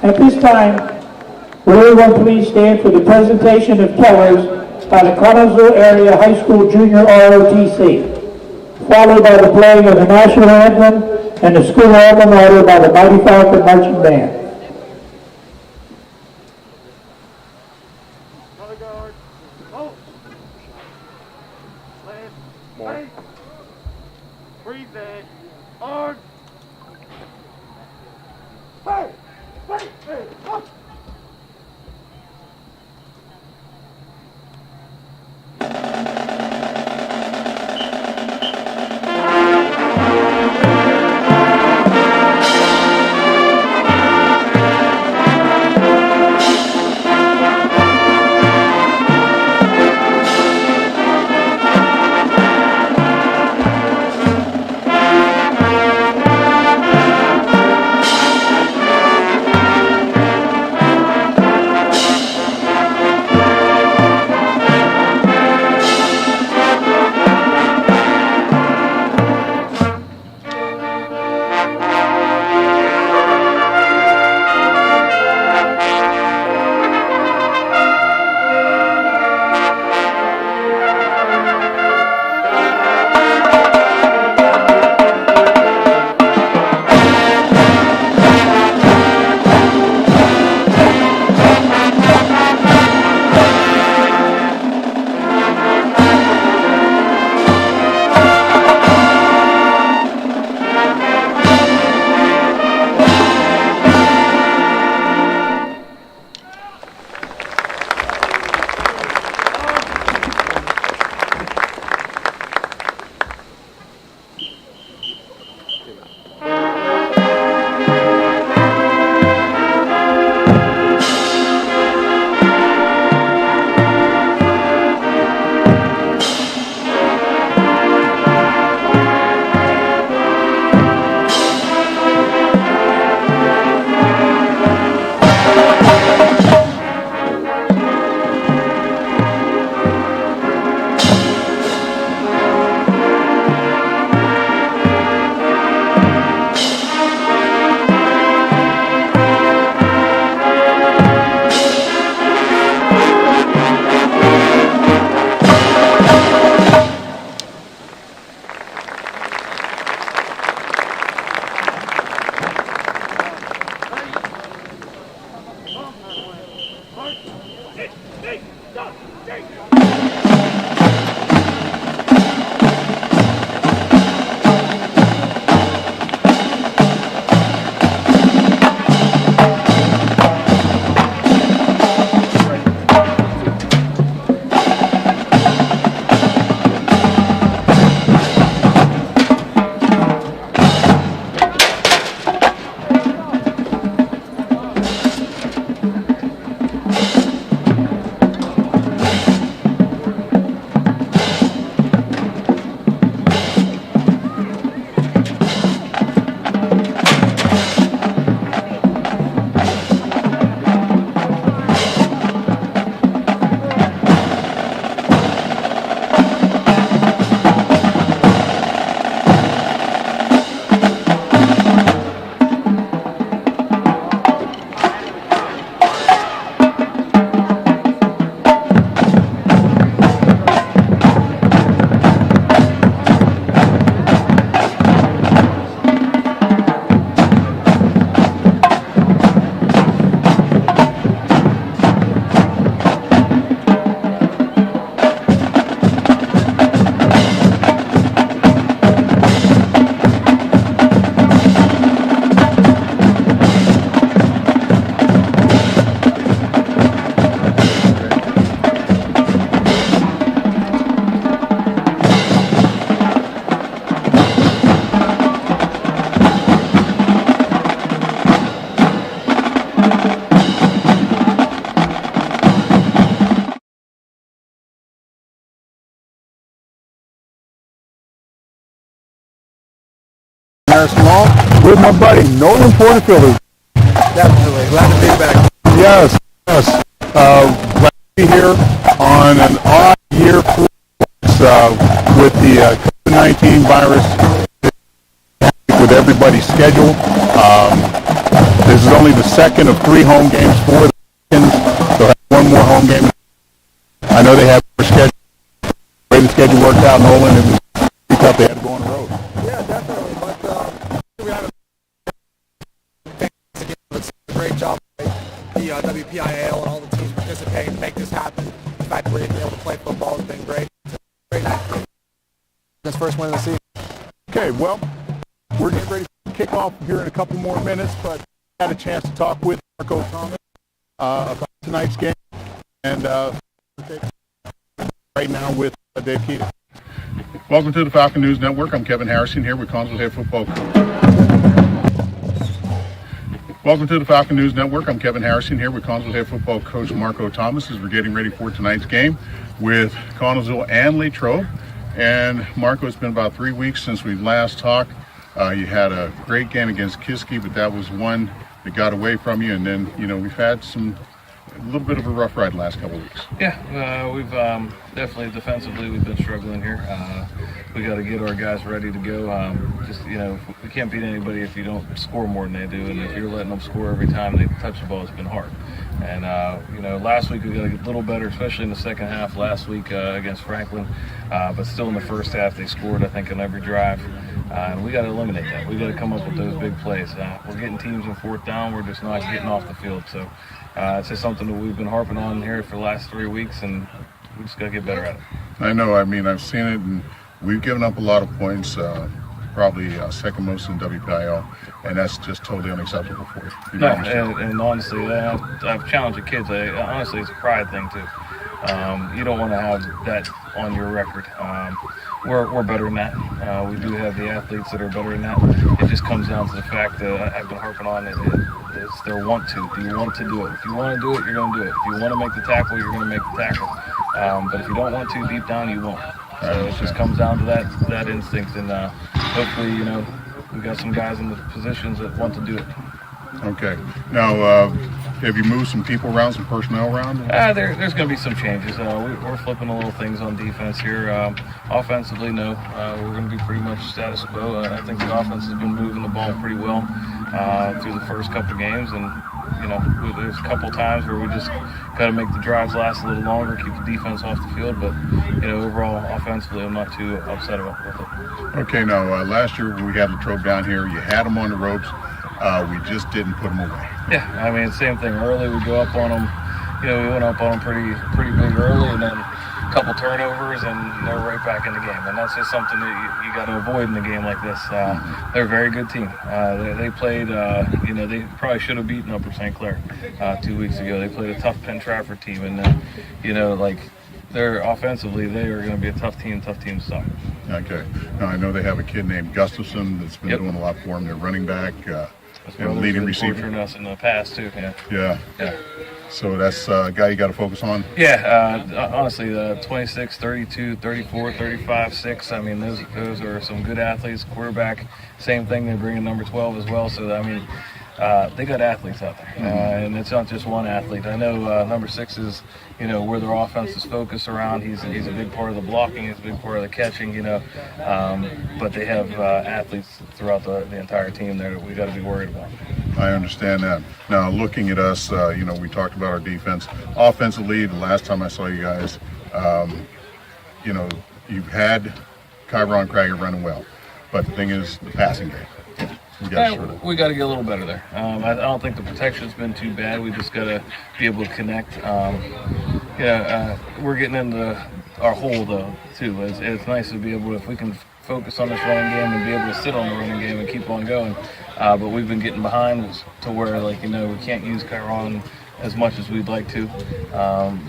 At this time, will everyone please stand for the presentation of tellers by the Connellsville Area High School Junior ROTC, followed by the playing of the national anthem and the school alma mater by the Mighty Falcon Marching Band. Breathe in. On. Hey, up. Small with my buddy, Northern Porterfield. Definitely. Glad to be back. Yes, yes. Glad to be here on an odd year for us, with the COVID-19 virus with everybody's schedule. This is only the second of 3 home games for the Falcons. They'll have one more home game. I know they have their schedule. The way the schedule worked out, Nolan, it was pretty tough. They had to go on the road. Yeah, definitely. But we had a great job by the WPIAL and all the teams participating to make this happen. The fact that we're able to play football has been great. It's a great night. This first win of the season. Okay, well, we're getting ready to kick off here in a couple more minutes, but I had a chance to talk with Marco Thomas about tonight's game, and right now with Dave Keating. Welcome to the Falcon News Network. I'm Kevin Harrison here with Connellsville head football coach. Welcome to the Falcon News Network. I'm Kevin Harrison here with Connellsville head football coach Marco Thomas as we're getting ready for tonight's game with Connellsville and Latrobe. And Marco, it's been about 3 weeks since we last talked. You had a great game against Kiski, but that was one that got away from you. And then, we've had a little bit of a rough ride the last couple of weeks. Yeah, we've definitely defensively we've been struggling here. We got to get our guys ready to go. We can't beat anybody if you don't score more than they do, and if you're letting them score every time they touch the ball, it's been hard. And last week we got to get a little better, especially in the second half last week against Franklin. But still in the first half they scored, I think, on every drive. And we got to eliminate that. We got to come up with those big plays. We're getting teams in fourth down. We're just not getting off the field. So it's just something that we've been harping on here for the last 3 weeks, and we just got to get better at it. I know. I mean, I've seen it, and we've given up a lot of points, probably second most in WPIL, and that's just totally unacceptable for you. No, and honestly, I've challenged the kids. Honestly, it's a pride thing, too. You don't want to have that on your record. We're better than that. We do have the athletes that are better than that. It just comes down to the fact that I've been harping on it. It's their want to. Do you want to do it? If you want to do it, you're going to do it. If you want to make the tackle, you're going to make the tackle. But if you don't want to, deep down, you won't. So it just comes down to that instinct. And hopefully, we've got some guys in the positions that want to do it. Okay. Now, have you moved some people around, some personnel around? There's going to be some changes. We're flipping a little things on defense here. Offensively, no. We're going to be pretty much status quo. I think the offense has been moving the ball pretty well through the first couple games. And, there's a couple times where we just got to make the drives last a little longer, keep the defense off the field. But, overall, offensively, I'm not too upset about it. Okay. Now, last year when we had Latrobe down here, you had them on the ropes. We just didn't put them away. Yeah, I mean, same thing. Early, we go up on them. We went up on them pretty big early, and then a couple turnovers, and they're right back in the game. And that's just something that you got to avoid in a game like this. They're a very good team. They played, they probably should have beaten Upper St. Clair 2 weeks ago. They played a tough Penn Trafford team, and they're offensively, they are going to be a tough team to stop. Okay. Now, I know they have a kid named Gustafson that's been doing a lot for them. They're running back. Leading receiver. Us in the past too. Yeah. So that's a guy you got to focus on. Yeah. Honestly, 26, 32, 34, 35, 6. I mean, those are some good athletes. Quarterback, same thing. They bring in number 12 as well. So I mean, they got athletes out there, and it's not just one athlete. I know number 6 is, where their offense is focused around. He's a big part of the blocking. He's a big part of the catching. But they have athletes throughout the entire team there that we got to be worried about. I understand that. Now, looking at us, we talked about our defense. Offensively, the last time I saw you guys, you've had Kyron Krager running well, but the thing is the passing game. We got to get a little better there. I don't think the protection's been too bad. We just got to be able to connect. We're getting into our hole, though, too. It's nice to be able to, if we can focus on this running game and be able to sit on the running game and keep on going. But we've been getting behind to where, we can't use Kyron as much as we'd like to.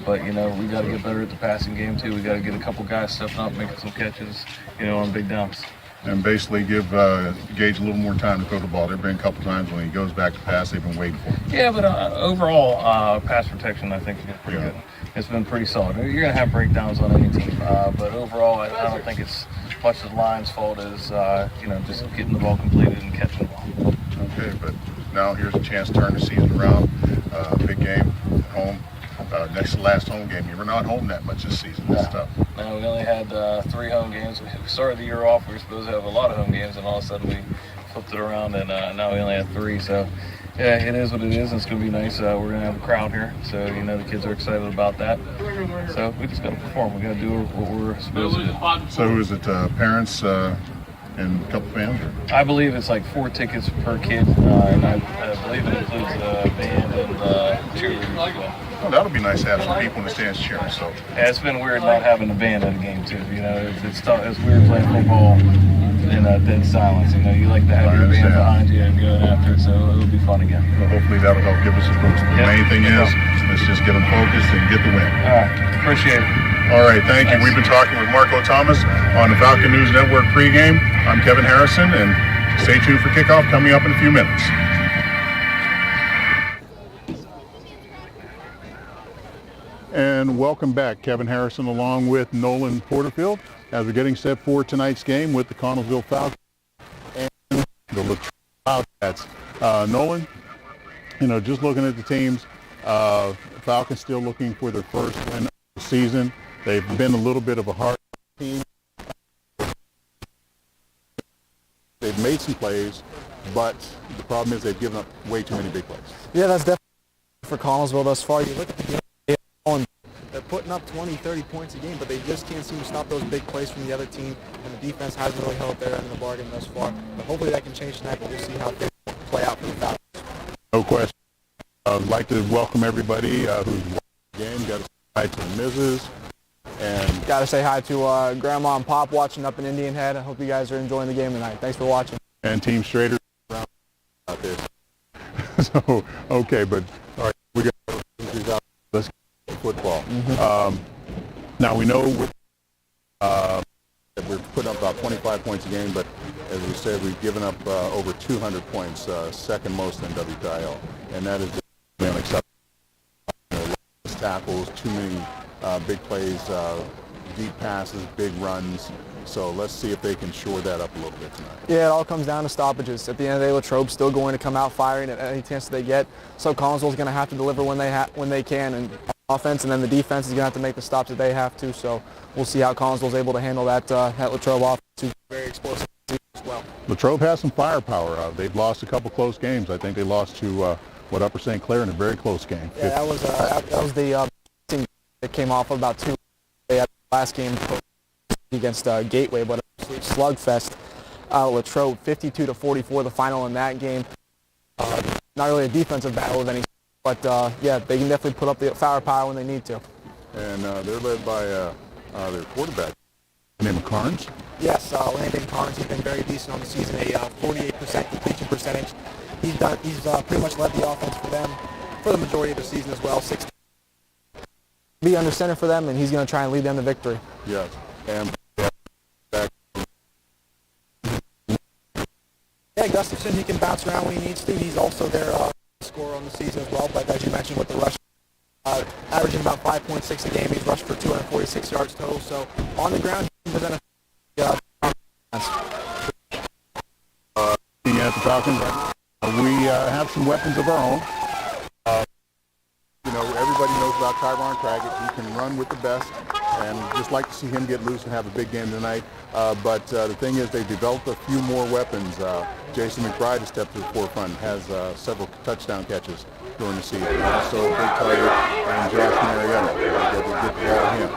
But, we got to get better at the passing game, too. We got to get a couple guys stepping up, making some catches, on big downs. And basically give Gage a little more time to throw the ball. There have been a couple times when he goes back to pass, they've been waiting for him. Yeah, but overall, pass protection, I think, is pretty good. It's been pretty solid. You're going to have breakdowns on any team, but overall, I don't think it's much of the line's fault as, just getting the ball completed and catching the ball. Okay, but now here's a chance to turn the season around. Big game at home. Next to last home game. You were not home that much this season. That's tough. No, we only had 3 home games. We started the year off. We were supposed to have a lot of home games, and all of a sudden we flipped it around, and now we only have 3. So, Yeah, it is what it is, and it's going to be nice. We're going to have a crowd here, so the kids are excited about that. So we just got to perform. We got to do what we're supposed to do. So who is it? Parents and a couple fans? Or? I believe it's like 4 tickets per kid, and I believe it includes band and cheerleaders as well. Well, that'll be nice to have some people in the stands cheering. So yeah, it's been weird not having a band at a game too. It's tough. It's weird playing football in dead silence. You like to have your band behind you and going after it, so it'll be fun again. Well, hopefully that'll help give us a boost. The main thing is, let's just get them focused and get the win. All right, appreciate it. All right, thank you. We've been talking with Marco Thomas on the Falcon News Network pregame. I'm Kevin Harrison, and stay tuned for kickoff coming up in a few minutes. And welcome back. Kevin Harrison along with Nolan Porterfield as we're getting set for tonight's game with the Connellsville Falcons and the Latrobe Wildcats. Nolan, just looking at the teams, Falcons still looking for their first win of the season. They've been a little bit of a hard team. They've made some plays, but the problem is they've given up way too many big plays. Yeah, that's definitely for Connellsville thus far. You look at the game, they're putting up 20, 30 points a game, but they just can't seem to stop those big plays from the other team, and the defense hasn't really held their end of the bargain thus far. But hopefully that can change tonight, but we'll see how things play out for the Falcons. No question. I'd like to welcome everybody who's watching the game. Got to say hi to the Mrs. And got to say hi to Grandma and Pop watching up in Indian Head. I hope you guys are enjoying the game tonight. Thanks for watching. And Team Strader out there. So, okay, but all right, we got let's get football. Now we know that we're putting up about 25 points a game, but as we said, we've given up over 200 points, second most in WPIL, and that is just unacceptable. Tackles, too many big plays, deep passes, big runs. So let's see if they can shore that up a little bit tonight. Yeah, it all comes down to stoppages. At the end of the day, Latrobe's still going to come out firing at any chance that they get. So Connellsville's going to have to deliver when they can, and offense, and then the defense is going to have to make the stops that they have to. So we'll see how Connellsville's able to handle that Latrobe offense, who's very explosive as well. Latrobe has some firepower. They've lost a couple close games. I think they lost to Upper St. Clair in a very close game. Yeah, that was the team that came off of about 2 last game against Gateway, but absolute slugfest. Latrobe 52-44, the final in that game. Not really a defensive battle of any sort, but yeah, they can definitely put up the firepower when they need to. And they're led by their quarterback, named Carnes. Yes, Landon Carnes. He's been very decent on the season, a 48% completion percentage. He's pretty much led the offense for them for the majority of the season as well. 16. Be under center for them, and he's going to try and lead them to victory. Yes, and yeah, Gustafson, he can bounce around when he needs to. He's also their scorer on the season as well, but as you mentioned with the rush, averaging about 5.6 a game. He's rushed for 246 yards total, so on the ground, he presents a looking at the Falcons, we have some weapons of our own. Everybody knows about Tyron Craggett. He can run with the best, and just like to see him get loose and have a big game tonight. But the thing is, they've developed a few more weapons. Jason McBride has stepped to the forefront, has several touchdown catches during the season. Also, big target, and Josh Marietta. Get the ball to him.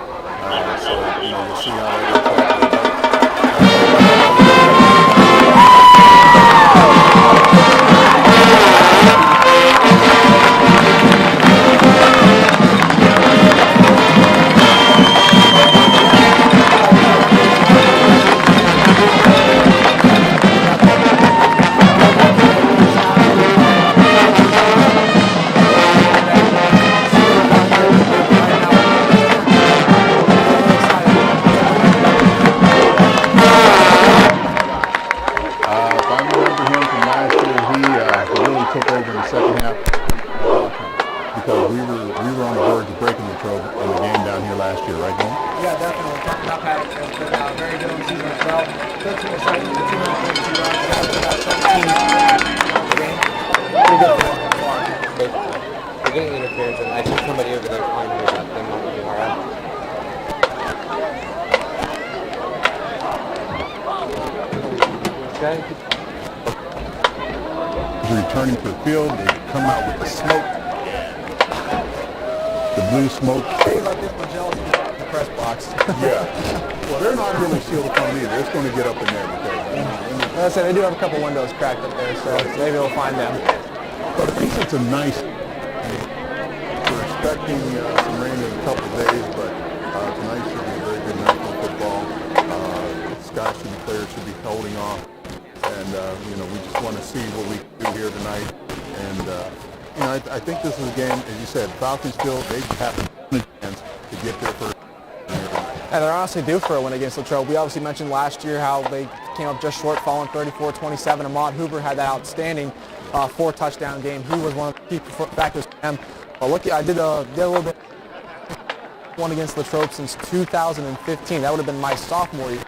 So, we'll see how they do. returning to the field. They come out with the smoke, the blue smoke. The press box. Yeah. Well, they're not really shielded from it either. It's going to get up in there because Like I said, they do have a couple windows cracked up there, so maybe we'll find them. but at least it's a nice. We're expecting some rain in a couple of days, but tonight should be a very good night for football. Sky should be clear, should be holding off, and we just want to see what we can do here tonight. And I think this is a game, as you said, Falcons still they have a chance to get there first. And they're honestly due for a win against Latrobe. We obviously mentioned last year how they came up just short, falling 34-27. Ahmad Hoover had that outstanding 4-touchdown game. He was one of the key factors for them. But look, I did a little bit one against Latrobe since 2015. That would have been my sophomore year.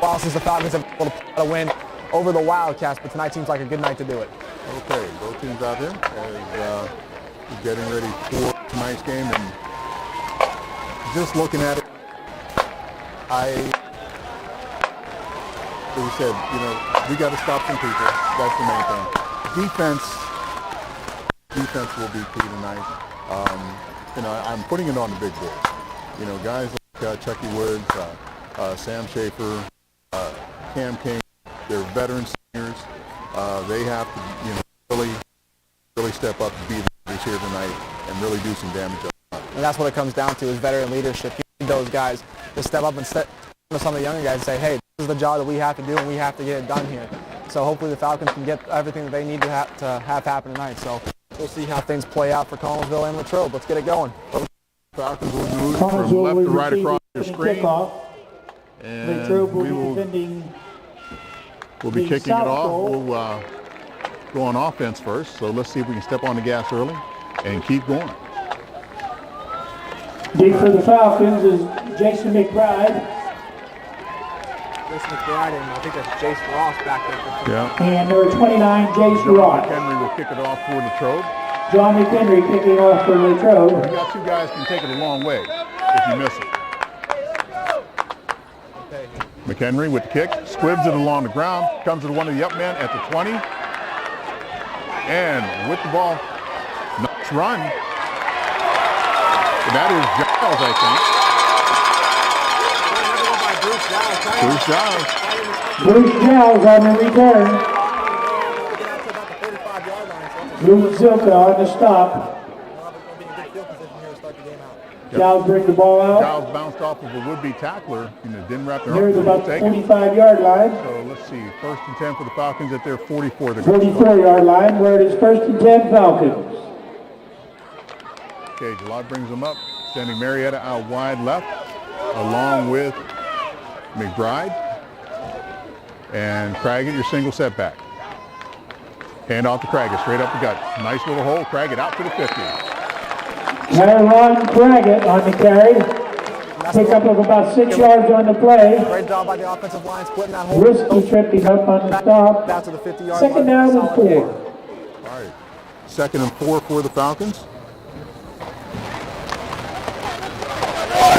Well, since the Falcons have been able to pull a win over the Wildcats, but tonight seems like a good night to do it. Okay, both teams out here as we're getting ready for tonight's game, and just looking at it, as we said, we got to stop some people. That's the main thing. Defense will be key tonight. I'm putting it on the big boys. Guys like Chucky Woods, Sam Schaefer, Cam King, they're veteran seniors. They have to, really step up and be leaders here tonight and really do some damage up front. And that's what it comes down to is veteran leadership. You need those guys to step up and step to some of the younger guys and say, hey, this is the job that we have to do and we have to get it done here. So hopefully the Falcons can get everything that they need to have happen tonight. So we'll see how things play out for Connellsville and Latrobe. Let's get it going. Falcons will move from left to right across the screen. And Latrobe will be defending. We'll be the kicking it south off. goal. We'll go on offense first. So let's see if we can step on the gas early and keep going. Deep for the Falcons is Jason McBride. Jason McBride and I think that's Jace Ross back there. Yeah. And number 29, Jace John Ross. McHenry will kick it off for Latrobe. John McHenry kicking off for Latrobe. We got two guys can take it a long way if you miss it. McHenry with the kick, squibs it along the ground, comes to one of the up men at the 20. And with the ball, nice run. That is Giles, I think. Bruce Giles on the return. Luke Zilka on the stop. Giles bring the ball out. Giles bounced off of a would-be tackler, didn't wrap their Near arms. about the 45-yard line. So let's see, 1st and 10 for the Falcons at their 44. 44-yard line, where it is 1st and 10 Falcons. Okay, Jalad brings them up, sending Marietta out wide left, along with McBride. And Craggett, your single setback. Hand off to Craggett, straight up the gut. Nice little hole, Craggett out to the 50. Ron Craggett on the carry. Pick up of about 6 yards on the play. Great job by the offensive line splitting that hole. Risky tripping up on the stop. Down to the 50-yard line. Second down and 4. All right, 2nd and 4 for the Falcons.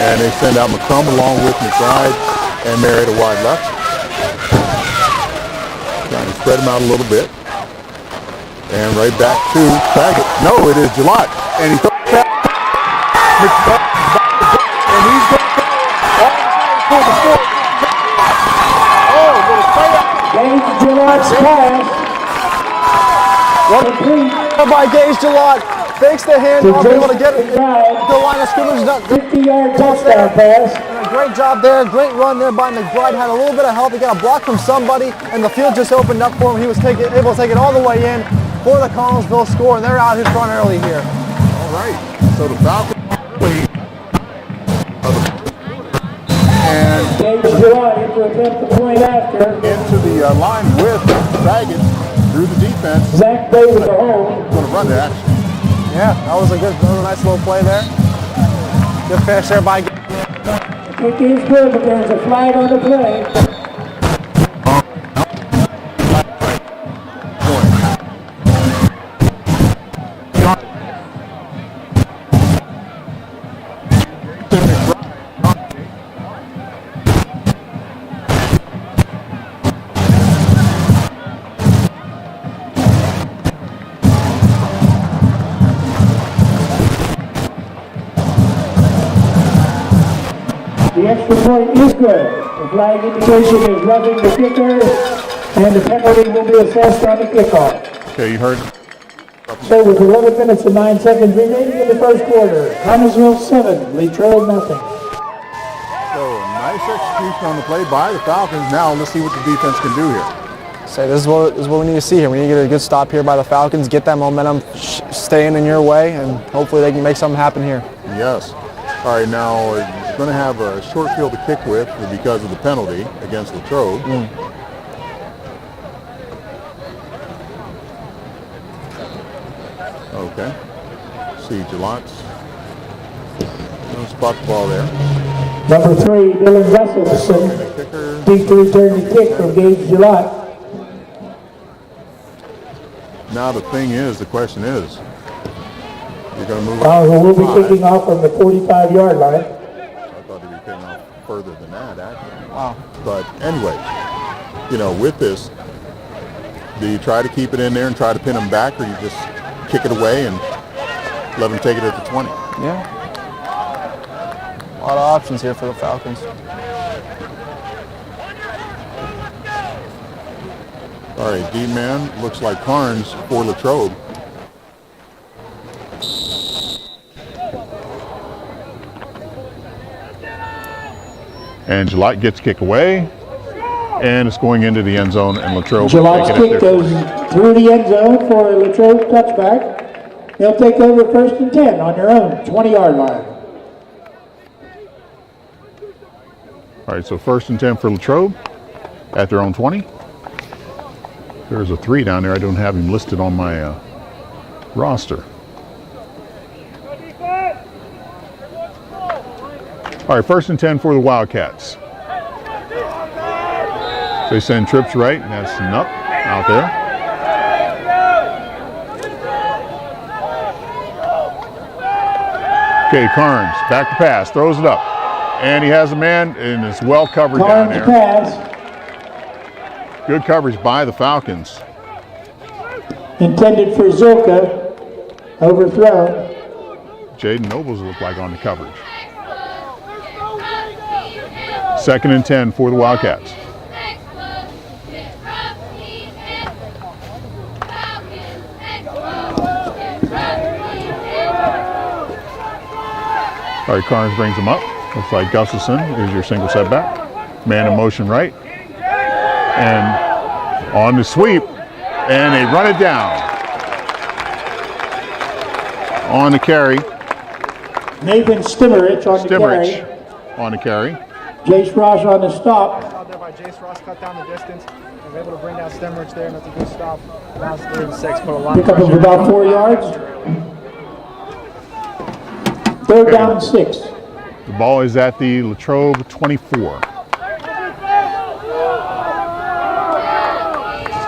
And they send out McCrum along with McBride and Marietta wide left. Trying to spread them out a little bit. And right back to Craggett. No, it is Jalot. And he throws that. And he's going to go all the way for the 4. Oh, little play out. Gage Gillott's pass. Complete. By Gage Gillot. Fakes the handoff, able to get it to the line of scrimmage. 50-yard touchdown pass. And a great job there, great run there by McBride. Had a little bit of help. He got a block from somebody, and the field just opened up for him. He was able to take it all the way in for the Connellsville score, and they're out here front early here. All right, so the Falcons and Gage Gillott into attempt to point after. into the line with Baggett through the defense. Zach Bay with the home. Going to run the action. Yeah, that was a nice little play there. Good finish there by. Kick is good, but there's a flag on the play. The extra point is good. The flag indication is roughing the kicker, and the penalty will be assessed on the kickoff. Okay, you heard. So with 11 minutes and 9 seconds remaining in the first quarter, Connellsville 7, Latrobe nothing. So nice execution on the play by the Falcons. Now let's see what the defense can do here. So this is what we need to see here. We need to get a good stop here by the Falcons, get that momentum staying in your way, and hopefully they can make something happen here. Yes. All right, now you're going to have a short field to kick with because of the penalty against Latrobe. Okay. See, Gillott's going to spot the ball there. Number 3, Dylan Gustafson, Kicker. deep to return the kick from Gage Gillott. Now the thing is, the question is, you're going to move We'll be kicking off from the 45-yard line. I thought he'd be kicking off further than that, actually. Wow. But anyway, you know, with this, do you try to keep it in there and try to pin them back, or you just kick it away and let them take it at the 20? Yeah. A lot of options here for the Falcons. All right, D-man looks like Carnes for Latrobe. And Gillott gets kick away, and it's going into the end zone, and Latrobe Gillott's take it kick at their goes 40. through the end zone for a Latrobe touchback. They'll take over 1st and 10 on their own 20-yard line. All right, so 1st and 10 for Latrobe at their own 20. There's a 3 down there. I don't have him listed on my roster. All right, 1st and 10 for the Wildcats. They send trips right, and that's Nupp out there. Okay, Carnes, back to pass, throws it up. And he has a man, and it's well covered down Carnes there. pass Good coverage by the Falcons. intended for Zilka, overthrown. Jaden Nobles look like on the coverage. 2nd and 10 for the Wildcats. All right, Carnes brings him up. Looks like Gustafson is your single setback. Man in motion right. And on the sweep. And they run it down. On the carry. Nathan Stimmerich on the carry. Stimmerich on the carry. Jace Ross on the stop. Out there by Jace Ross, cut down the distance. Was able to bring down Stemmerich there, and that's a good stop. Now it's 3 and 6. Put a lot of Pick up of pressure. about 4 yards. 3rd down and 6. The ball is at the Latrobe 24.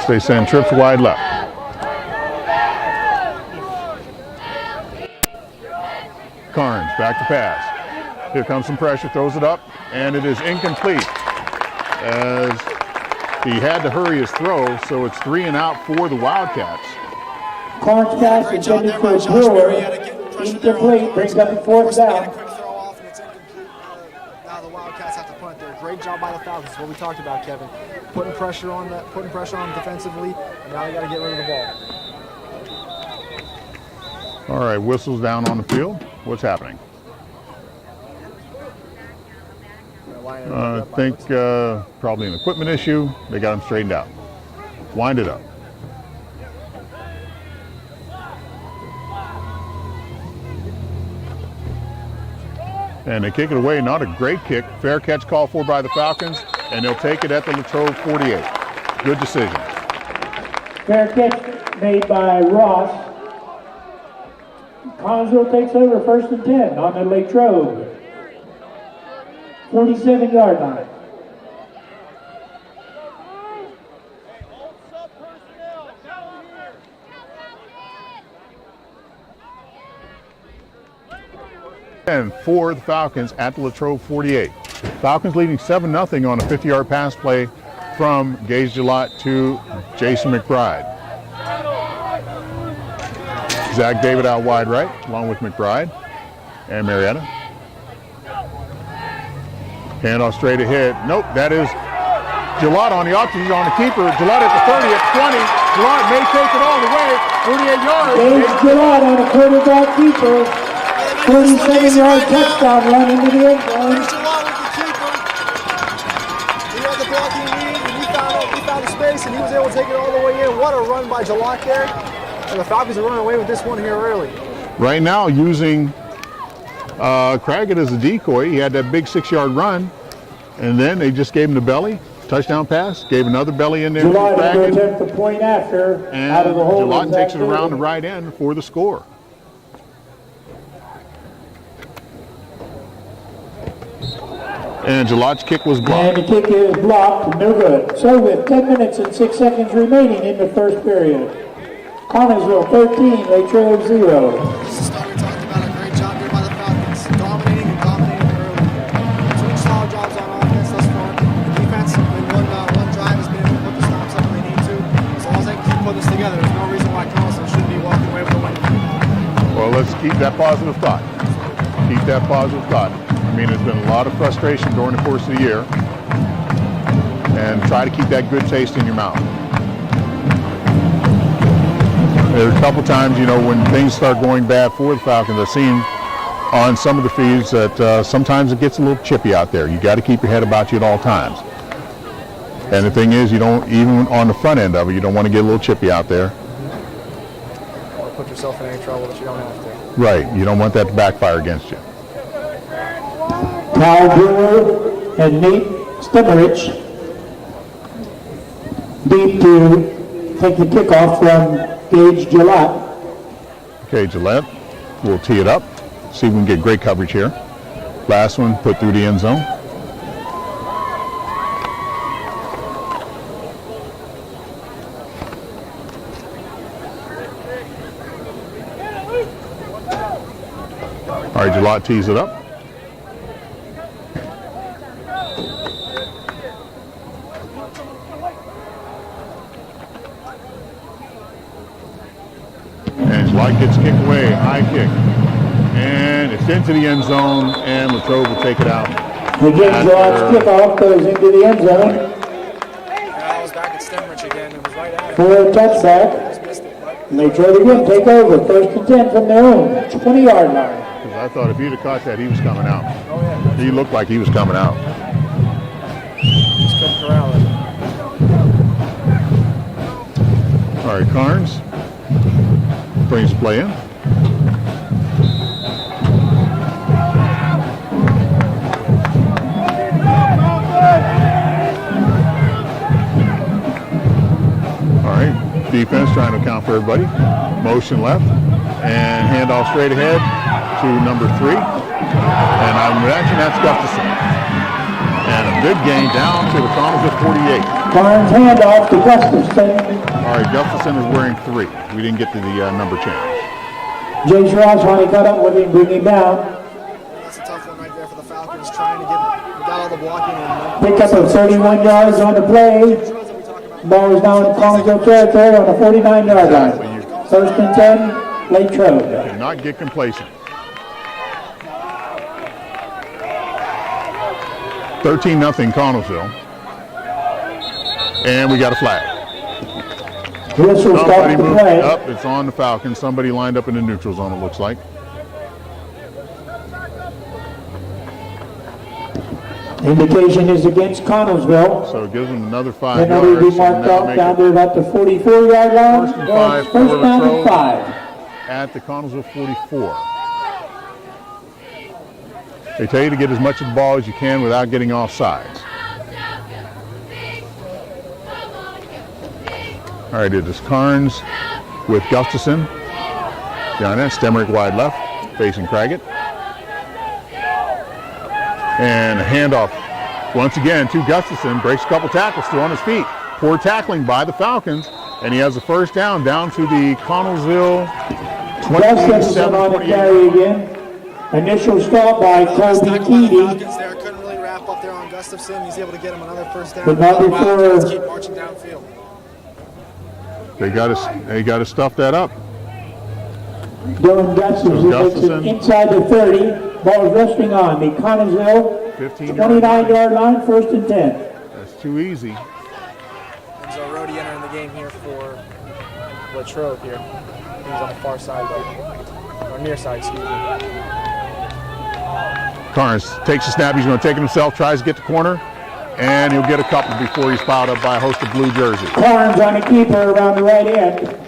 They send trips wide left. Carnes back to pass. Here comes some pressure, throws it up, and it is incomplete as he had to hurry his throw, so it's 3 and out for the Wildcats. Carnes pass intended for Brewer. Incomplete, brings up the 4th down. Quick throw off, and it's incomplete. Now the Wildcats have to punt there. Great job by the Falcons. That's what we talked about, Kevin. Putting pressure on them defensively, and now they got to get rid of the ball. All right, whistles down on the field. What's happening? I think probably an equipment issue. They got them straightened out. Wind it up. And they kick it away. Not a great kick. Fair catch called for by the Falcons, and they'll take it at the Latrobe 48. Good decision. Fair catch made by Ross. Connellsville takes over 1st and 10 on the Latrobe 47-yard line. And for the Falcons at the Latrobe 48. Falcons leading 7-0 on a 50-yard pass play from Gage Gillott to Jason McBride. Zach David out wide right, along with McBride and Marietta. Handoff straight ahead. Nope, that is Gillette on the opposite, on the keeper. Gillette at the 30, at 20. Gillette may take it all the way. 48 yards. Dave Gillette on a quarterback keeper. 47-yard touchdown run into the end zone. Here's Gillette with the keeper. He had the blocking lead, and he found a space, and he was able to take it all the way in. What a run by Gillette there. And the Falcons are running away with this one here early. Right now, using Craggett as a decoy. He had that big 6-yard run, and then they just gave him the belly. Touchdown pass, gave another belly in there. Gillette to attempt the point after, and out of the hole. Gillette takes it around the right end for the score. And Gillette's kick was blocked. And the kick is blocked, no good. So with 10 minutes and 6 seconds remaining in the first period, Connellsville 13, Latrobe 0. This is what we talked about. A great job here by the Falcons. Dominating early. Two solid jobs on offense thus far. The defense, in one drive, has been able to put the stops up when they need to. As long as they can keep putting this together, there's no reason why Connellsville shouldn't be walking away with a win. Well, let's keep that positive thought. Keep that positive thought. I mean, there's been a lot of frustration during the course of the year. And try to keep that good taste in your mouth. There are a couple times, you know, when things start going bad for the Falcons, I've seen on some of the feeds that sometimes it gets a little chippy out there. You got to keep your head about you at all times. And the thing is, you don't, even on the front end of it, you don't want to get a little chippy out there. Or put yourself in any trouble that you don't have to. Right. You don't want that to backfire against you. Kyle Brewer and Nate Stemmerich deep to take the kickoff from Gage Gillette. Okay, Gillette will tee it up. See if we can get great coverage here. Last one put through the end zone. All right, Gillette tees it up. Gillette gets kicked away, high kick. And it's into the end zone, and Latrobe will take it out. Again, Gillette's kickoff goes into the end zone. Yeah, I was back at Stemrich again. It was right at him. For a touchback. Latrobe again take over. First and 10 from their own 20-yard line. Because I thought if he'd have caught that, he was coming out. Oh, yeah. He looked like he was coming out. Just couldn't corral it. All right, Carnes brings the play in. All right, defense trying to account for everybody. Motion left and handoff straight ahead to number 3. And I imagine that's Gustafson. And a good gain down to the Connellsville 48. Barnes handoff to Gustafson. All right, Gustafson is wearing 3. We didn't get to the number change. James Ross, when he got up with him, bring him down. That's a tough one right there for the Falcons, trying to got all the blocking and Pick up of 31 yards on the play. Ball is down in Connellsville territory on the 49-yard line. First and 10, Latrobe. Do not get complacent. 13-0 Connellsville. And we got a flag. Whistle stops the play. Up, it's on the Falcons. Somebody lined up in the neutral zone, it looks like. Indication is against Connellsville. So it gives them another 5 And yards. it'll be marked off down to about the 44-yard line. First and 5 for First down and Latrobe 5. at the Connellsville 44. They tell you to get as much of the ball as you can without getting off sides. All right, it is Carnes with Gustafson. Down there, Stemmerich wide left, facing Craggett. And a handoff once again to Gustafson. Breaks a couple tackles, still on his feet. Poor tackling by the Falcons. And he has a first down to the Connellsville 27 on the carry again. Initial stop by Kobe Keedy. Falcons there couldn't really wrap up there on Gustafson. He's able to get him another first down. But not before keep marching downfield. They got to stuff that up. Dylan Gustafson makes it inside the 30. Ball is resting on the Connellsville 29-yard line, 1st and 10. That's too easy. Enzo Rodi entering the game here for Latrobe here. He's on the far side, or near side, excuse me. Carnes takes a snap. He's going to take it himself, tries to get the corner, and he'll get a couple before he's fouled up by a host of blue jerseys. Carnes on the keeper around the right end.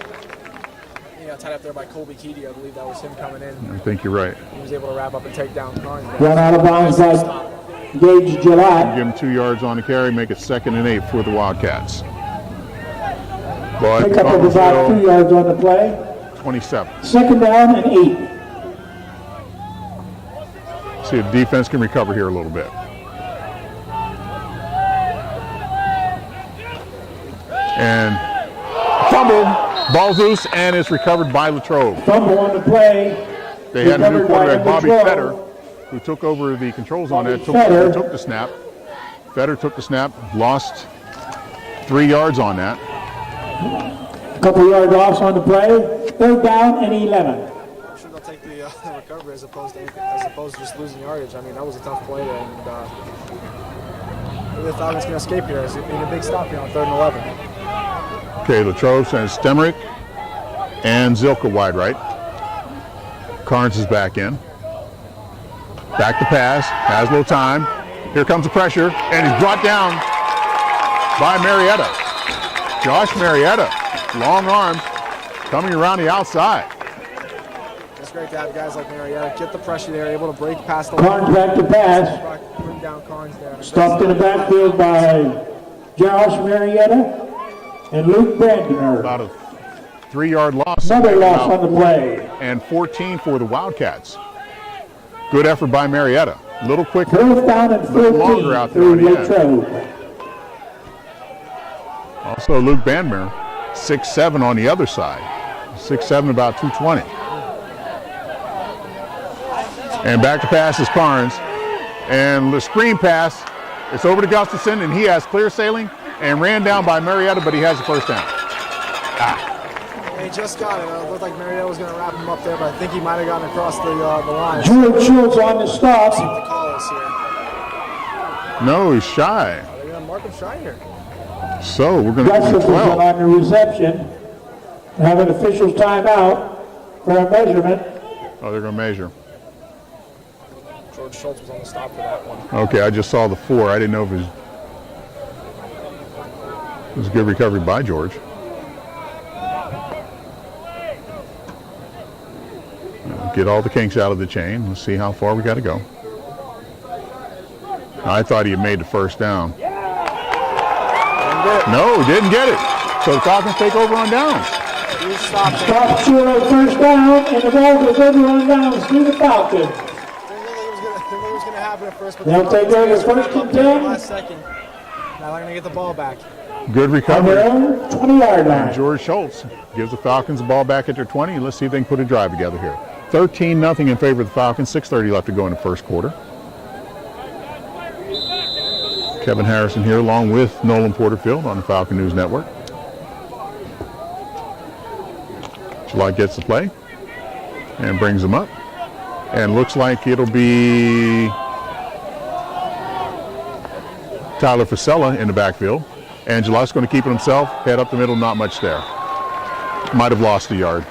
Tied up there by Colby Keedy. I believe that was him coming in. I think you're right. He was able to wrap up and take down Carnes. Run out of bounds by Gage Gillette. Give him 2 yards on the carry, make it 2nd and 8 for the Wildcats. But Pick up of about 2 yards on the play. 27. 2nd down and 8. See if the defense can recover here a little bit. And fumble, ball's loose, and it's recovered by Latrobe. Fumble on the play. They had a new Recovered by quarterback, Bobby Latrobe. Fetter, who took over the controls on that, took the snap. Fetter took the snap, lost 3 yards on that. Couple yard loss on the play. 3rd down and 11. I'm sure they'll take the recovery as opposed to just losing yardage. I mean, that was a tough play there, and maybe the Falcons can escape here. It's a big stop here on 3rd and 11. Okay, Latrobe sends Stemerick and Zilka wide right. Carnes is back in. Back to pass, has a little time. Here comes the pressure, and he's brought down by Marietta. Josh Marietta, long arms, coming around the outside. It's great to have guys like Marietta get the pressure there, able to break past the Carnes back to pass. bring down Carnes there. Stopped in the backfield by Josh Marietta and Luke Brandner. About a 3-yard loss. Another loss on the play. And 14 for the Wildcats. Good effort by Marietta. A little quicker, 4th down and a little 14 longer out there through on the end. Latrobe. Also Luke Bandmer, 6'7" on the other side. 6'7", about 220. And back to pass is Carnes. And the screen pass, it's over to Gustafson, and he has clear sailing and ran down by Marietta, but he has the 1st down. He just got it. It looked like Marietta was going to wrap him up there, but I think he might have gotten across the line. George Schultz on the stop. The call is here. No, he's shy. They're going to mark him shy here. So we're going to Gustafson do 12. on the reception. Have an official's timeout for a measurement. Oh, they're going to measure. George Schultz was on the stop for that one. Okay, I just saw the 4. I didn't know if it was a good recovery by George. Get all the kinks out of the chain. Let's see how far we got to go. I thought he had made the 1st down. No, he didn't get it. So the Falcons take over on downs. Stop short of 1st down, and the ball goes over on downs to the Falcons. Didn't think it was going to happen at first, but They'll take over 1st and 10. last second. Now they're going to get the ball back. Good On recovery. their own 20-yard line. George Schultz gives the Falcons the ball back at their 20. Let's see if they can put a drive together here. 13-0 in favor of the Falcons. 6:30 left to go in the 1st quarter. Kevin Harrison here along with Nolan Porterfield on the Falcon News Network. Gillette gets the play and brings them up. And looks like it'll be Tyler Fasella in the backfield. And Gillette's going to keep it himself. Head up the middle, not much there. Might have lost a yard.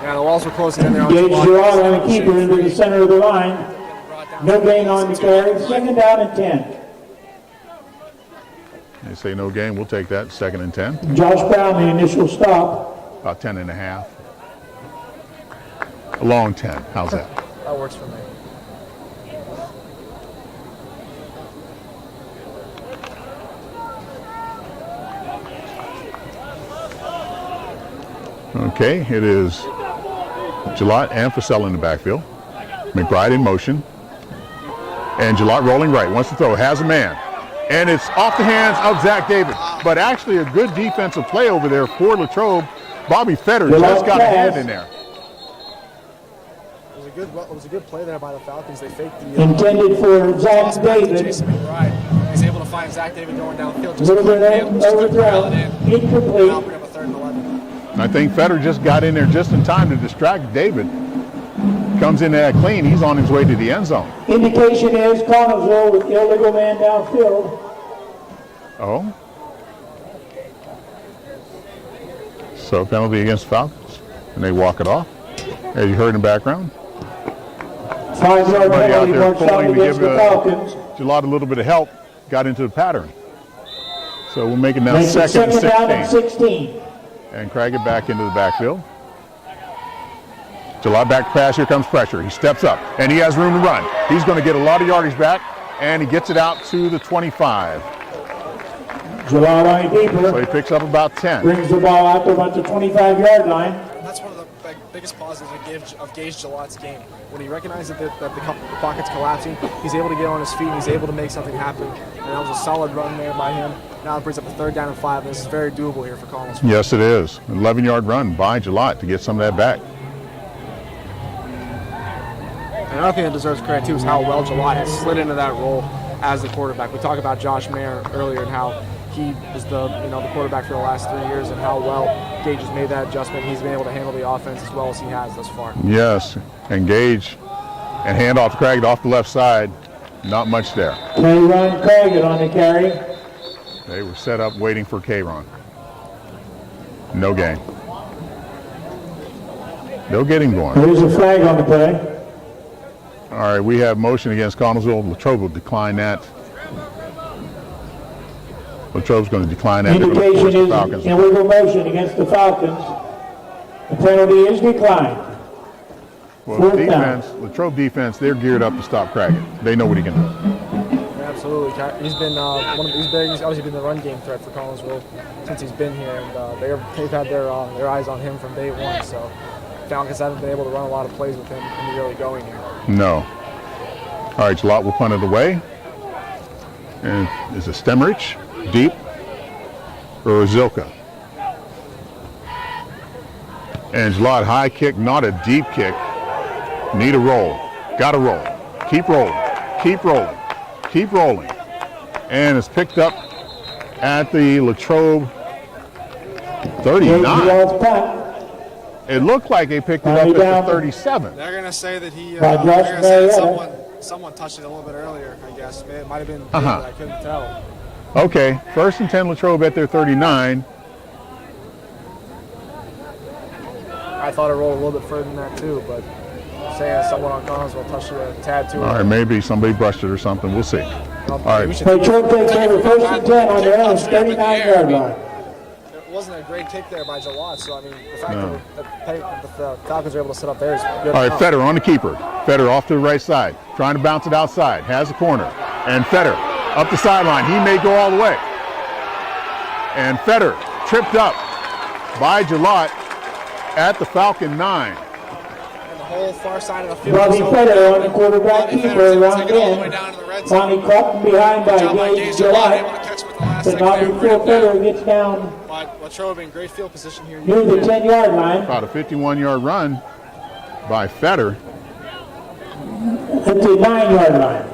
Yeah, the walls were closing in there. On Gage Gillette on the keeper into the center of the line. No gain on the carry. 2nd down and 10. They say no gain. We'll take that. 2nd and 10. Josh Brown, the initial stop. About 10 and a half. A long 10. How's that? That works for me. Okay, it is Gillette and Fasella in the backfield. McBride in motion. And Gillette rolling right. Wants to throw. Has a man. And it's off the hands of Zach David. But actually a good defensive play over there for Latrobe. Bobby Fetter just got a hand in there. It was a good play there by the Falcons. They faked the Intended for Zach David. Jason McBride. He's able to find Zach David going downfield. A little bit overthrown. Incomplete. Now bring up a 3rd and 11. I think Fetter just got in there just in time to distract David. Comes in that clean. He's on his way to the end zone. Indication is Connellsville with illegal man downfield. Oh. So penalty against Falcons. And they walk it off. As you heard in the background. 5 yard Somebody out penalty there marked out pulling to against give the Falcons. Gillott a little bit of help. Got into the pattern. So we'll make it now Makes it second down and and 16. 16. And Craig it back into the backfield. Gillott back pass. Here comes pressure. He steps up. And he has room to run. He's going to get a lot of yardage back. And he gets it out to the 25. Gillott line deeper. So he picks up about 10. Brings the ball out to about the 25-yard line. That's one of the biggest positives of Gage Gillott's game. When he recognizes that the pocket's collapsing, he's able to get on his feet and he's able to make something happen. And that was a solid run there by him. Now it brings up a 3rd down and 5. This is very doable here for Connellsville. Yes, it is. An 11-yard run by Gillott to get some of that back. Another thing that deserves credit too is how well Gillott has slid into that role as the quarterback. We talked about Josh Mayer earlier and how he was the quarterback for the last 3 years and how well Gage has made that adjustment. He's been able to handle the offense as well as he has thus far. Yes, and Gage and hand off to Craig off the left side. Not much there. K-Ron Craig on the carry. They were set up waiting for K-Ron. No gain. They'll get him going. There's a flag on the play. All right, we have motion against Connellsville. Latrobe will decline that. Latrobe's going to decline that. Indication is illegal motion against the Falcons. The penalty is declined. Well, 4th defense, down. Latrobe defense, they're geared up to stop Craig. They know what he can do. Absolutely. He's been he's obviously been the run game threat for Connellsville since he's been here, and they've had their eyes on him from day one. So Falcons haven't been able to run a lot of plays with him in the early going here. No. All right, Gillott will punt it away. And is it Stemmerich? Deep? Or Zilka? And Gillott, high kick, not a deep kick. Need a roll. Got to roll. Keep rolling. Keep rolling. Keep rolling. And it's picked up at the Latrobe 39. It looked like they picked it up at the 37. They're going to say that he someone touched it a little bit earlier, I guess. It might have been I couldn't tell. Okay, 1st and 10 Latrobe at their 39. I thought it rolled a little bit further than that too, but saying someone on Connellsville touched it a tad too. All right, maybe somebody brushed it or something. We'll see. All right. Latrobe takes over 1st and 10 on their own 39-yard line. It wasn't a great kick there by Gillott, so I mean, the fact that the Falcons are able to set up there is good. All right, Fetter on the keeper. Fetter off to the right side, trying to bounce it outside. Has the corner. And Fetter up the sideline. He may go all the way. And Fetter tripped up by Gillott at the Falcon 9. And the whole far side of the field. Bobby Fetter on the quarterback keeper around in. Bonnie caught behind by Gage Gillott. But Bobby Fetter gets down Latrobe in great field position here. near the 10-yard line. About a 51-yard run by Fetter. At the 9-yard line.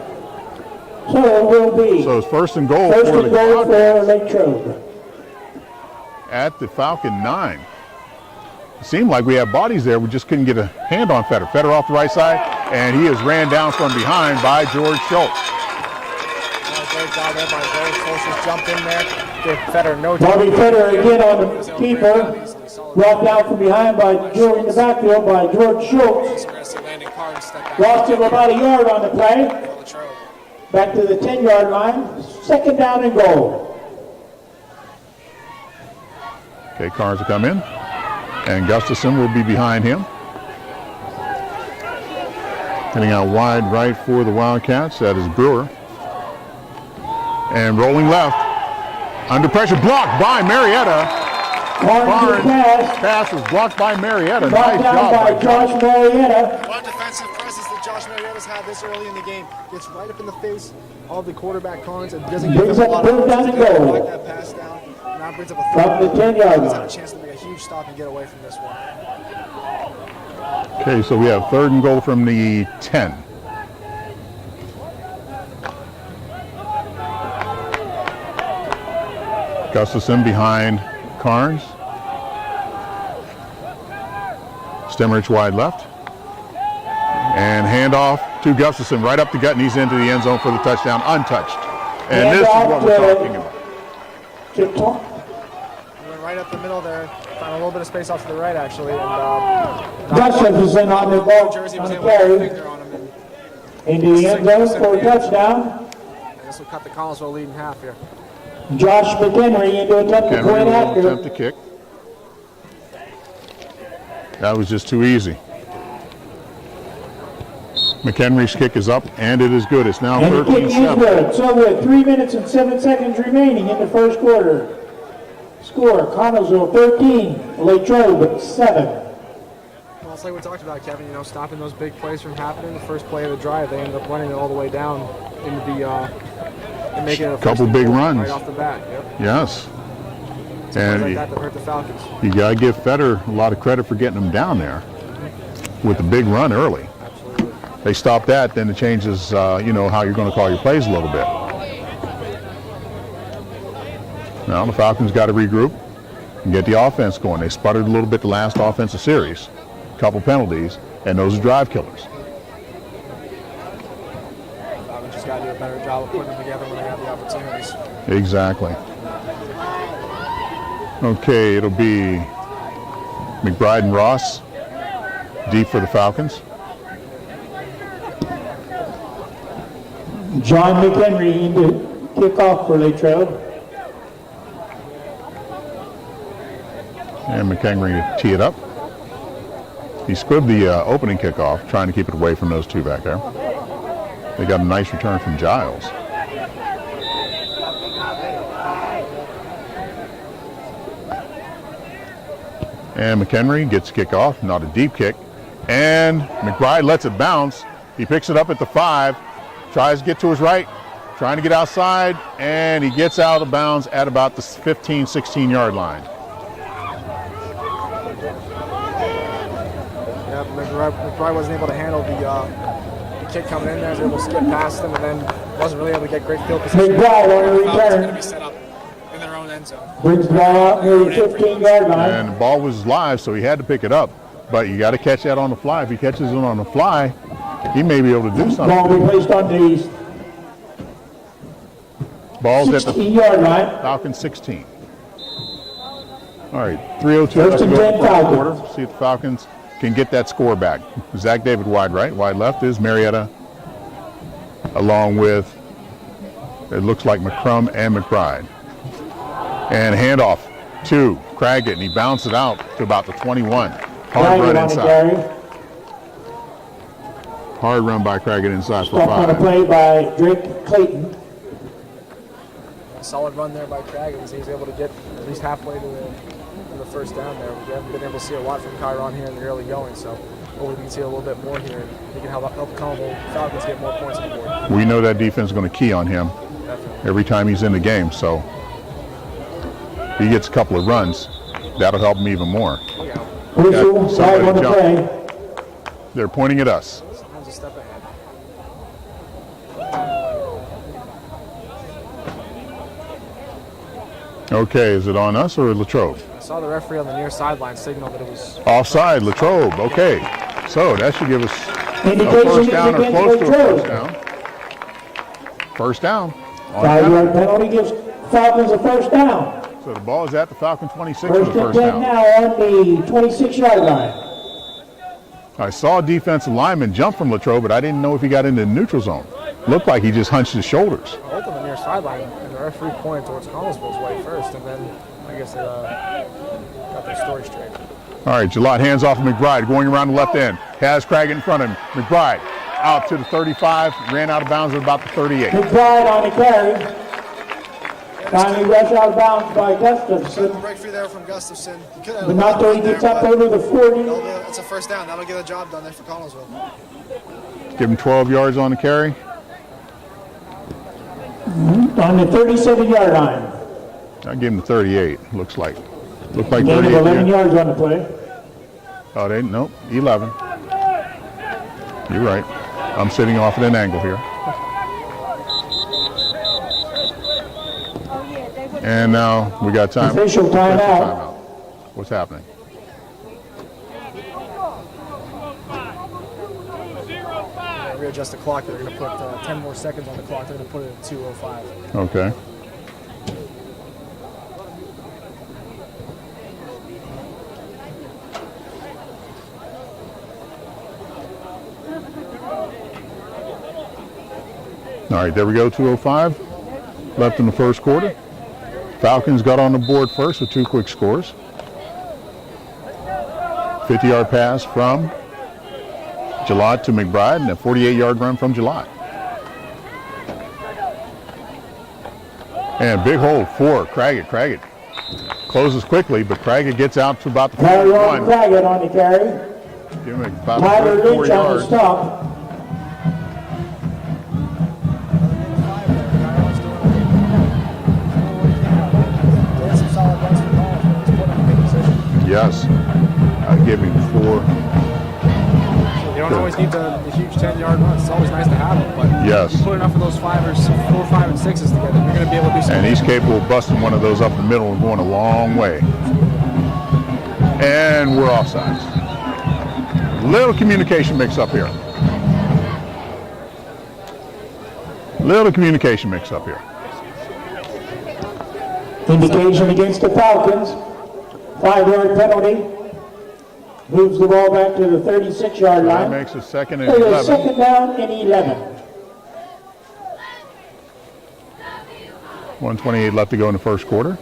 So it will be So it's 1st and goal first for and the goal Falcons for Latrobe. at the Falcon 9. It seemed like we had bodies there. We just couldn't get a hand on Fetter. Fetter off the right side, and he is ran down from behind by George Schultz. Great job there by George Schultz. Just jumped in there. Give Fetter no time. Bobby Fetter again on the keeper. Brought down from behind by George in the backfield by George Schultz. Lost him about a yard on the play. Back to the 10-yard line. 2nd down and goal. Okay, Carnes will come in, and Gustafson will be behind him. Heading out wide right for the Wildcats. That is Brewer. And rolling left. Under pressure, blocked by Marietta. Barnes Pass was blocked by Marietta. Brought Nice down job by Josh Marietta. One defensive presence that Josh Marietta's had this early in the game. Gets right up in the face of the quarterback Carnes and doesn't give Brings them a up lot of third down and opportunity to goal. knock that pass down. Now brings up a From the 10-yard He's line. had a chance to make a huge stop and get away from this one. Okay, so we have 3rd and goal from the 10. Gustafson behind Carnes. Stemmerich wide left. handoff to Gustafson, right up the gut, and he's into the end zone for the touchdown, untouched. And this is what we're talking about. He went right up the middle there. Found a little bit of space off to the right, actually. And Gustafson on the ball, Jersey on was the able to put a carry, finger on him. into the end zone for a touchdown. And this will cut the Connellsville lead in half here. Josh McHenry into attempt to Henry point will after. attempt to kick. That was just too easy. McHenry's kick is up, and it is good. It's now And the kick is 13-7. good. So with 3 minutes and 7 seconds remaining in the first quarter. Score, Connellsville 13, Latrobe 7. Well, it's like we talked about, Kevin, you know, stopping those big plays from happening. The first play of the drive, they ended up running it all the way down into the, and making it a Couple big runs. right off the bat. Yep. Yes. Plays And like that hurt the Falcons. you got to give Fetter a lot of credit for getting them down there with the big run early. Absolutely. They stop that, then it changes, you know, how you're going to call your plays a little bit. Now the Falcons got to regroup and get the offense going. They sputtered a little bit the last offensive series, a couple penalties, and those are drive killers. Falcons just got to do a better job of putting them together when they have the opportunities. Exactly. Okay, it'll be McBride and Ross deep for the Falcons. John McHenry into kickoff for Latrobe. And McHenry to tee it up. He squibbed the opening kickoff, trying to keep it away from those two back there. They got a nice return from Giles. And McHenry gets a kick off, not a deep kick. And McBride lets it bounce. He picks it up at the 5, tries to get to his right, trying to get outside, and he gets out of bounds at about the 15, 16-yard line. Yeah, McBride wasn't able to handle the kick coming in there. He was able to skip past him and then wasn't really able to get great field position. McBride on the The Falcons are going to return. be set up in their own end zone. Brings the ball out near the 15-yard line. And the ball was live, so he had to pick it up. But you got to catch that on the fly. If he catches it on the fly, he may be able to do something. Ball will be placed on the Ball's at the 16-yard line. Falcons 16. All right, 3:02 left First to and go 10 in the first Falcons. quarter. See if the Falcons can get that score back. Zach David wide right, wide left is Marietta, along with, it looks like McCrum and McBride. And handoff to Craggett, and he bounced it out to about the 21. Hard run Craggett on the inside. carry. Hard run by Craggett inside for Stop on the 5. play by Drake Clayton. A solid run there by Craig. He was able to get at least halfway to the first down there. We haven't been able to see a lot from Chiron here in the early going, so hopefully we can see a little bit more here. And he can help Connellsville Falcons get more points on the board. We know that defense is going to key on him Definitely. every time he's in the game, so if he gets a couple of runs, that'll help him even more. Look out. Whistle, somebody flag on the jump. play. They're pointing at us. Sometimes a step ahead. Okay, is it on us or Latrobe? I saw the referee on the near sideline signal that it was Offside, Latrobe. Okay, so that should give us a Indication first is down or against close to a Latrobe. first down. First down. On 5-yard down. penalty gives Falcons a first down. So the ball is at the Falcon 26 for First the and first 10 down. now on the 26-yard line. I saw a defensive lineman jump from Latrobe, but I didn't know if he got into the neutral zone. Looked like he just hunched his shoulders. both on the near sideline, and the referee pointed towards Connellsville's way first, and then I guess they got their story straight. All right, Gillott hands off to McBride, going around the left end. Has Craggett in front of him. McBride out to the 35, ran out of bounds at about the 38. McBride on the carry. Finally rushed out of bounds by Gustafson, Breakthrough there from Gustafson. He could have but not till he gets up over the 40. It's a first down. That'll get the job done there for Connellsville. Give him 12 yards on the carry. On the 37-yard line. I'll give him the 38. Looks like Gain of 38. 11 Yeah. yards on the play. Oh, they nope, 11. You're right. I'm sitting off at an angle here. And now we got time. Official timeout. What's readjust the clock. They're going to put 10 more seconds on the clock. They're going to put it at 2:05. Okay. All right, there we go, 2:05 left in the first quarter. Falcons got on the board first with 2 quick scores. 50-yard pass from Gillott to McBride and a 48-yard run from Gillott. And big hole for Craggett. Craggett closes quickly, but Craggett gets out to about the Tyrone 41. Craggett on the carry. Give him about Tyler 4 Lynch on the yards. stop. Yes. Give him 4. You don't always need the huge 10-yard runs. It's always nice to have them, but Yes. you put enough of those 4, 5, and 6s together, you're going to be able to do something. And he's capable of busting one of those up the middle and going a long way. And we're offsides. Little communication mix up here. Indication against the Falcons. 5-yard penalty. Moves the ball back to the 36-yard That line. makes a 2nd and It is 11. second down and 11. 1:28 left to go in the first quarter.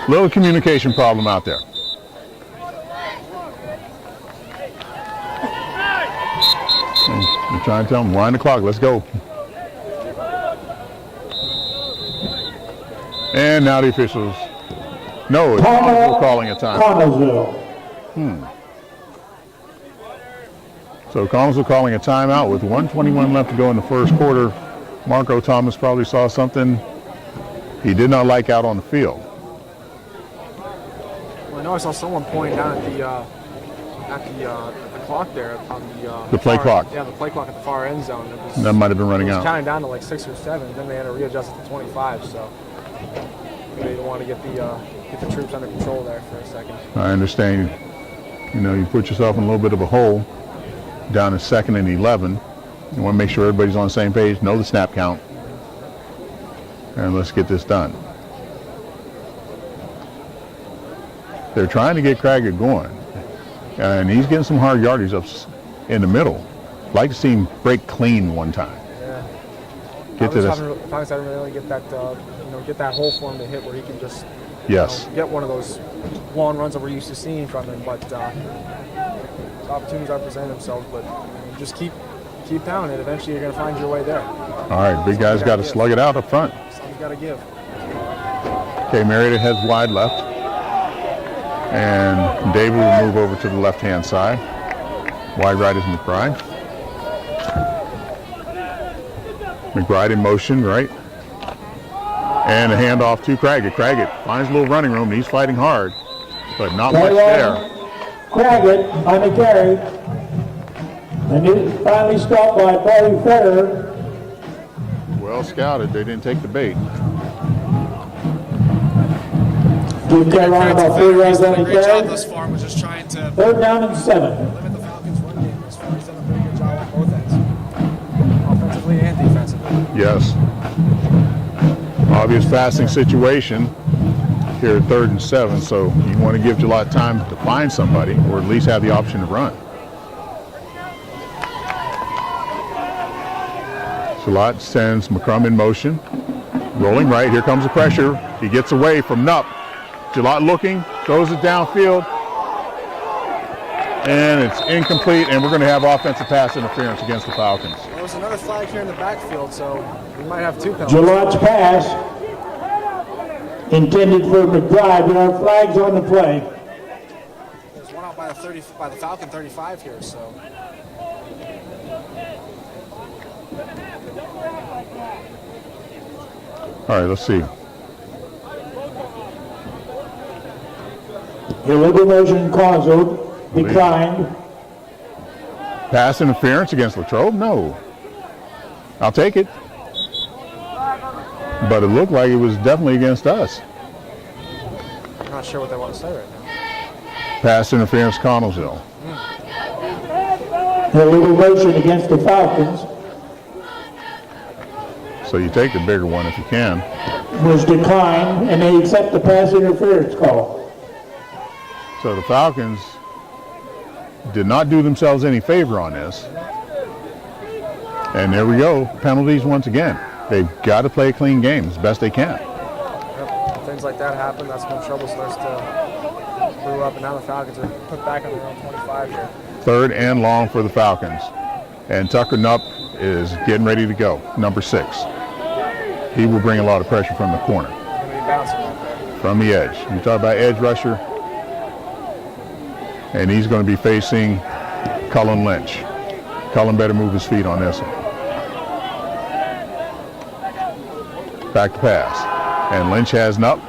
Little communication problem out there. I'm trying to tell them, wind the clock, let's go. And now the officials, no, it's Connellsville calling a time. Connellsville. So Connellsville calling a timeout with 1:21 left to go in the first quarter. Marco Thomas probably saw something he did not like out on the field. Well, I know I saw someone pointing down at the clock there on The play clock. Yeah, the play clock at the far end zone. That might have been running It was out. counting down to like 6 or 7. Then they had to readjust it to 25. So they didn't want to get the troops under control there for a second. I understand. You know, you put yourself in a little bit of a hole down to 2nd and 11. You want to make sure everybody's on the same page, know the snap count, and let's get this done. They're trying to get Craggett going, and he's getting some hard yardage up in the middle. Like to see him break clean one time. Yeah. Get to this. Thomas haven't really get that get that hole for him to hit where he can just Yes. get one of those long runs that we're used to seeing from him. But opportunities are presenting themselves. But just keep pounding it. Eventually, you're going to find your way there. All right, big guy's got to slug it out up front. Something's got to give. Okay, Marietta heads wide left. And David will move over to the left-hand side. Wide right is McBride. McBride in motion, right? And a handoff to Craggett. Craggett finds a little running room. He's fighting hard, but not much there. Craggett on the carry. And it finally stopped by Barry Ferrer. Well scouted. They didn't take the bait. Give Carolina about 3 yards on the Great job carry. thus far. Was just trying to 3rd down and 7. limit the Falcons' run game. As far as done a pretty good job on both ends, offensively and defensively. Yes. Obvious passing situation here at 3rd and 7, so you want to give Gillott time to find somebody or at least have the option to run. Gillott sends McCrum in motion. Rolling right, here comes the pressure. He gets away from Nupp. Gillott looking, throws it downfield, and it's incomplete, and we're going to have offensive pass interference against the Falcons. Well, there's another flag here in the backfield, so we might have 2 penalties. Gillott's pass intended for McBride. There are flags on the play. There's one out by the Falcon 35 here, so. All right, let's see. Illegal motion Connellsville declined. Pass interference against Latrobe? No. I'll take it. But it looked like it was definitely against us. I'm not sure what they want to say right now. Pass interference Connellsville. Illegal motion against the Falcons So you take the bigger one if you can. was declined, and they accept the pass interference call. So the Falcons did not do themselves any favor on this. And there we go, penalties once again. They've got to play a clean game as best they can. Yep. Things like that happen. That's when trouble starts to brew up, and now the Falcons are put back on their own 25 here. 3rd and long for the Falcons. And Tucker Nupp is getting ready to go, number 6. He will bring a lot of pressure from the corner. From the edge. You talk about edge rusher. And he's going to be facing Cullen Lynch. Cullen better move his feet on this one. Back to pass. And Lynch has Nupp.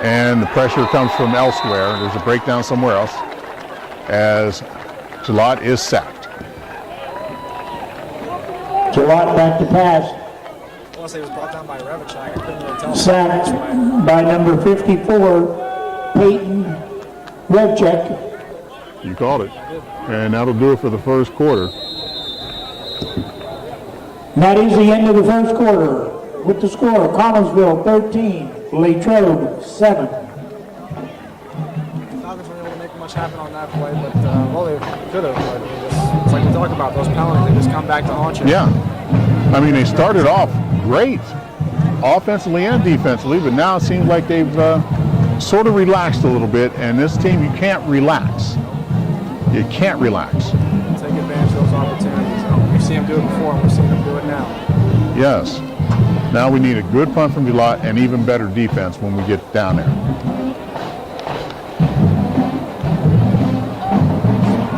And the pressure comes from elsewhere. There's a breakdown somewhere else as Gillott is sacked. Gillott back to pass. I want to say it was brought down by Revichak. I couldn't really tell. Sacked by number 54, Peyton Revchek. You called it. And that'll do it for the first quarter. That is the end of the first quarter. With the score, Connellsville 13, Latrobe 7. The Falcons weren't able to make much happen on that play, but well, they could have. But it's like we talked about, those penalties, they just come back to haunt you. Yeah. I mean, they started off great, offensively and defensively, but now it seems like they've sort of relaxed a little bit, and this team, you can't relax. You can't relax. Take advantage of those opportunities. We've seen them do it before, and we're seeing them do it now. Yes. Now we need a good punt from Gillott and even better defense when we get down there.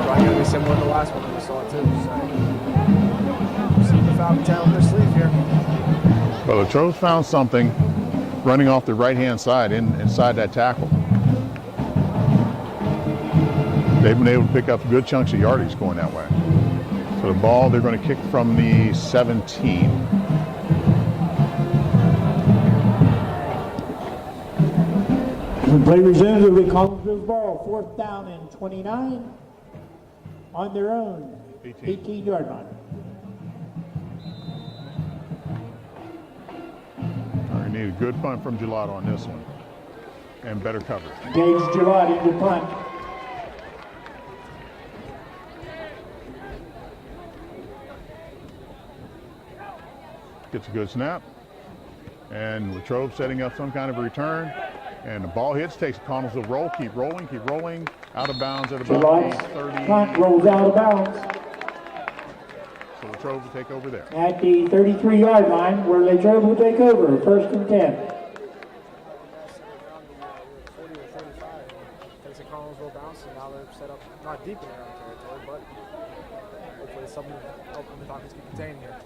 Probably going to be similar to the last one we saw, too. So, see the Falcons have their sleeve here. Well, the Troves found something running off the right-hand side inside that tackle. They've been able to pick up good chunks of yardage going that way. So the ball, they're going to kick from the 17. The play resumes with Connellsville's ball, 4th down and 29 on their own 18-yard line. We need a good punt from Gillott on this one and better coverage. Gage Gillott into punt. Gets a good snap. And Latrobe setting up some kind of a return. And the ball hits, takes a Connellsville roll, keep rolling, out of bounds at about Gillott's the 30. punt rolls out of bounds So Latrobe will take over there. at the 33-yard line, where Latrobe will take over, 1st and 10. 40 or 35. Takes a Connellsville bounce, and now they're set up not deep in their own territory, but hopefully something helping the Falcons keep contained here.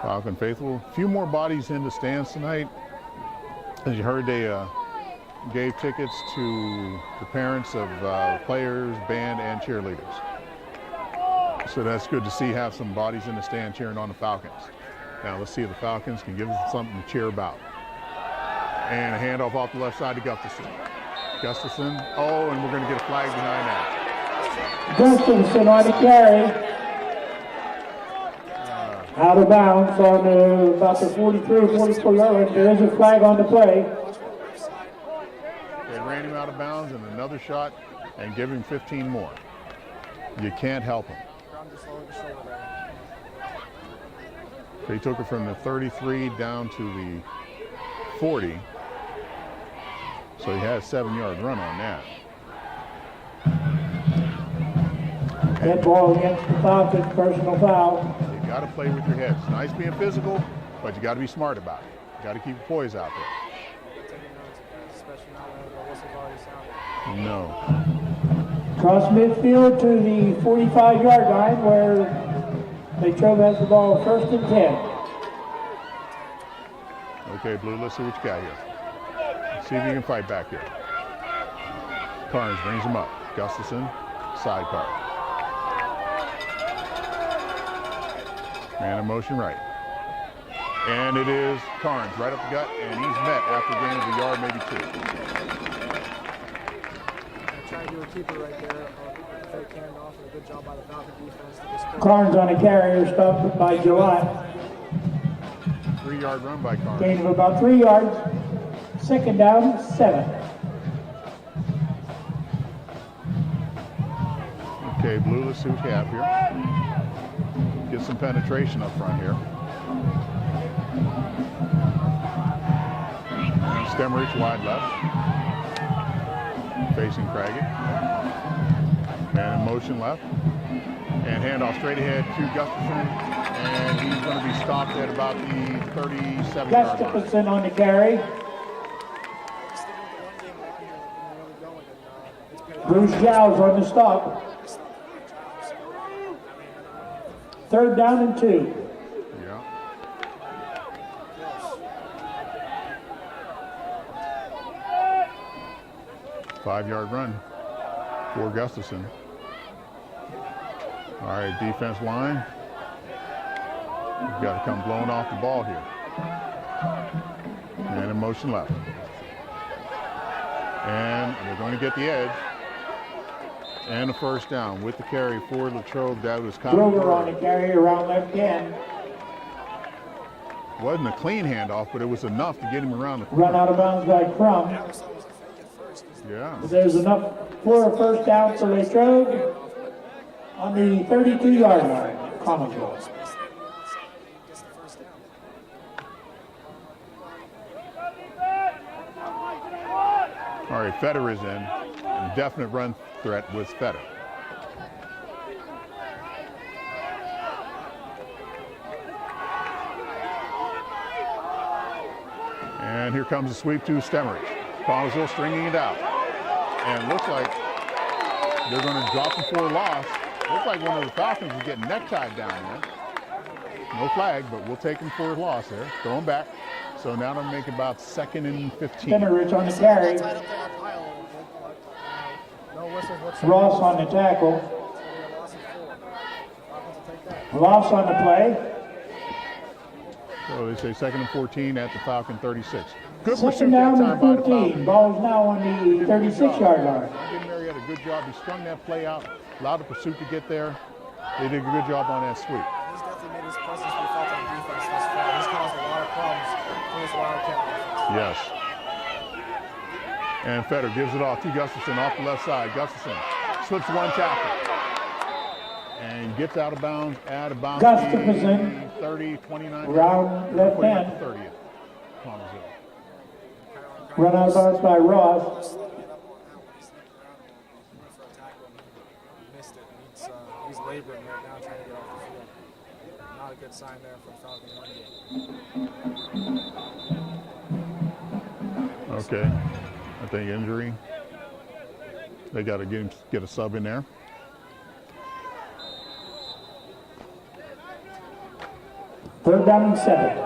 Falcon faithful. A few more bodies in the stands tonight. As you heard, they gave tickets to the parents of players, band, and cheerleaders. So that's good to see, have some bodies in the stand cheering on the Falcons. Now let's see if the Falcons can give them something to cheer about. And a handoff off the left side to Gustafson. Gustafson, oh, and we're going to get a flag behind that. Gustafson on the carry. Out of bounds on about the 43 or 44 yard line. There is a flag on the play. They ran him out of bounds and another shot and give him 15 more. You can't help him. They took it from the 33 down to the 40. So he had a 7-yard run on that. Dead ball against the Falcons, personal foul. You got to play with your head. It's nice being physical, but you got to be smart about it. You got to keep your poise out there. No. Cross midfield to the 45-yard line, where Latrobe has the ball, 1st and 10. Okay, Blue, let's see what you got here. Let's see if you can fight back here. Carnes brings him up. Gustafson, sidecar. Man in motion right. And it is Carnes right up the gut, and he's met after a gain of a yard, maybe 2. Try to do the keeper right there. Fake handoff and a good job by the Falcon defense to get Carnes on the carrier, stopped by Gillette. 3-yard run by Carnes. Gain of about 3 yards. Second down, 7. Okay, Blue, let's see what we have here. Get some penetration up front here. And Stemmerich wide left. Facing Craggy. And motion left. And handoff straight ahead to Gustafson. And he's going to be stopped at about the 37-yard line. Gustafson on the carry. Bruce Giles on the stop. 3rd down and 2. Yeah. Five-yard run for Gustafson. All right, defense line. We've got to come blowing off the ball here. And a motion left. And they're going to get the edge. And a first down with the carry for Latrobe. That was Grover on the carry around left end. Wasn't a clean handoff, but it was enough to get him around the corner. Run out of bounds by Crum. Yeah. There's enough for a first down for Latrobe on the 32-yard line. Connellsville. All right, Fetter is in. And definite run threat with Fetter. And here comes the sweep to Stemmerich. Connellsville stringing it out. And it looks like they're going to drop him for a loss. Looks like one of the Falcons is getting necktied down there. No flag, but we'll take him for a loss there. Throw him back. So now they're making about 2nd and 15. Stemmerich on the carry. Ross on the tackle. Ross on the play. So they say 2nd and 14 at the Falcon 36. Good Second pursuit that down time and by the 14. Falcons. Ball is now on the 36-yard line. Mary had a good job. He strung that play out, allowed the pursuit to get there. They did a good job on that sweep. He's definitely made his presence be felt on defense thus far. He's caused a lot of problems for this Wildcat offense. Yes. And Fetter gives it off to Gustafson off the left side. Gustafson slips one tackle and gets out of bounds at about Gustafson. 30, 29. Round left hand. 30th. Connellsville. Run out of bounds by Ross. Missed it. He's laboring right now trying to get off the field. Not a good sign there for Falcon run game. Okay. I think injury. They got to get a sub in there. Third down and 7.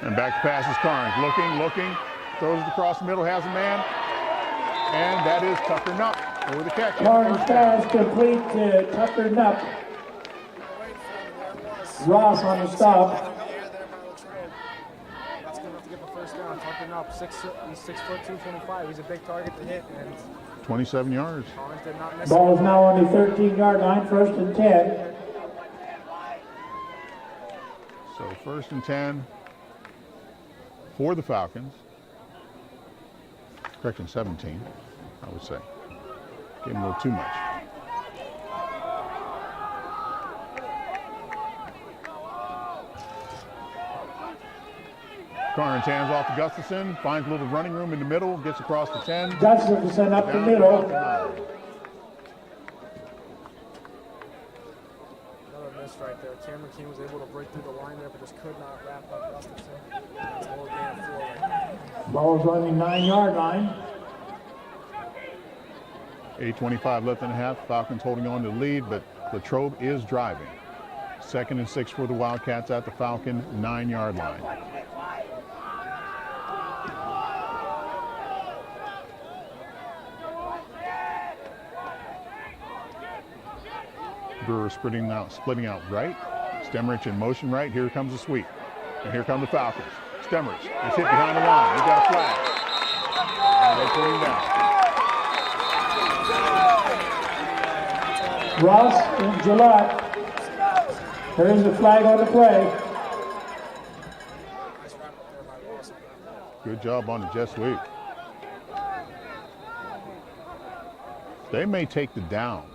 And back to pass is Carnes. Looking, throws it across the middle, has a man. And that is Tucker Nupp for the catch. Carnes pass complete to Tucker Nupp. Ross on the stop. That's good enough to get the first down. Tucking up. He's 6'2", 225. He's a big target to hit, and 27 yards. Collins did not miss Ball it. is now on the 13-yard line, 1st and 10. So 1st and 10 for the Falcons. Correction, 17, I would say. Getting a little too much. Carnes hands off to Gustafson, finds a little running room in the middle, gets across the 10. Gustafson up the down middle. to 9. Another miss right there. Cameron King was able to break through the line there, but just could not wrap up Gustafson. That's a little game of 4 right now. Ball is on the 9-yard line. 8:25 left in the half. Falcons holding on to the lead, but Latrobe is driving. 2nd and 6 for the Wildcats at the Falcon 9-yard line. Brewer splitting out right. Stemmerich in motion right. Here comes the sweep. And here come the Falcons. Stemmers is hit behind the line. He got a flag. And they put him down. Ross and Gillette. There is a flag on the play. Good job on the jet sweep. They may take the down.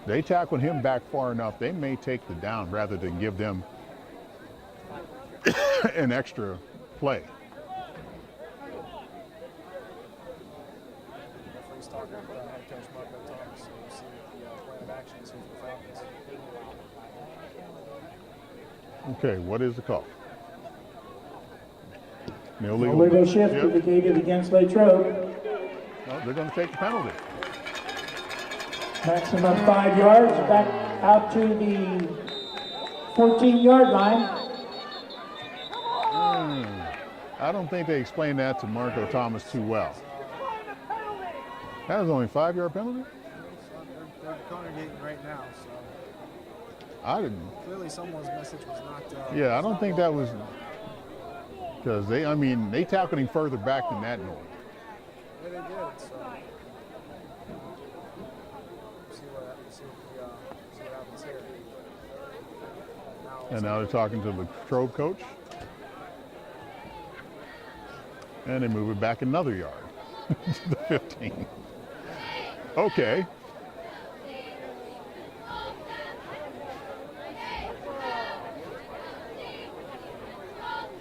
They tackled him back far enough, they may take the down rather than give them an extra play. Referee's talking with head coach Marco Thomas, so we'll see the plan of action for the Falcons. Okay, what is the call? No Illegal shift Yep. indicated against Latrobe. No, they're going to take the penalty. Maximum 5 yards, back out to the 14-yard line. I don't think they explained that to Marco Thomas too well. That was only a 5-yard penalty? They're congregating right now, so I didn't. clearly someone's message was not. Yeah, I don't think that was because they tackled him further back than that. Yeah, they did. So see what happens here. And now they're talking to the Latrobe coach. And they move it back another yard to the 15. Okay.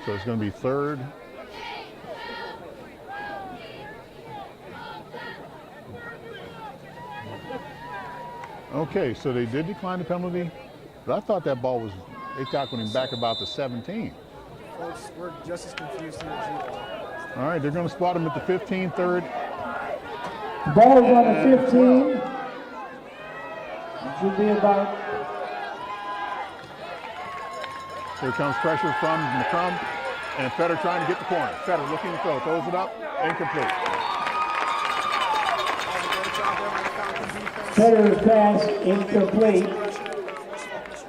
So it's going to be third. Okay, so they did decline the penalty, but I thought that ball was, they tackled him back about the 17. Folks, we're just as confused here as you are. All right, they're going to spot him at the 15, third. The ball is on the 15. It should be about. Here comes pressure from McCrum, and Fetter trying to get the corner. Fetter looking to throw, throws it up, incomplete. Fetter's pass incomplete.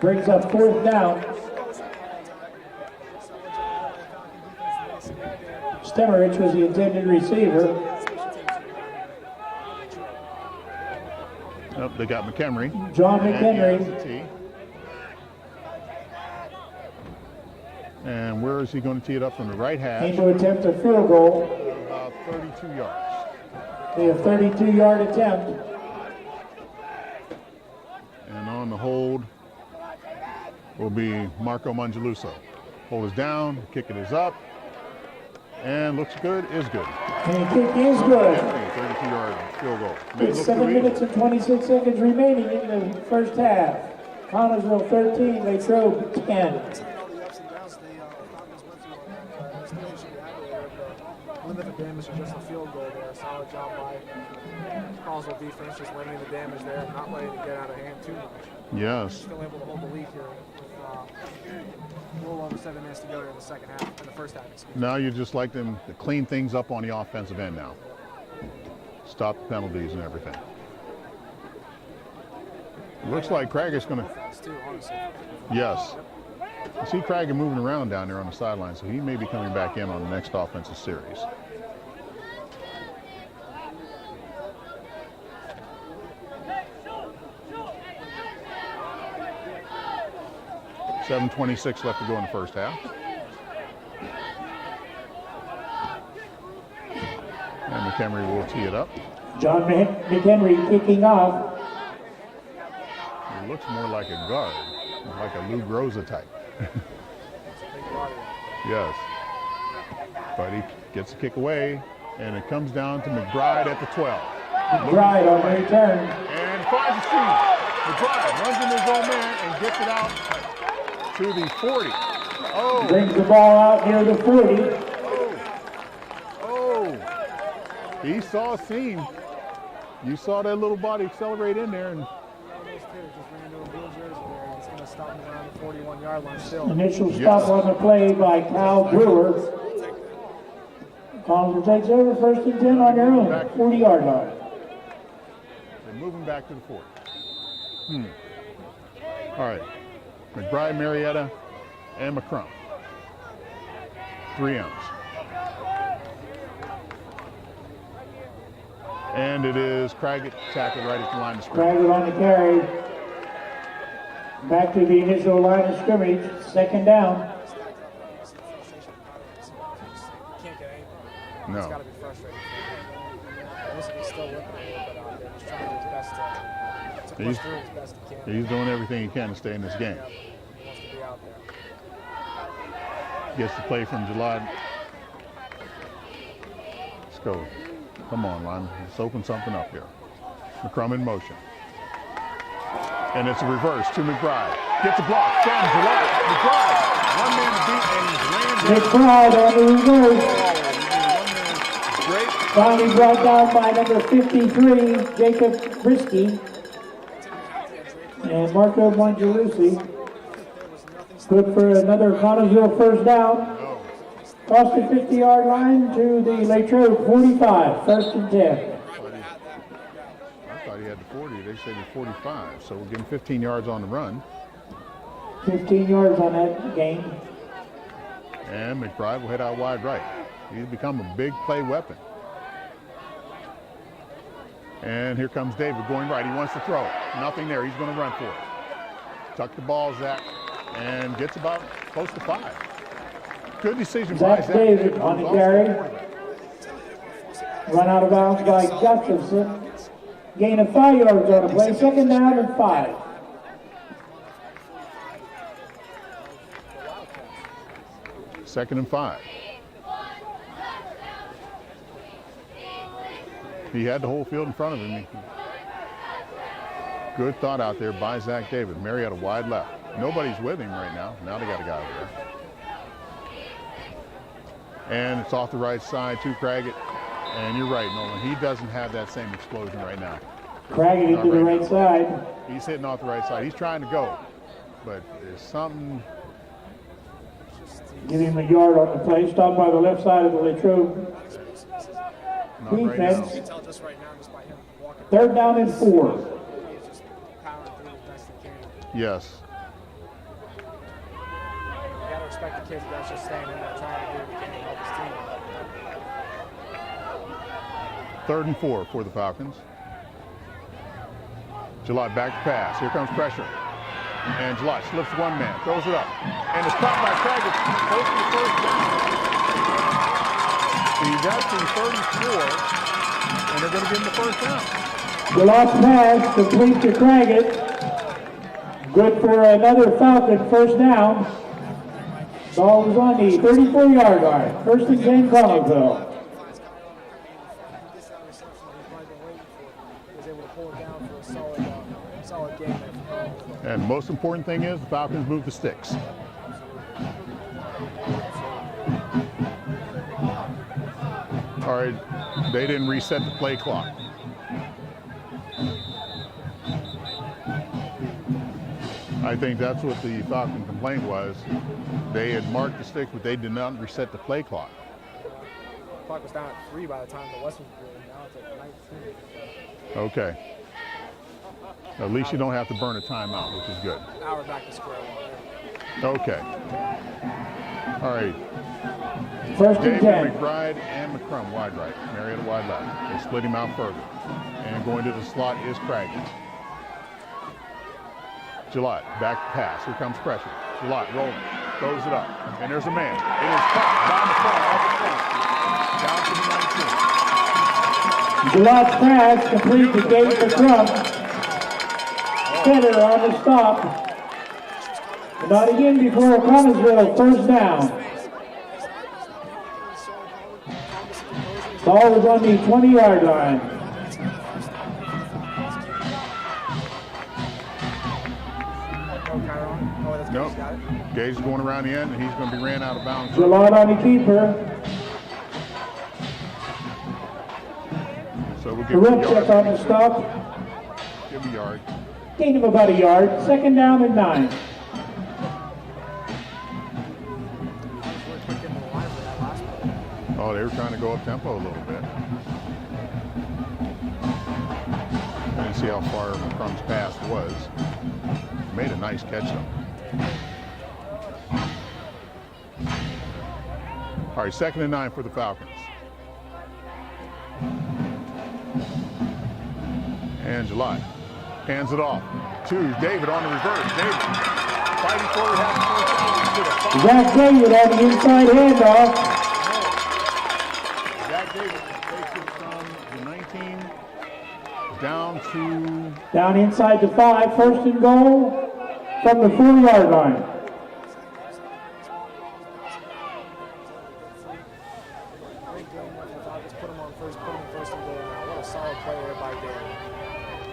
Brings up 4th down. Stemmerich was the intended receiver. Oh, they got McHenry. John McHenry. And where is he going to tee it up from the right hash? Came to attempt a field goal. About 32 yards. A 32-yard attempt. And on the hold will be Marco Mangialuso. Hold is down, kick it is up, and looks good, is good. And the kick is good. 32-yard field goal. It's 7 minutes and 26 seconds remaining in the first half. Connellsville 13, Latrobe 10. Limit the damage to just a field goal there. Solid job by Connellsville defense, just limiting the damage there and not letting it get out of hand too much. Yes. Still able to hold the lead here with a little over 7 minutes to go here in the second half, in the first half. Now you just like them to clean things up on the offensive end now. Stop the penalties and everything. Looks like Craig is going to. Yes. You see Craig moving around down there on the sideline, so he may be coming back in on the next offensive series. $7:26 left to go in the first half. And McHenry will tee it up. John McHenry kicking off. He looks more like a guard, like a Lou Groza type. Yes. But he gets the kick away, and it comes down to McBride at the 12. McBride on the return. And finds the seam. McBride runs into his own man and gets it out to the 40. Oh. Brings the ball out near the 40. Oh. He saw a seam. You saw that little body accelerate in there, and Stop him around the 41-yard line still. Initial stop on the play by Kyle Brewer. Connellsville takes over, 1st and 10 on their own, 40-yard line. They're moving back to the 40. All right. McBride, Marietta, and McCrum. 3 M's. And it is Craggett tackled right at the line of scrimmage. Craggett on the carry. Back to the initial line of scrimmage. 2nd down. Can't get anything. No. It's got to be frustrating. Listen, he's still whipping it a little bit out there. He's trying his best to push through as best he can. He's doing everything he can to stay in this game. Yeah, he wants to be out there. Gets the play from Jalad. Let's go. Come on, Lyman. Let's open something up here. McCrum in motion. And it's a reverse to McBride. Gets a block from Jalad. McBride. 1 man to beat, and he's landed. McBride on the reverse. Great. Finally brought down by number 53, Jacob Brisky. And Marco Mongelusi. Good for another Connellsville first down. Cross the 50-yard line to the Latrobe 45, 1st and 10. I thought he had the 40. They said he's 45. So we'll give him 15 yards on the run. 15 yards on that gain. And McBride will head out wide right. He's become a big play weapon. And here comes David going right. He wants to throw. Nothing there. He's going to run for it. Tuck the ball, Zach, and gets about close to 5. Good decision by Zach David on the carry. Run out of bounds by Gustafson. Gain of 5 yards on the play. 2nd down and 5. Second and 5. He had the whole field in front of him. Good thought out there by Zach David. Marietta wide left. Nobody's with him right now. Now they got a guy over there. And it's off the right side to Craggett. And you're right, Nolan. He doesn't have that same explosion right now. Craggett into the right side. He's hitting off the right side. He's trying to go. But there's something. Give him a yard on the play. Stopped by the left side of the Latrobe Not right defense. now. You can tell just right now, just by him walking. 3rd down and 4. He's just powering through as best he can. Yes. You got to respect the kids that's just staying in there trying to do everything to help his team. 3rd and 4 for the Falcons. Gillott back to pass. Here comes pressure. And Gillott slips 1 man, throws it up. And it's caught by Craggett. Close to the 1st down. He got to 34, and they're going to give him the 1st down. Gillott's pass complete to Craggett. Good for another Falcon 1st down. Ball was on the 34-yard line. 1st and 10, Connellsville. And the most important thing is the Falcons move the sticks. All right, they didn't reset the play clock. I think that's what the Falcon complaint was. They had marked the sticks, but they did not reset the play clock. The clock was down at 3 by the time the West was good. Now it's at 19. Okay. At least you don't have to burn a timeout, which is good. Now we're back to square one. Okay. All right. 1st and David 10. McBride and McCrum wide right. Marietta wide left. They split him out further. And going to the slot is Craggett. Gillott, back pass. Here comes pressure. Gillott rolling. Throws it up. And there's a man. It is caught down the front, off the front. Down to the 19. Gillott's pass complete to David McCrum. Center on the stop. Not again before Connellsville 1st down. Ball was on the 20-yard line. Nope. Gage is going around the end, and he's going to be ran out of bounds. Gillott on the keeper. So we'll The give rip him a check on the yard. stop. Give him a yard. Gain of about a yard. 2nd down and 9. Oh, they were trying to go up tempo a little bit. I didn't see how far McCrum's pass was. Made a nice catch though. All right, 2nd and 9 for the Falcons. And July hands it off to David on the reverse. David fighting for it, has the first down to the 5. Zach David on the inside handoff. Zach David takes it from the 19 down to... Down inside the 5, 1st and goal from the 4-yard line.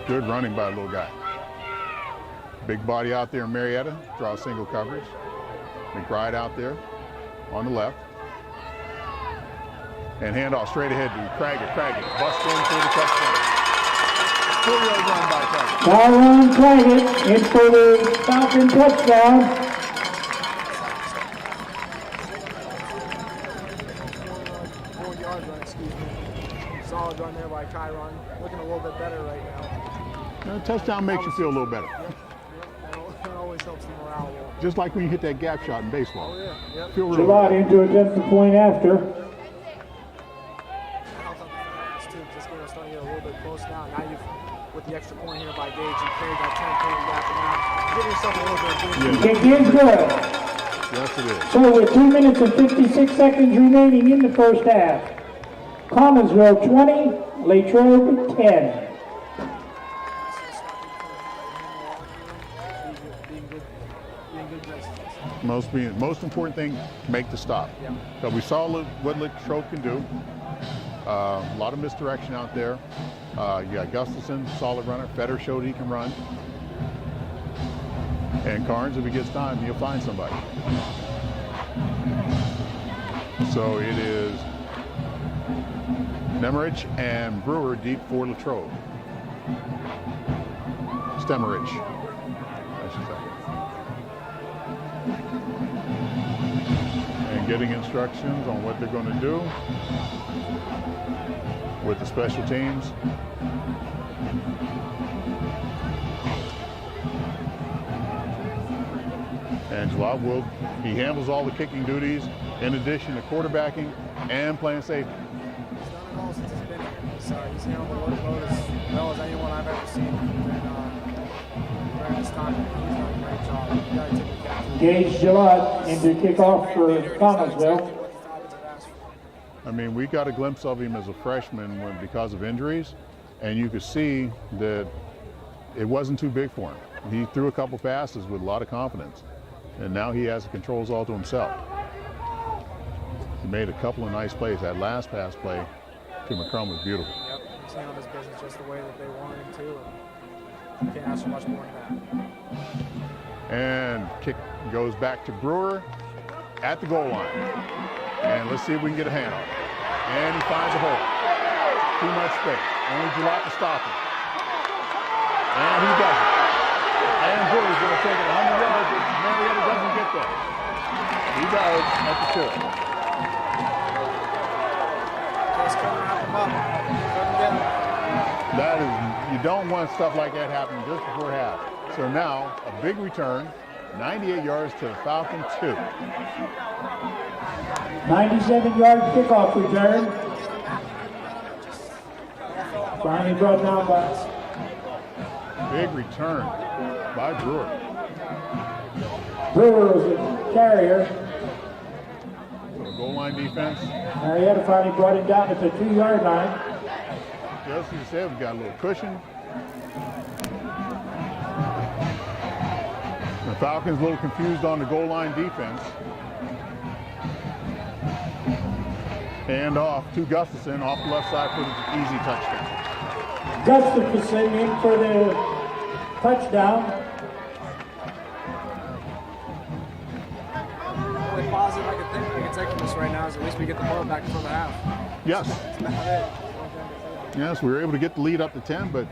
Good running by a little guy. Big body out there in Marietta, draws single coverage. McBride out there on the left. And handoff straight ahead to Craggett. Craggett bust in for the touchdown. 4-yard run by Craggett. Tyron Craggett in for the Falcon touchdown. 4-yard run, excuse me. Solid run there by Tyron. Looking a little bit better right now. A touchdown makes you feel a little better. That always helps the morale a little. Just like when you hit that gap shot in baseball. Oh, yeah. Yep. Feel real Gillard good. into attempt the point after. Just going to start to get a little bit close now. Now you've, with the extra point here by Gage, you carried that 10-point gap, and now give yourself a little bit of boost. It is good. Yes, it is. So with 2 minutes and 56 seconds remaining in the first half, Connellsville 20, Latrobe 10. Most important thing, make the stop. So we saw what Latrobe can do. A lot of misdirection out there. You got Gustafson, solid runner. Fetter showed he can run. And Carnes, if he gets time, he'll find somebody. So it is Nemrich and Brewer deep for Latrobe. Stemmerich, I should say. And getting instructions on what they're going to do with the special teams. Angela he handles all the kicking duties in addition to quarterbacking and playing safety. He's done it all since he's been here. He's handled the workload as well as anyone I've ever seen. And during this time, he's done a great job. You gotta tip the cap. Gage Gillard into kickoff for Connellsville. I mean, we got a glimpse of him as a freshman because of injuries, and you could see that it wasn't too big for him. He threw a couple passes with a lot of confidence, and now he has the controls all to himself. He made a couple of nice plays. That last pass play to McCrum was beautiful. Yep, he's handled his business just the way that they wanted him to, and can't ask for much more than that. And kick goes back to Brewer at the goal line. And let's see if we can get a handoff. And he finds a hole. Too much space. Only Gillot to stop him. And he does it. And Brewer's going to take it 100 yards if Marietta doesn't get there. He does at the 2. Just couldn't wrap him up. Couldn't get him. That is, you don't want stuff like that happening just before half. So now, a big return, 98 yards to the Falcon 2. 97-yard kickoff return. Finally brought down by Big return by Brewer. Brewer was a carrier. So goal line defense. Marietta finally brought him down at the 2-yard line. Just as you said, we got a little cushion. The Falcons a little confused on the goal line defense. Hand off to Gustafson off the left side for the easy touchdown. Gustafson in for the touchdown. The only positive I can take from this right now is at least we get the ball back for the half. Yes. That's about it. Yes, we were able to get the lead up to 10, but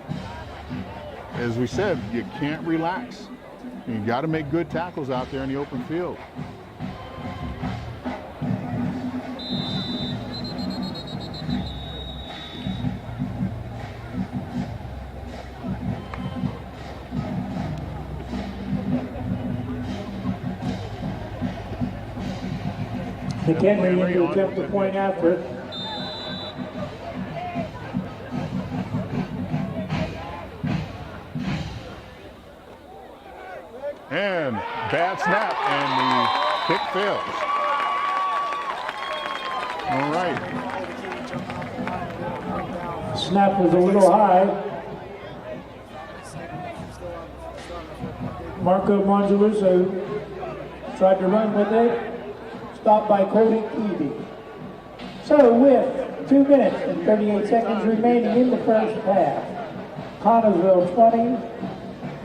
as we said, you can't relax. You got to make good tackles out there in the open field. McHenry into attempt to point after. And bad snap, and the kick fails. All right. Snap was a little high. Marco Mongeluso tried to run with it, stopped by Cody Keevy. So with 2 minutes and 38 seconds remaining in the first half, Connellsville 20,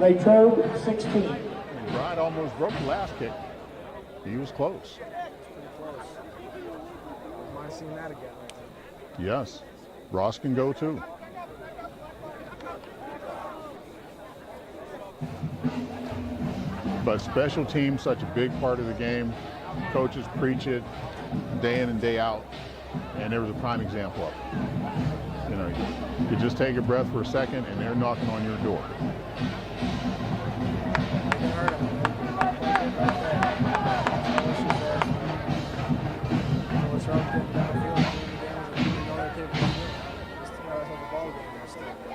Latrobe 16. Rod almost broke the last kick. He was close. Mind seeing that again. Yes. Ross can go too. But special teams, such a big part of the game. Coaches preach it day in and day out. And there was a prime example of it. You know, you just take a breath for a second and they're knocking on your door.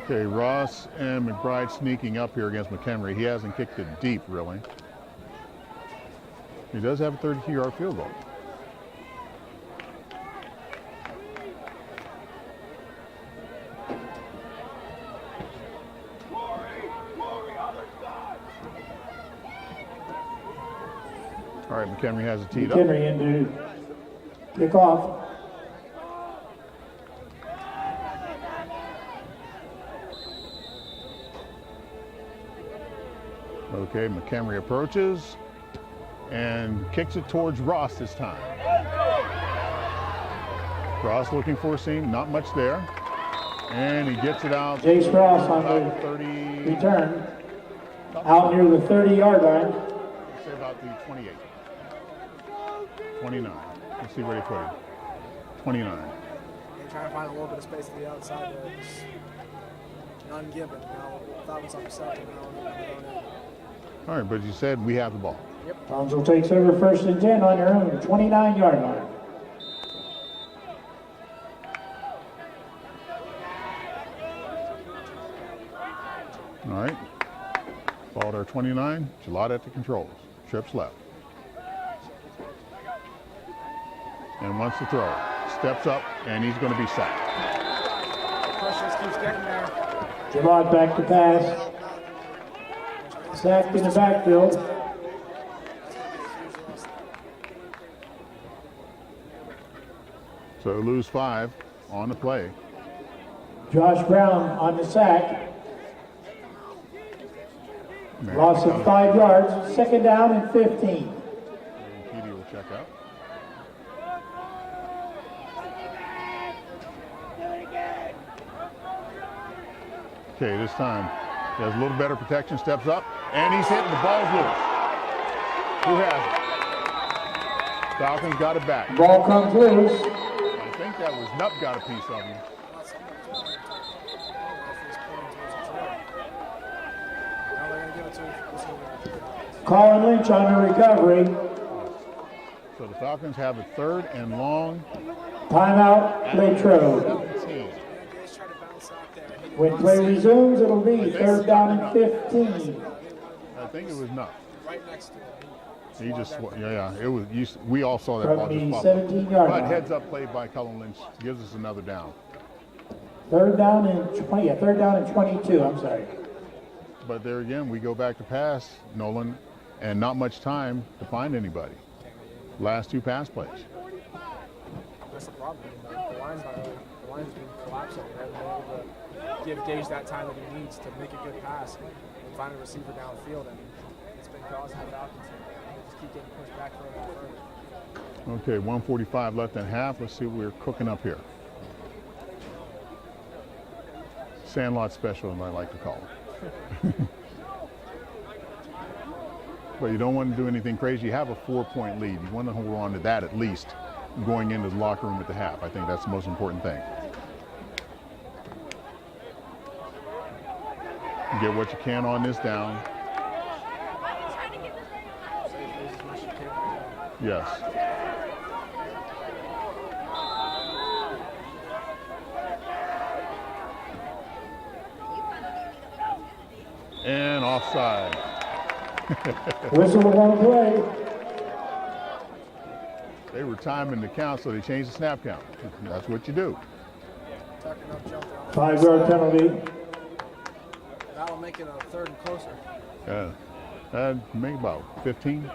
Okay, Ross and McBride sneaking up here against McHenry. He hasn't kicked it deep, really. He does have a 32-yard field goal. All right, McHenry has it teed up. McHenry into kickoff. Okay, McHenry approaches and kicks it towards Ross this time. Ross looking for a seam, not much there. And he gets it out. Jace Ross on about the 30, return, out near the 30-yard line. let's say about the 28. 29. Let's see where they put it. 29. They're trying to find a little bit of space to the outside there. Just none given. Now, that was on the second. All right, but you said we have the ball. Townsville takes over 1st and 10 on their own 29-yard line. All right. Ball at our 29. Gillette at the controls. Trips left. And wants to throw. Steps up, and he's going to be sacked. Pressure just keeps getting there. Gillette back to pass. Sacked in the backfield. So lose 5 on the play. Josh Brown on the sack. Loss of 5 yards. 2nd down and 15. Petey will check out. Okay, this time he has a little better protection, steps up, and he's hitting the ball's loose. Who has it? Falcons got it back. Ball comes loose. I think that was Nupp got a piece of him. Colin Lynch on the recovery. So the Falcons have a 3rd and long. Timeout, Latrobe. 17. When play resumes, it'll be 3rd down and 15. I think it was Nupp. Right next to it. He just, yeah, it was. We all saw that From ball just the pop. 17-yard But line. heads up play by Cullen Lynch gives us another down. 3rd down and 20. Yeah, 3rd down and 22. I'm sorry. But there again, we go back to pass, Nolan, and not much time to find anybody. Last 2 pass plays. That's the problem. The line's been collapsing. They haven't been able to give Gage that time that he needs to make a good pass and find a receiver downfield. And it's been causing the Falcons to just keep getting pushed back further and further. Okay, 1:45 left in half. Let's see what we're cooking up here. Sandlot special, as I like to call it. But you don't want to do anything crazy. You have a 4-point lead. You want to hold on to that at least going into the locker room at the half. I think that's the most important thing. Get what you can on this down. Yes. And offside. Whistle on play. They were timing the count, so they changed the snap count. That's what you do. 5-yard penalty. That'll make it a 3rd and closer. That'd make about 15.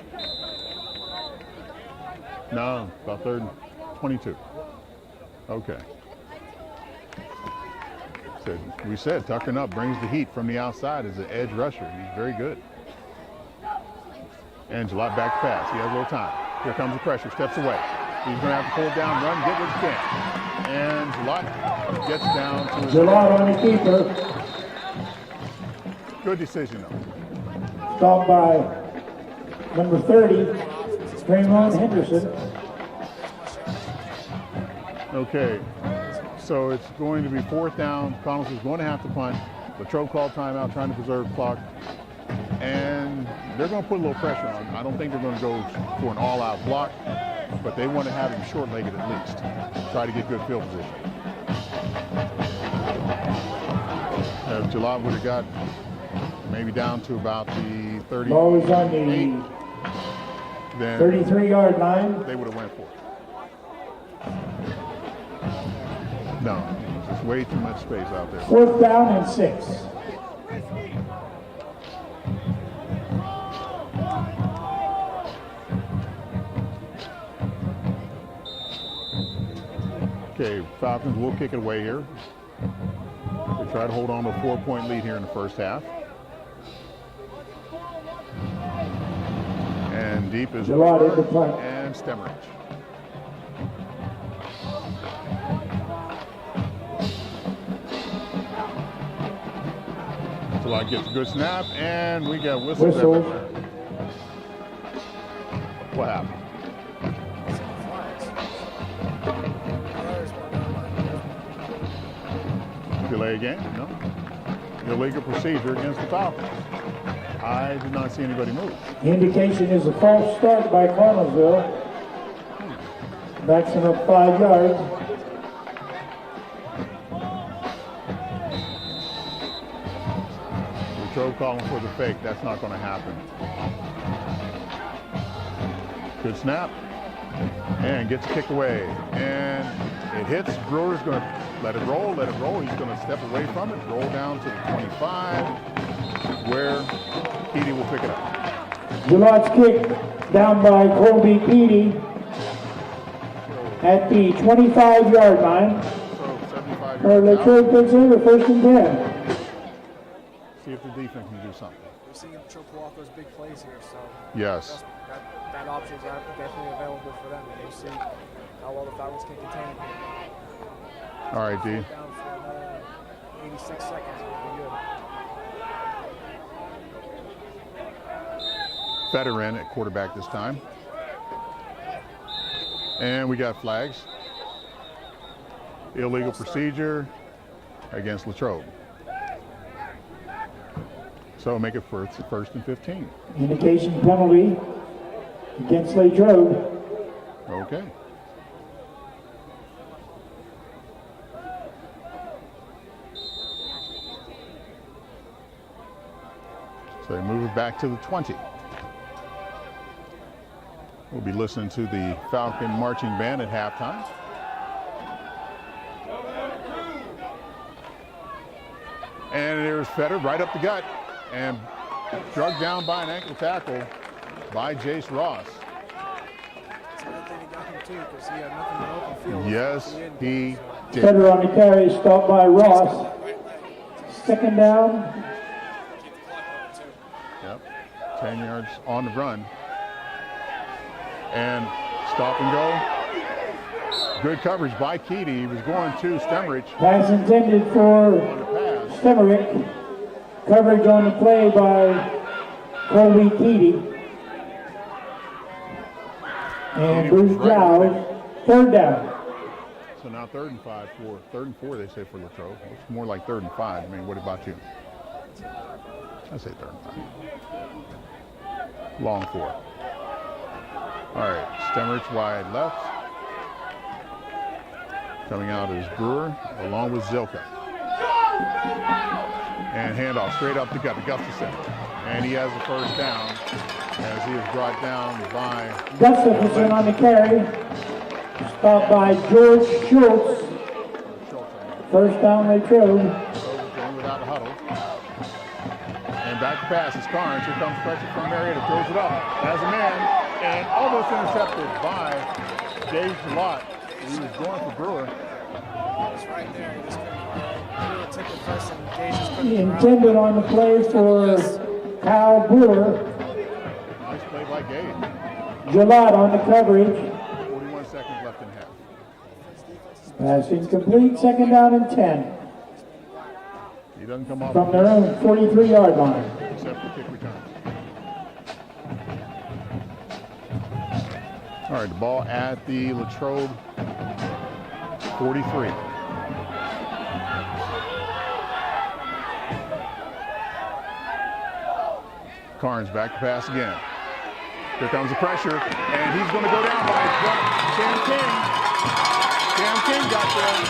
No, about 3rd and 22. Okay. So we said tucking up brings the heat from the outside as an edge rusher. He's very good. And Jalot back to pass. He has a little time. Here comes the pressure. Steps away. He's going to have to pull it down, run, get what he can. And Jalot gets down to his Jalot on the keeper. Good decision, though. Stopped by number 30, Draymond Henderson. Okay, so it's going to be 4th down. Connellsville is going to have to punt. Latrobe called timeout, trying to preserve clock. And they're going to put a little pressure on him. I don't think they're going to go for an all-out block, but they want to have him short-legged at least. Try to get good field position. If Jalot would have got maybe down to about the 30. Ball is on the 33-yard line. They would have went for it. No, just way too much space out there. 4th down and 6. Okay, Falcons will kick it away here. They try to hold on to a 4-point lead here in the first half. And deep is Jalot at the punt. and Stemmerich. Jalot gets a good snap, and we got whistles everywhere. What happened? Delay game? No. Illegal procedure against the Falcons. I did not see anybody move. The indication is a false start by Connellsville. Backs him up 5 yards. Latrobe calling for the fake. That's not going to happen. Good snap. And gets kicked away. And it hits. Brewer's going to let it roll, let it roll. He's going to step away from it, roll down to the 25, where Keedy will pick it up. Jalot's kick down by Colby Keedy at the 25-yard line. So 75 Or yards Latrobe out. takes over 1st and 10. See if the defense can do something. We're seeing him pull off those big plays here, so Yes. that option is definitely available for them. And we'll see how well the Falcons can contain him. All right, D. Down for another 86 seconds. It'll be good. Fetter in at quarterback this time. And we got flags. Illegal procedure against Latrobe. So make it 1st and 15. Indication penalty against Latrobe. Okay. So they move it back to the 20. We'll be listening to the Falcon marching band at halftime. And there's Fetter right up the gut and drugged down by an ankle tackle by Jace Ross. It's a good thing he got him too, because he had nothing in the open field. Yes, he did. Fetter on the carry, stopped by Ross. 2nd down. Yep, 10 yards on the run. And stop and go. Good coverage by Keedy. He was going to Stemmerich. Pass intended for On the pass. Stemmerich. Coverage on the play by Colby Keedy. And Bruce Giles, 3rd down. So now 3rd and 5 for 3rd and 4 they say for Latrobe. It's more like 3rd and 5. I mean, what about you? I say 3rd and 5. Long 4. All right, Stemmerich wide left. Coming out is Brewer along with Zilka. And handoff straight up to Gustafson. And he has the first down as he is brought down by Gustafson on the carry. Stopped by George Schultz. First down, Latrobe. Going without a huddle. And back to pass is Carnes. Here comes pressure from Marietta. Throws it up. Has a man. And almost intercepted by Dave Shalott. He was going for Brewer. It's right there. He just couldn't took it first and Gage just couldn't He get around. intended on the play for Kyle Brewer. Nice play by Gage. Gillott on the coverage. 41 seconds left in half. Pass incomplete, second down and 10 He doesn't come off from their own 43-yard line. except for kick returns. All right, the ball at the Latrobe 43. Carnes back to pass again. Here comes the pressure, and he's going to go down by Cam King. Cam King got there.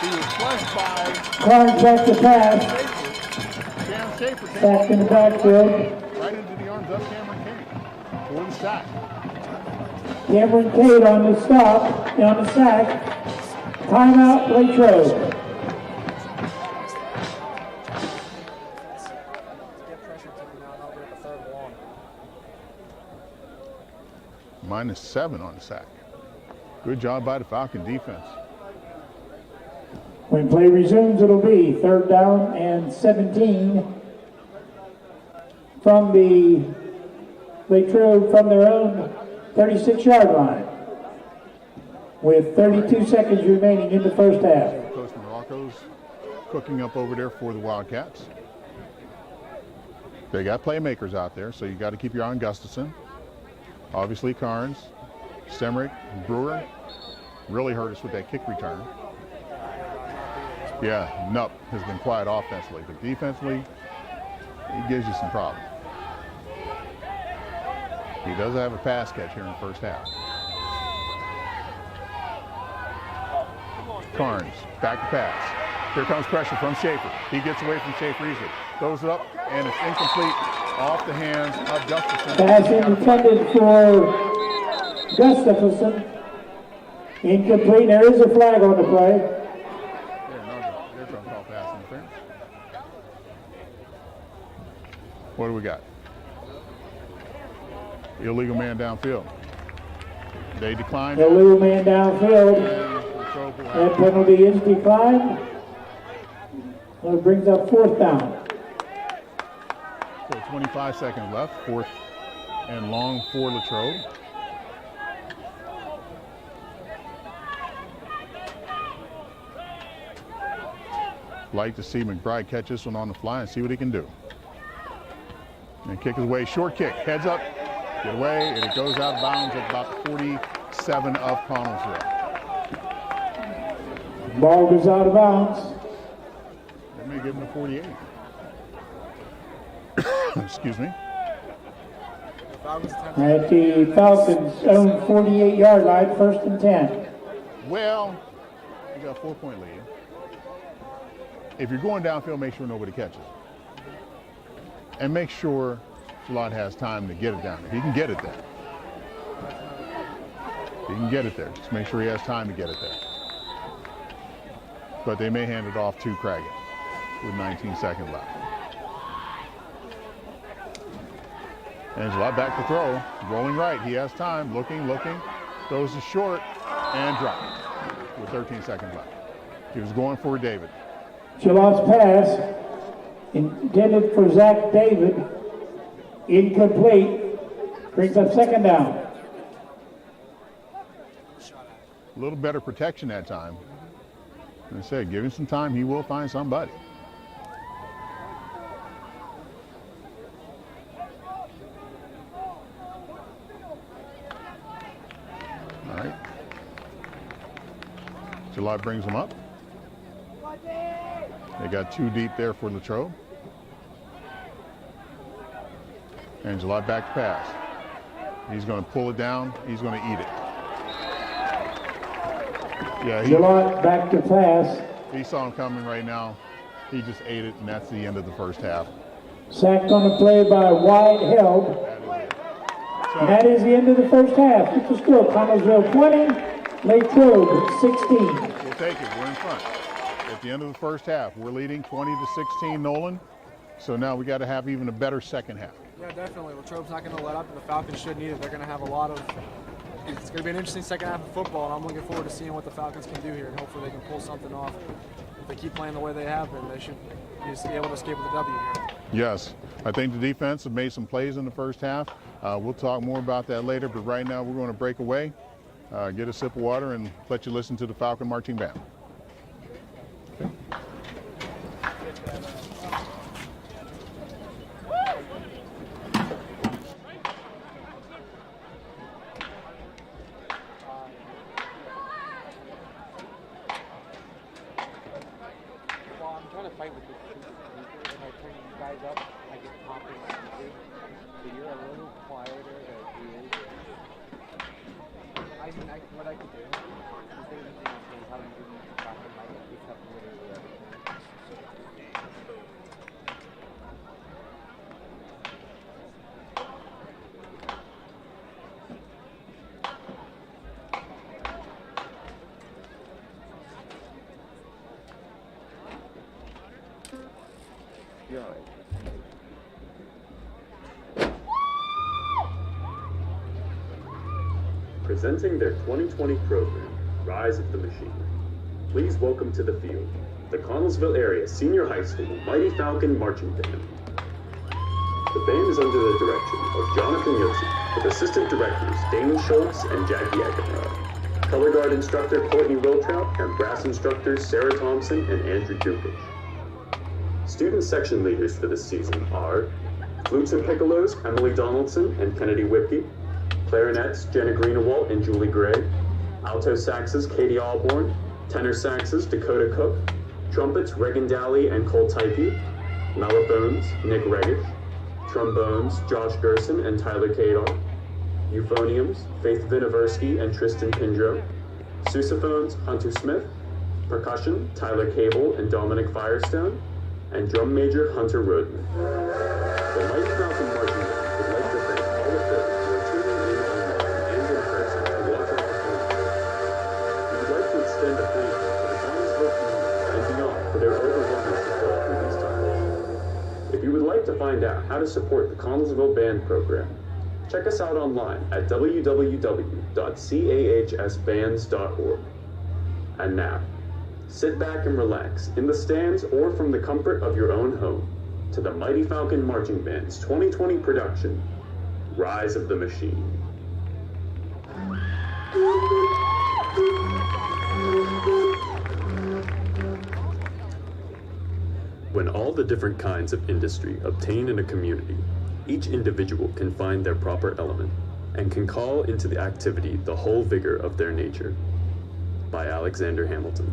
He was flushed by Carnes back to pass. Cam Schaefer. Back in the backfield. Right into the arms of Cameron King for the sack. Cameron Cade on the stop, on the sack. Timeout, Latrobe. Get pressure taken out. I'll get the third and long. -7 on the sack. Good job by the Falcon defense. When play resumes, it'll be third down and 17 from the Latrobe from their own 36-yard line with 32 seconds remaining in the first half. Coach Morocco's cooking up over there for the Wildcats. They got playmakers out there, so you got to keep your eye on Gustafson. Obviously Carnes, Semrick, Brewer really hurt us with that kick return. Yeah, Nupp has been quiet offensively, but defensively, he gives you some problems. He does have a pass catch here in the first half. Carnes, back to pass. Here comes pressure from Schaefer. He gets away from Schaefer easily. Throws it up, and it's incomplete off the hands of Gustafson. Pass intended for Gustafson. Incomplete. There is a flag on the play. They're going to call pass interference. What do we got? Illegal man downfield. They declined. Illegal man downfield. That penalty is declined. So it brings up fourth down. So 25 seconds left. Fourth and long for Latrobe. Like to see McBride catch this one on the fly and see what he can do. And kick his way, short kick, heads up, get away, and it goes out of bounds at about 47 of Connellsville. Ball goes out of bounds. They may give him a 48. Excuse me. At the Falcons' own 48-yard line, first and 10. Well, you got a 4-point lead. If you're going downfield, make sure nobody catches. And make sure Shalott has time to get it down there. He can get it there. He can get it there. Just make sure he has time to get it there. But they may hand it off to Craggett with 19 seconds left. And Shalott back to throw. Rolling right. He has time. Looking. Throws it short and drops with 13 seconds left. He was going for David. Shalot's pass intended for Zach David. Incomplete. Brings up second down. A little better protection that time. As I said, give him some time. He will find somebody. All right. Shalott brings him up. They got two deep there for Latrobe. And Shalott back to pass. He's going to pull it down. He's going to eat it. Yeah, Shalott back to pass. he saw him coming right now. he just ate it, and that's the end of the first half. Sacked on the play by Wyatt Held. And that is the end of the first half. It's a score, Connellsville 20, Latrobe 16. We'll take it. We're in front. At the end of the first half, we're leading 20-16, Nolan. So now we got to have even a better second half. Yeah, definitely. Latrobe's not going to let up, and the Falcons shouldn't either. They're going to have a lot of. It's going to be an interesting second half of football, and I'm looking forward to seeing what the Falcons can do here, and hopefully they can pull something off. If they keep playing the way they have been, they should just be able to escape with a W here. Yes, I think the defense have made some plays in the first half. We'll talk more about that later, but right now we're going to break away, get a sip of water, and let you listen to the Falcon Marching Band. Presenting their 2020 program, Rise of the Machine. Please welcome to the field, the Connellsville Area Senior High School Mighty Falcon Marching Band. The band is under the direction of Jonathan Yossi, with assistant directors Damon Schultz and Jackie Eckenrod, color guard instructor Courtney Wiltrout, and brass instructors Sarah Thompson and Andrew Dukich. Student section leaders for this season are flutes and piccolos Emily Donaldson and Kennedy Whipke, clarinets Jenna Greenewalt and Julie Gray, alto saxes Katie Alborn, tenor saxes Dakota Cook, trumpets Regan Daly and Cole Type, mellophones Nick Regish, trombones Josh Gerson and Tyler Kadar, euphoniums Faith Vinoversky and Tristan Pindro, sousaphones Hunter Smith, percussion Tyler Cable and Dominic Firestone, and drum major Hunter Rodman. The Mighty Falcon Marching Band would like to thank all of those who are tuning in online and in person to watch our performance. We would like to extend a thank you to the Connellsville community and beyond for their overwhelming support through these times. If you would like to find out how to support the Connellsville Band program, check us out online at www.cahsbands.org. And now, sit back and relax in the stands or from the comfort of your own home to the Mighty Falcon Marching Band's 2020 production, Rise of the Machine. When all the different kinds of industry obtain in a community, each individual can find their proper element and can call into the activity the whole vigor of their nature. By Alexander Hamilton.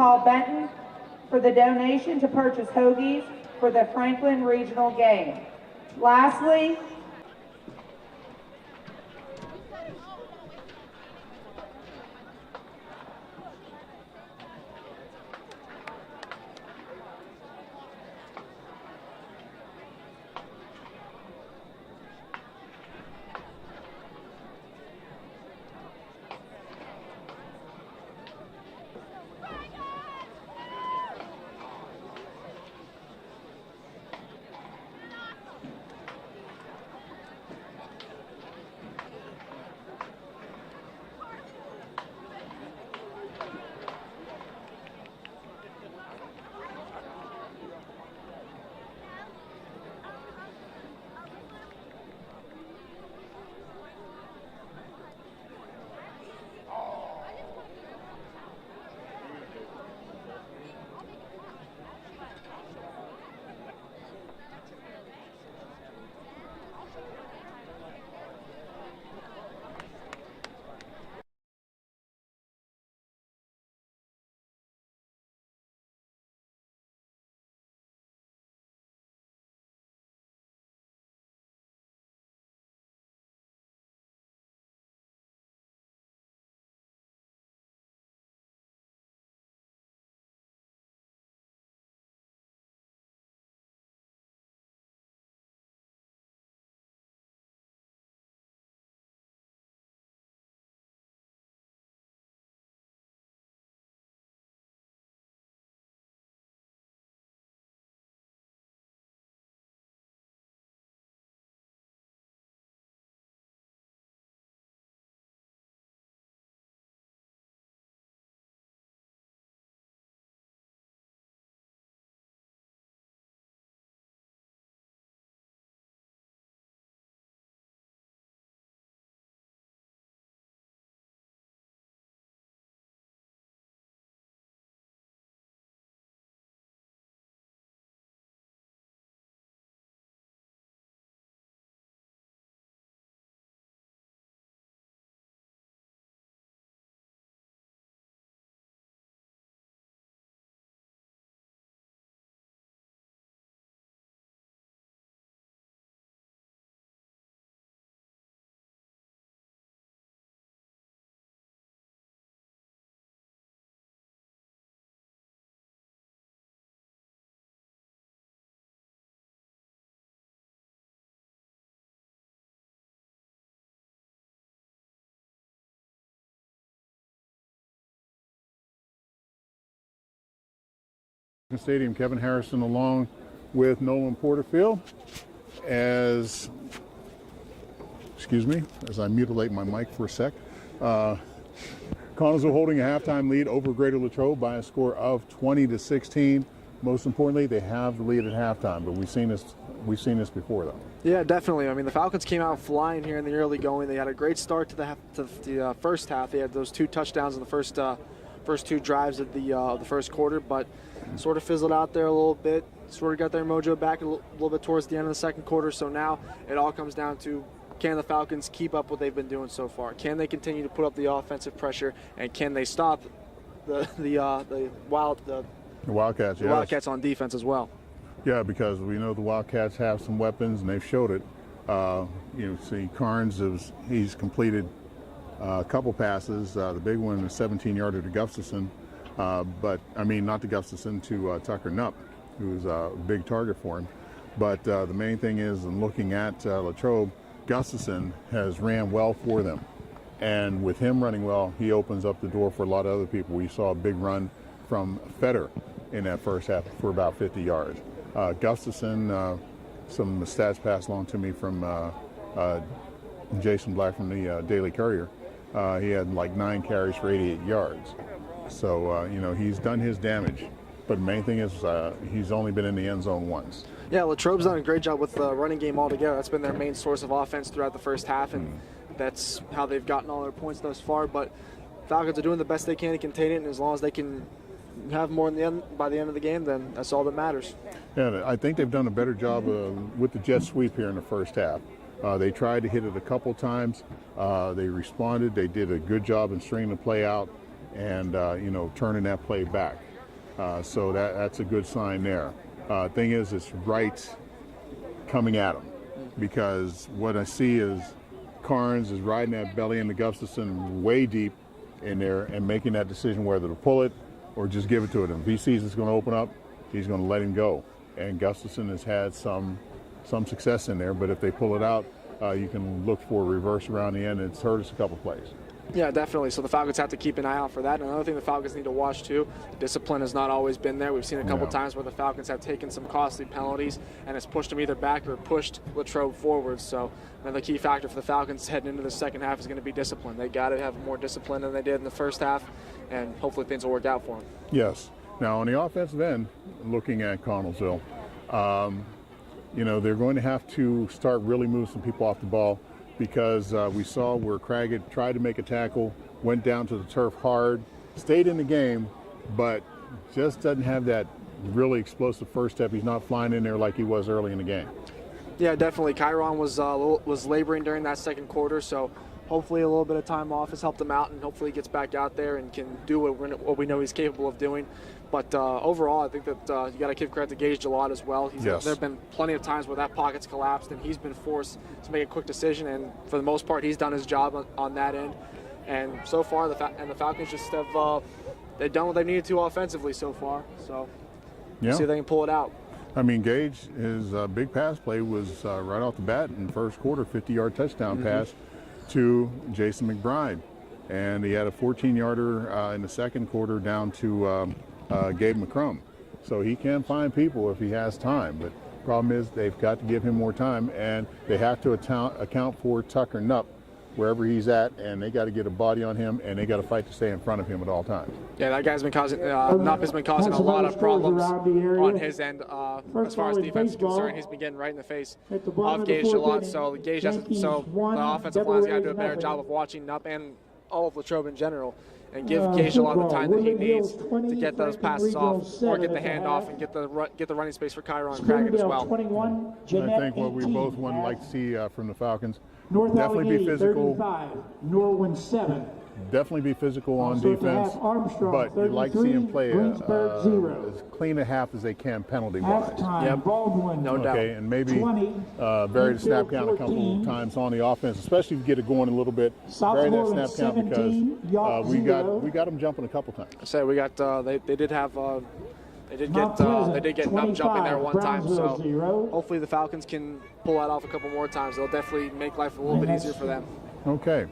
Hall Benton for the donation to purchase hoagies for the Franklin Regional game. Lastly, Stadium, Kevin Harrison along with Nolan Porterfield as I mutilate my mic for a sec. Connellsville holding a halftime lead over Greater Latrobe by a score of 20-16. Most importantly, they have the lead at halftime, but we've seen this before, though. Yeah, definitely. I mean, the Falcons came out flying here in the early going. They had a great start to the first half. They had those 2 touchdowns in the first 2 drives of the first quarter, but sort of fizzled out there a little bit. Sort of got their mojo back a little bit towards the end of the second quarter. So now it all comes down to, can the Falcons keep up what they've been doing so far? Can they continue to put up the offensive pressure, and can they stop the Wildcats? Yes. Wildcats on defense as well? Yeah, because we know the Wildcats have some weapons, and they've showed it. See Carnes he's completed a couple passes. The big one, a 17-yarder to Gustafson, not to Gustafson, to Tucker Knupp, who's a big target for him. But the main thing is, in looking at Latrobe, Gustafson has ran well for them, and with him running well, he opens up the door for a lot of other people. We saw a big run from Fetter in that first half for about 50 yards. Gustafson, some stats passed along to me from Jason Black from the Daily Courier. He had like 9 carries for 88 yards. So, he's done his damage. But the main thing is he's only been in the end zone once. Yeah, Latrobe's done a great job with the running game altogether. That's been their main source of offense throughout the first half, and that's how they've gotten all their points thus far. But Falcons are doing the best they can to contain it, and as long as they can have more by the end of the game, then that's all that matters. Yeah, I think they've done a better job with the jet sweep here in the first half. They tried to hit it a couple times. They responded. They did a good job in stringing the play out and, turning that play back. So that's a good sign there. Thing is, it's right coming at them, because what I see is Carnes is riding that belly into Gustafson way deep in there and making that decision whether to pull it or just give it to him. If he sees it's going to open up, he's going to let him go. And Gustafson has had some success in there, but if they pull it out, you can look for a reverse around the end. It's hurt us a couple plays. Yeah, definitely. So the Falcons have to keep an eye out for that. And another thing the Falcons need to watch too, the discipline has not always been there. We've seen a couple times where the Falcons have taken some costly penalties and it's pushed them either back or pushed Latrobe forward. So another key factor for the Falcons heading into the second half is going to be discipline. They got to have more discipline than they did in the first half, and hopefully things will work out for them. Yes. Now on the offensive end, looking at Connellsville, they're going to have to start really moving some people off the ball, because we saw where Craggett tried to make a tackle, went down to the turf hard, stayed in the game, but just doesn't have that really explosive first step. He's not flying in there like he was early in the game. Yeah, definitely. Chiron was laboring during that second quarter, so hopefully a little bit of time off has helped him out, and hopefully he gets back out there and can do what we know he's capable of doing. But overall, I think that you got to give credit to Gage Gillot as well. There have been plenty of times where that pocket's collapsed and he's been forced to make a quick decision, and for the most part, he's done his job on that end. And so far, the Falcons just have they've done what they needed to offensively so far. So see if they can pull it out. I mean, Gage, his big pass play was right off the bat in the first quarter, 50-yard touchdown pass to Jason McBride. And he had a 14-yarder in the second quarter down to Gabe McCrum. So he can find people if he has time. But the problem is they've got to give him more time, and they have to account for Tucker Nupp wherever he's at, and they got to get a body on him, and they got to fight to stay in front of him at all times. Yeah, that guy's been causing Nupp has been causing a lot of problems on his end as far as defense is concerned. He's been getting right in the face of Gage Gillot, so Gage doesn't. So the offensive line's got to do a better job of watching Nupp and all of Latrobe in general, and give Gage Gillot the time that he needs to get those passes off, or get the handoff and get the running space for Chiron Craggett as well. I think what we both want to like to see from the Falcons, definitely be physical. Norwin 7. Definitely be physical on defense, but you like to see him play as clean a half as they can penalty-wise. Yep. No doubt. Okay, and maybe vary the snap count a couple of times on the offense, especially if you get it going a little bit. Vary that snap count, because we got them jumping a couple times. I said we got they did have they did get Nupp jumping there one time, so hopefully the Falcons can pull that off a couple more times. They'll definitely make life a little bit easier for them. Okay.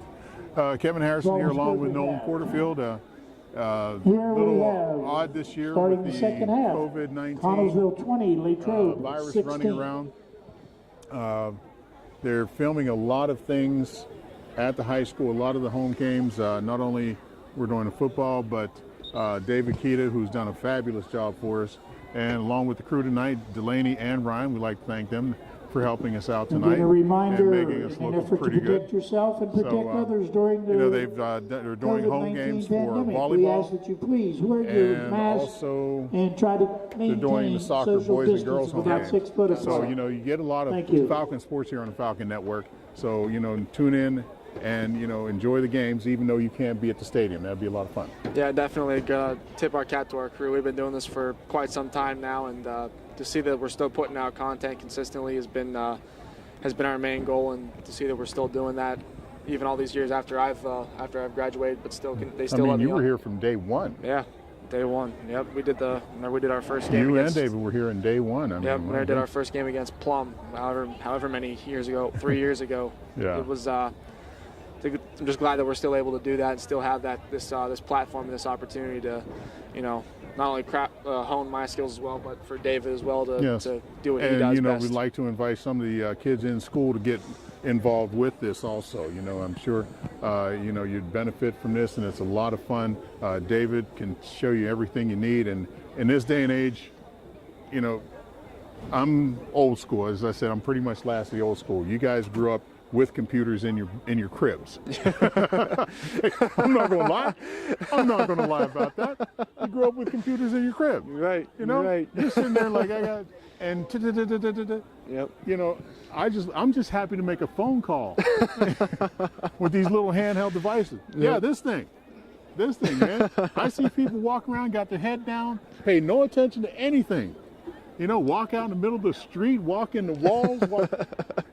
Kevin Harrison here along with Nolan Porterfield. Little odd this year with the COVID-19 virus 16. running around. They're filming a lot of things at the high school, a lot of the home games. Not only we're doing the football, but David Keita, who's done a fabulous job for us. And along with the crew tonight, Delaney and Ryan, we'd like to thank them for helping us out tonight a reminder, and making us look pretty good. Protect yourself and protect others during the they're doing home games for volleyball. We ask that you please wear your and mask also and try to maintain they're doing the soccer social boys and girls home without games. 6 foot apart. So you get a lot of Falcon sports here on the Falcon Network. So tune in and enjoy the games, even though you can't be at the stadium. That'd be a lot of fun. Yeah, definitely. Gotta tip our cap to our crew. We've been doing this for quite some time now, and to see that we're still putting out content consistently has been our main goal, and to see that we're still doing that even all these years after I've graduated, but they still love me. You were here from day one. Yeah, day one. Yep, we did our first game. You and David were here in day one. Yep, we did our first game against Plum, however many years ago, 3 years ago. Yeah. It was. I'm just glad that we're still able to do that and still have this platform and this opportunity to, not only hone my skills as well, but for David as well to do what he does best. We'd like to invite some of the kids in school to get involved with this also. I'm sure, you'd benefit from this, and it's a lot of fun. David can show you everything you need, and in this day and age, I'm old school. As I said, I'm pretty much last of the old school. You guys grew up with computers in your cribs. I'm not going to lie. I'm not going to lie about that. You grew up with computers in your crib. Right. Right. You're sitting there like I got and Yep. I'm just happy to make a phone call with these little handheld devices. Yep. Yeah, this thing. this thing, man. I see people walk around, got their head down, pay no attention to anything. You know, walk out in the middle of the street, walk in the walls,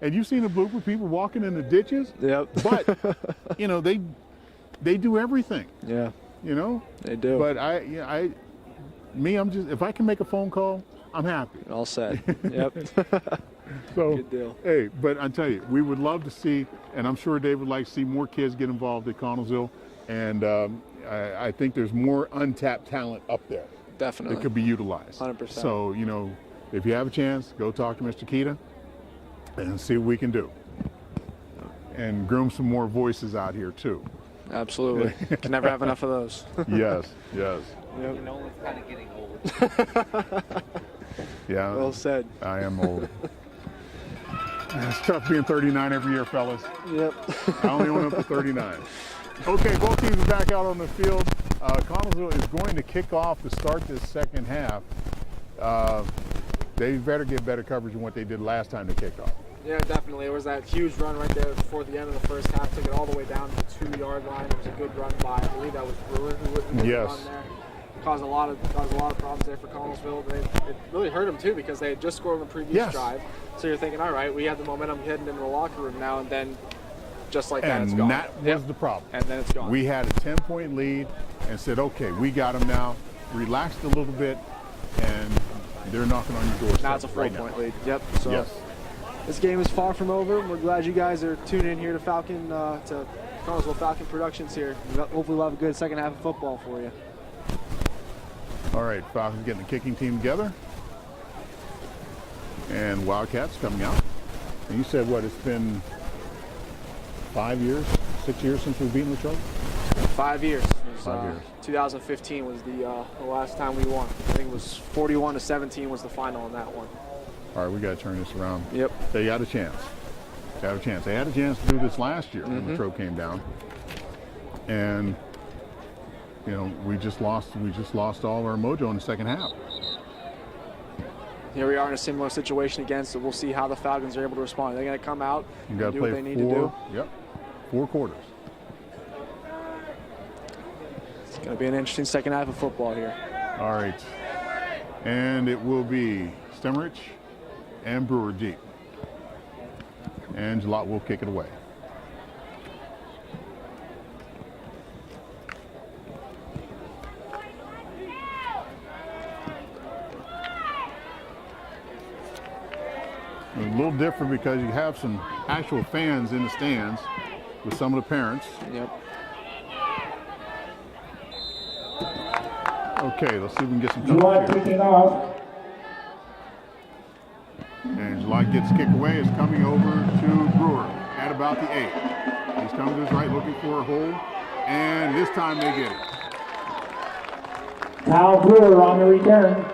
and you've seen a group of people walking in the ditches. Yep. But, you know, they do everything. Yeah. You know? They do. But I'm just, if I can make a phone call, I'm happy. All set. Yep. So, Good deal. Hey, but I tell you, we would love to see, and I'm sure Dave would like to see more kids get involved at Connellsville. And I think there's more untapped talent up there. Definitely. That could be utilized. 100%. So, you know, if you have a chance, go talk to Mr. Kita and see what we can do. And groom some more voices out here, too. Absolutely. Can never have enough of those. Yes, yes. Yep. You know, it's kind of getting old. Yeah. Well said. I am old. It's tough being 39 every year, fellas. Yep. I only went up to 39. Okay, both teams are back out on the field. Connellsville is going to kick off to start this second half. They better get better coverage than what they did last time they kicked off. Yeah, definitely. It was that huge run right there before the end of the first half. Took it all the way down to the 2-yard line. It was a good run by, I believe that was Brewer who made the run there. Caused a lot of problems there for Connellsville. It really hurt them too because they had just scored on the previous drive. So you're thinking, all right, we have the momentum heading into the locker room now, and then just like that, it's gone. And that was the problem. And then it's gone. We had a 10-point lead and said, okay, we got them now. Relaxed a little bit, and they're knocking on your doorstep. Now it's a 4-point lead. Yep. So yes. This game is far from over. We're glad you guys are tuning in here to Connellsville Falcon Productions here. Hopefully we'll have a good second half of football for you. All right, Falcons getting the kicking team together. And Wildcats coming out. And you said, what, it's been 5 years, 6 years since we've beaten Latrobe? 5 years. It was, 5 years. 2015 was the last time we won. I think it was 41-17 was the final in that one. All right, we got to turn this around. Yep. They got a chance. They had a chance. They had a chance to do this last year when Latrobe came down. And, you know, we just lost all our mojo in the second half. Here we are in a similar situation again, so we'll see how the Falcons are able to respond. They're going to come out You and got to do play what they need to do. Yep, 4 quarters. It's going to be an interesting second half of football here. All right. And it will be Stemmerich and Brewer deep. And Jalot will kick it away. A little different because you have some actual fans in the stands with some of the parents. Yep. Okay, let's see if we can get some July coverage here. kicking off. And July gets kicked away. It's coming over to Brewer at about the 8. He's coming to his right looking for a hole. And this time they get it. Kyle Brewer on the return.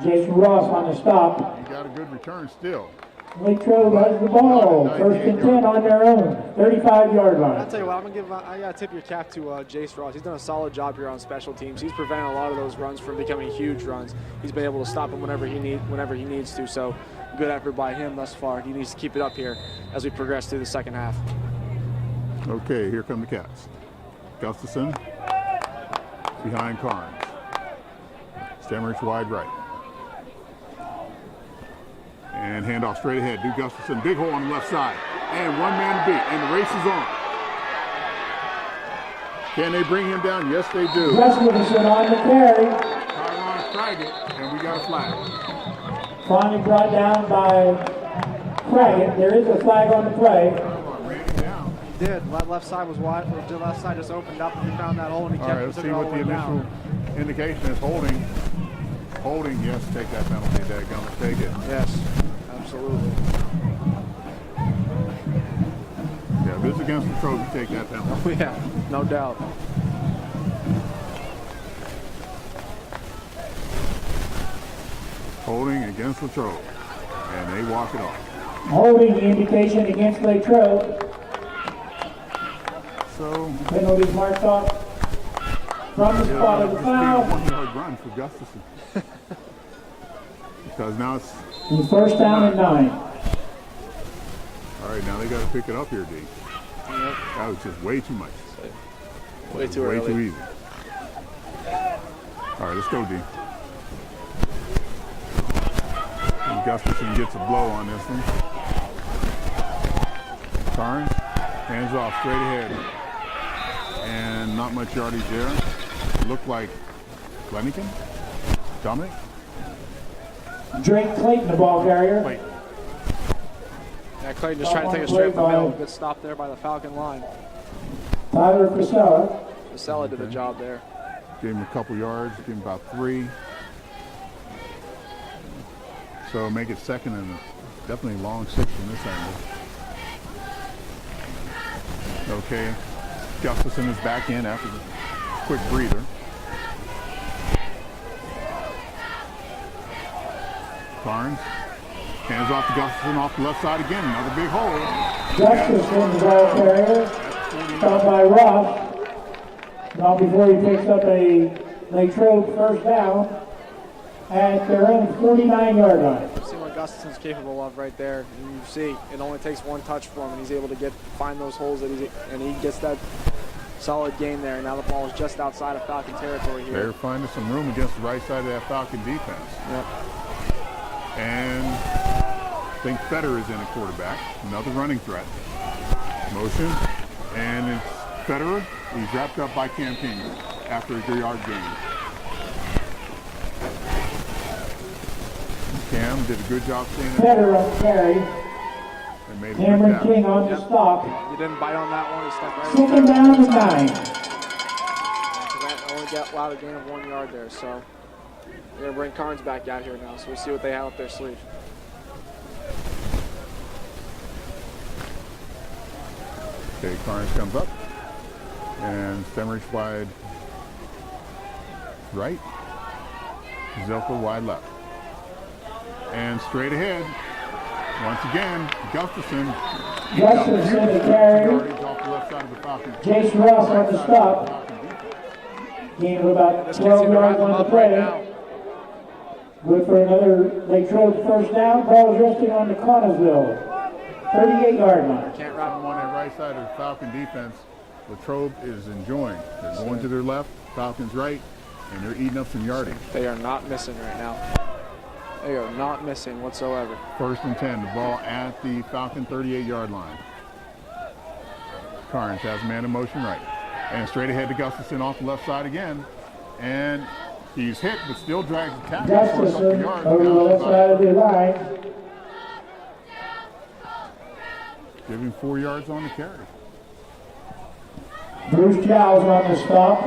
Jason Ross on the stop. He got a good return still. Latrobe has the ball. First and 10 on their own. 35-yard line. I'll tell you what, I got to tip your cap to Jace Ross. He's done a solid job here on special teams. He's preventing a lot of those runs from becoming huge runs. He's been able to stop them whenever he needs to. So good effort by him thus far. He needs to keep it up here as we progress through the second half. Okay, here come the Cats. Gustafson behind Carnes. Stemmerich wide right. And handoff straight ahead. Duke Gustafson, big hole on the left side. And one man to beat. And the race is on. Can they bring him down? Yes, they do. Gustafson on the carry. Tyron Fraggett, and we got a flag. Finally brought down by Fraggett. There is a flag on the play. Ran him down. He did. That left side was wide. The left side just opened up and he found that hole and he All kept right, it. let's Took see it all what the the way initial down. indication is. Holding, yes, take that penalty. Dadgummit, take it. Yes, absolutely. Yeah, if it's against the trophy, take that penalty. Oh yeah, no doubt. Holding against Latrobe. And they walk it off. Holding indication against Latrobe. So, Penalties marked off from the spot of the foul. 1-yard run for Gustafson. Because now it's And first down and 9. all right. Now they got to pick it up here, D. That was just way too much. Way too Way early. too easy. All right, let's go, D. Gustafson gets a blow on this one. Carnes, hands off, straight ahead. And not much yardage there. Looked like Flanagan. Dominic. Drake Clayton, the ball carrier. Wait. Yeah, Clayton just trying to take it straight up the middle. Good stop there by the Falcon line. Tyler Casella. Casella did the job there. Gave him a couple yards, gave him about 3. So make it second and definitely long 6 from this angle. Okay, Gustafson is back in after the quick breather. Barnes, hands off to Gustafson off the left side again, another big hole. Gustafson, the ball carrier. Found by Ross. Now before he picks up a Latrobe first down at their own 49-yard line. You've seen what Gustafson's capable of right there. And you see it only takes one touch for him, and he's able to find those holes and he gets that solid gain there. Now the ball is just outside of Falcon territory here. They're finding some room against the right side of that Falcon defense. Yep. And I think Fetter is in a quarterback. Another running threat. Motion. And it's Federer. He's wrapped up by Cam King after a 3-yard gain. Cam did a good job staying in. Federer on the carry. And made Cameron King on the stop. You didn't bite on that one. He stepped right Second down and 9. That only got allowed a gain of 1 yard there. So we're going to bring Carnes back out here now. So we'll see what they have up their sleeve. Okay, Carnes comes up. And Stemmerich wide right. Zilka wide left. And straight ahead. Once again, Gustafson. Gustafson the carry. Yardage off the left side of the Falcon. Jace Ross on the stop. Gain of about 12 yards on the play. Good for another Latrobe first down. Ball is resting on the Connellsville 38-yard line. Can't wrap On that right side of the Falcon defense, Latrobe is enjoying. They're going to their left, Falcons right, and they're eating up some yardage. They are not missing right now. They are not missing whatsoever. 1st and 10, the ball at the Falcon 38-yard line. Carnes has man in motion right. And straight ahead to Gustafson off the left side again. And he's hit, but still drags the tackle for a couple Gustafson yards. over the left side of the line. Give him 4 yards on the carry. Bruce Giles on the stop.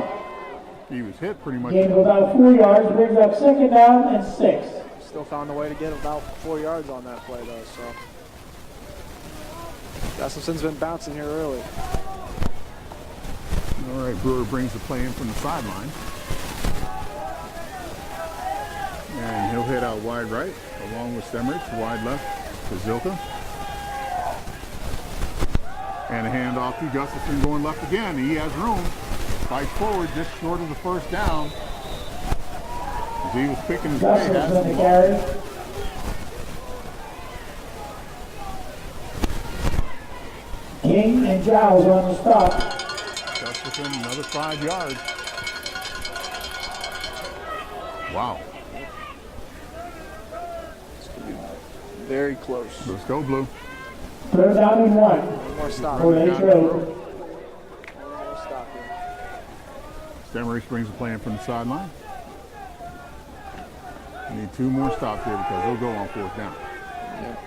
He was hit pretty much. Gain of about 4 yards. Brings up second down and 6. Still found a way to get about 4 yards on that play, though. So Gustafson's been bouncing here early. All right, Brewer brings the play in from the sideline. And he'll hit out wide right, along with Stemmerich, wide left to Zilka. And a handoff to Gustafson going left again. He has room. Fights forward, just short of the first down. As he was picking his way. Gustafson the carry. King and Giles on the stop. Gustafson, another 5 yards. Wow. Very close. Let's go, Blue. Third down and 1. One more stop. For Latrobe. One more stop here. Stemmerich brings the play in from the sideline. Need 2 more stops here because they'll go on 4th down. Yep.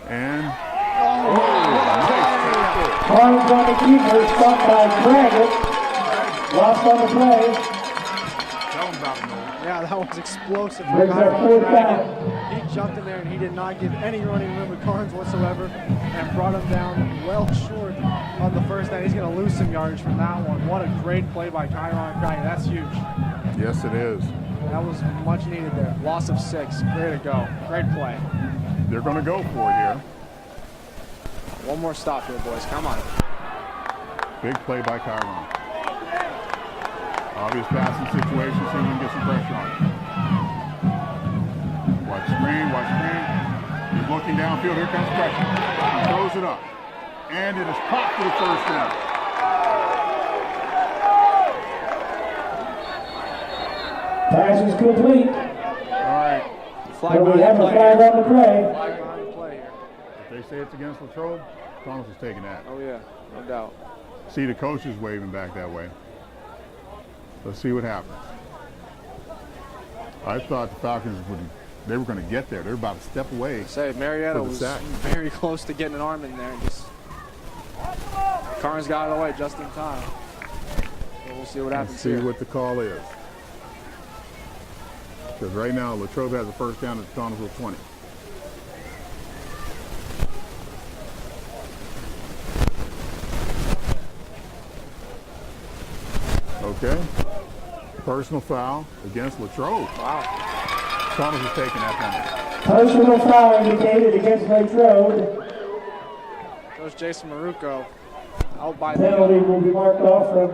And Carnes on the keeper. Stopped by Craggett. Lost on the play. tell him about it, Nolan. Yeah, that was explosive. Brings up 4th down. He jumped in there and he did not give any running room to Carnes whatsoever and brought him down well short of the first down. He's going to lose some yardage from that one. What a great play by Kyron Craig. That's huge. Yes, it is. That was much needed there. Loss of 6. Way to go. Great play. They're going to go for it here. One more stop here, boys. Come on. Big play by Kyron. Obvious passing situation, see if we can get some pressure on it. Watch screen, watch screen. He's He's looking downfield. Here comes pressure. He throws it up. And it is popped for the first down. Pass is complete. All right. But we have a flag on the play. Flag on the play here. If they say it's against Latrobe, Thomas is taking that. Oh yeah, no doubt. See the coaches waving back that way. Let's see what happens. I thought the Falcons they were going to get there. They're about a step away. Say Marietta was sack. very close to getting an arm in there. Just Carnes got it away just in time. So we'll see what happens Let's see here. what the call is. Because right now Latrobe has a first down at the Connellsville 20. Okay. Personal foul against Latrobe. Wow. Thomas is taking that penalty. Personal foul indicated against Latrobe. Coach Jason Marucco out by Penalty will be marked off from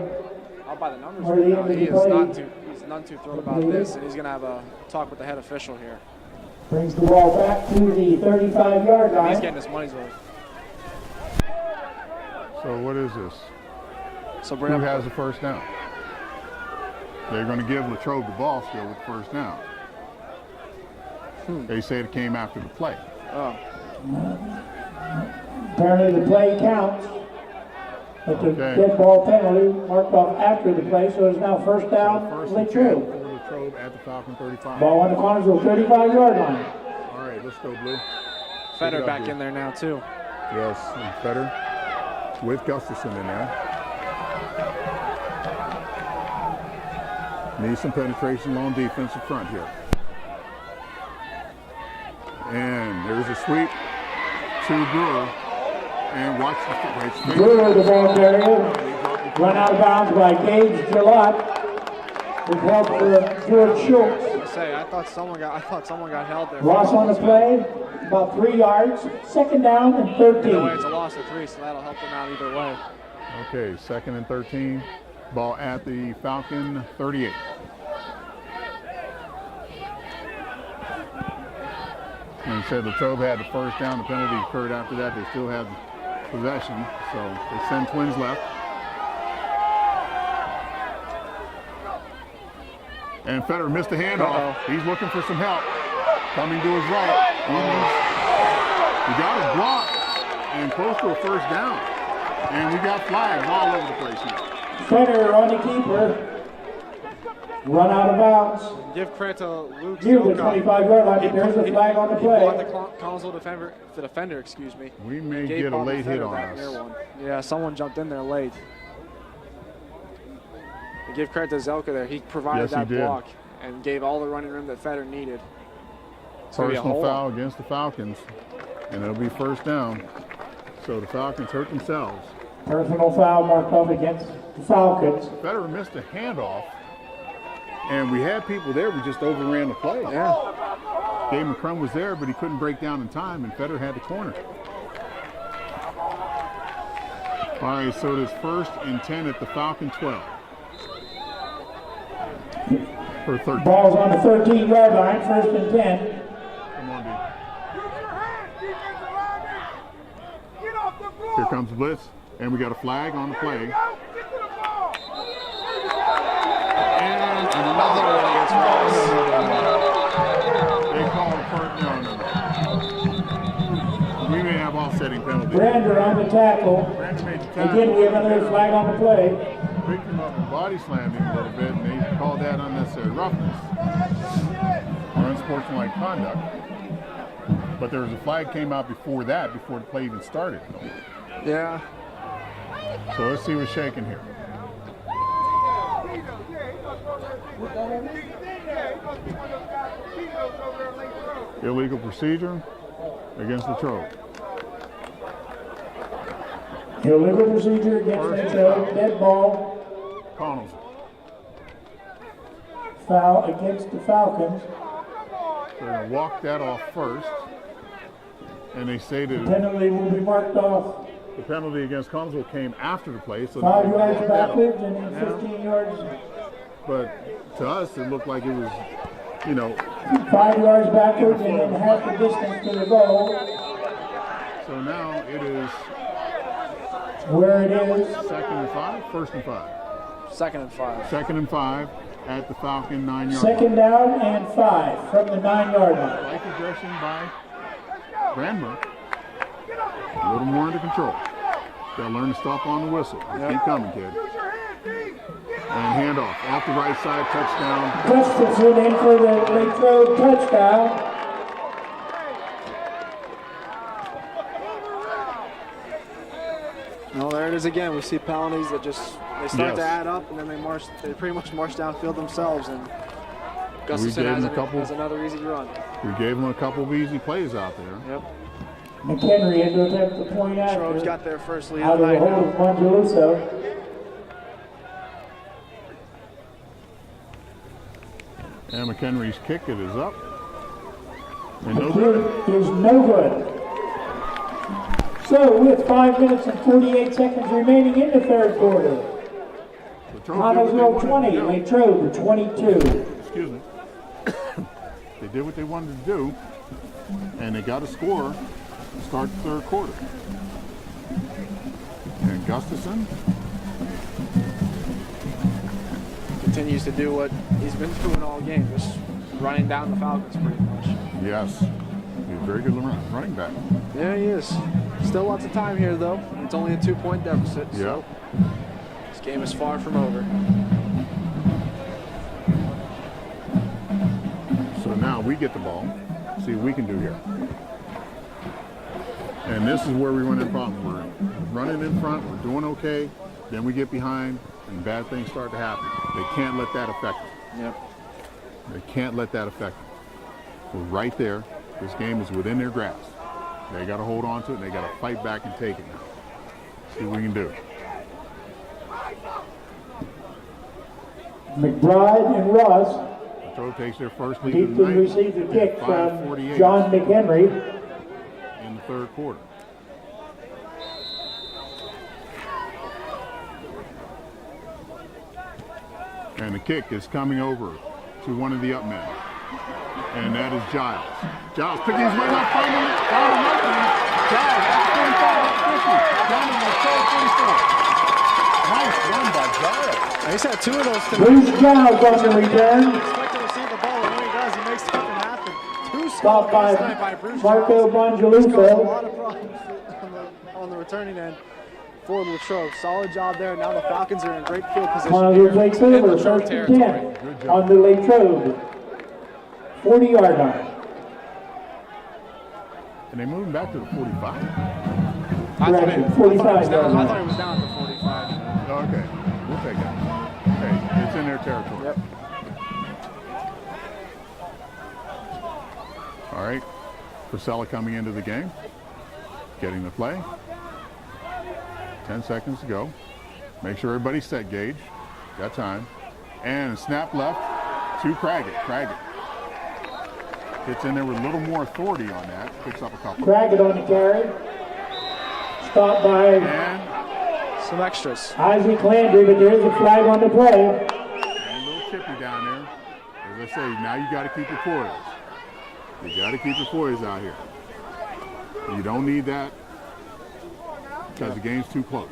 the numbers. Or the Right now. end of He the is play. he's none too thrilled about this, and he's going to have a talk with the head official here. brings the ball back to the 35-yard He's line. getting his money's worth. So what is this? So Who has the first down? They're going to give Latrobe the ball still with the first down. They say it came after the play. Oh. Apparently the play counts, but the Okay. dead ball penalty marked off after the play, so it's now first down, First and 10 Latrobe. for Latrobe at the Falcon 35. Ball on the Connellsville 35-yard line. All right, let's go, Blue. Feder up, back Blue. in there now, too. Yes, and Feder with Gustafson in there. Needs some penetration on defensive front here. And there's a sweep to Brewer. And watch the right. Brewer, the ball carrier, run out of bounds by Gage Gillott with help for George Schultz. I thought someone got held there. Loss on the play, about 3 yards. Second down and Either way, 13. it's a loss of 3, so that'll help them out either way. Okay, second and 13. Ball at the Falcon 38. And he said Latrobe had the first down. The penalty occurred after that. They still have possession, so they send Twins left. And Federer missed the handoff. He's looking for some help. Coming to his right. He got it blocked and close to a first down. And we got flags all over the place here. Federer on the keeper. Run out of bounds. Give credit to Luke Near the Zilka. 25-yard line, but there's a flag on the He blocked play. the Connellsville defender, excuse me. We may Gabe get a Bond late hit defender on back near us. one. Yeah, someone jumped in there late. And give credit to Zelka there. He provided Yes, he that did. block and gave all the running room that Feder needed. It's gonna be a Personal hold. foul against the Falcons, and it'll be first down. So the Falcons hurt themselves. Personal foul marked off against the Falcons. Federer missed a handoff, and we had people there. We just overran the play. Yeah. Dave McCrum was there, but he couldn't break down in time, and Federer had the corner. All right, so it is first and 10 at the Falcon 12. Or 13. Ball's on the 13-yard line, first and 10. Come on, dude. Here comes the blitz, and we got a flag on the play. And Another one against Ross. they call it first. No. We may have offsetting penalties. Brander on the tackle. Brandon made the tackle. Again, we have another flag on the play. Picked him up and body slammed him a little bit, and they called that unnecessary roughness or unsportsmanlike conduct. But there was a flag came out before that, before the play even started. Yeah. So let's see what's shaking here. Illegal procedure against Latrobe. Illegal procedure against Latrobe. Dead ball. Connellsville. Foul against the Falcons. They're going to walk that off first. And they say that Penalty will be marked off. the penalty against Connellsville came after the play. So 5 they yards walked that off. backwards and then 15 yards. But to us, it looked like it was, you know, 5 yards backwards and then half the distance to the goal. So now it is Where it is. second and 5, first and 5. Second and 5. Second and 5 at the Falcon 9-yard Second down and 5 from the 9-yard line. line. Light aggression by Brandmer. A little more under control. Got to learn to stop on the whistle. Keep coming, kid. And handoff off the right side, touchdown. Gustafson in for the Latrobe touchdown. Well, there it is again. We see penalties that just they start Yes. to add up, and then they pretty much march downfield themselves. And Gustafson gave has, him a couple. has another easy run. We gave him a couple of easy plays out there. Yep. McHenry into attempt the point Latrobe's after. got their first lead Out of the tonight hold now. of Mongeluso. And McHenry's kick it is up. And no The good. kick is no good. So with 5 minutes and 48 seconds remaining in the third quarter, Connellsville 20, Latrobe 22. Excuse me. They did what they wanted to do, and they got a score to start the third quarter. And Gustafson, Continues to do what he's been doing all game, just running down the Falcons pretty much. yes, he's a very good running back. Yeah, he is. Still lots of time here, though. It's only a 2-point deficit, so this game is far from over. So now we get the ball, see what we can do here. And this is where we run into problems. We're running in front, we're doing okay, then we get behind, and bad things start to happen. They can't let that affect them. Yep. They can't let that affect them. We're right there. This game is within their grasp. They got to hold on to it, and they got to fight back and take it now. See what we can do. McBride and Ross Latrobe takes their first lead of deep the to night. receive the kick from 5:48 John McHenry. in the third quarter. And the kick is coming over to one of the up men. And that is Giles. Giles picking his way left, found him open. Giles at the 45, 50, down to the 44. Nice run by Giles. He's had 2 of those tonight. Bruce Giles on the return. Expect to receive the ball, and when he does, he makes something happen. 2 Stopped by tonight by Bruce Marco Giles. This caused a Bongeluso. lot of problems on the returning end for Latrobe. Solid job there. Now the Falcons are in great field position. Connellsville takes in over, Latrobe first and territory. 10 on the Latrobe 40-yard line. And they moved him back to the 45. Correction, 45-yard I line. thought he was down at the 45. Oh, okay, we'll take that. Hey, it's in their territory. Yep. All right, Priscilla coming into the game, getting the play. 10 seconds to go. Make sure everybody's set, Gage. Got time. And snap left to Craggett. Craggett gets in there with a little more authority on that. Picks up a couple. Craggett on the carry. Stopped by And Some extras. Isaac Landry, but there is a flag on the play. a little chippy down there. As I say, now you got to keep your poise. You got to keep your poise out here. You don't need that because the game's too close.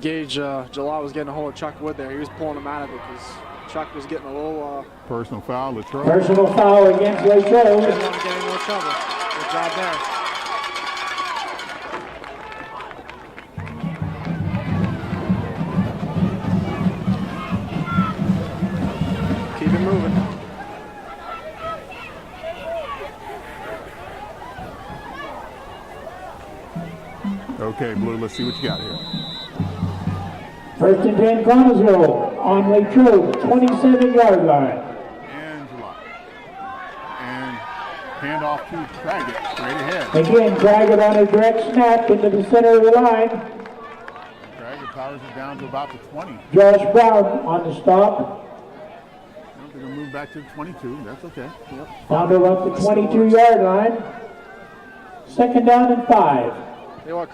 Gage Jalal was getting a hold of Chuck Wood there. He was pulling him out of it because Chuck was getting a little Personal foul, Latrobe. Personal foul against didn't Latrobe. want to get in more trouble. Good job there. Keep it moving. Okay, Blue, let's see what you got here. First and 10 Connellsville on Latrobe 27-yard line. And July. And handoff to Craggett, straight ahead. Again, Craggett on a direct snap into the center of the line. Craggett powers it down to about the 20. Josh Brown on the stop. They're going to move back to the 22. That's okay. Found her up the 22-yard line. Second down and 5. You know what,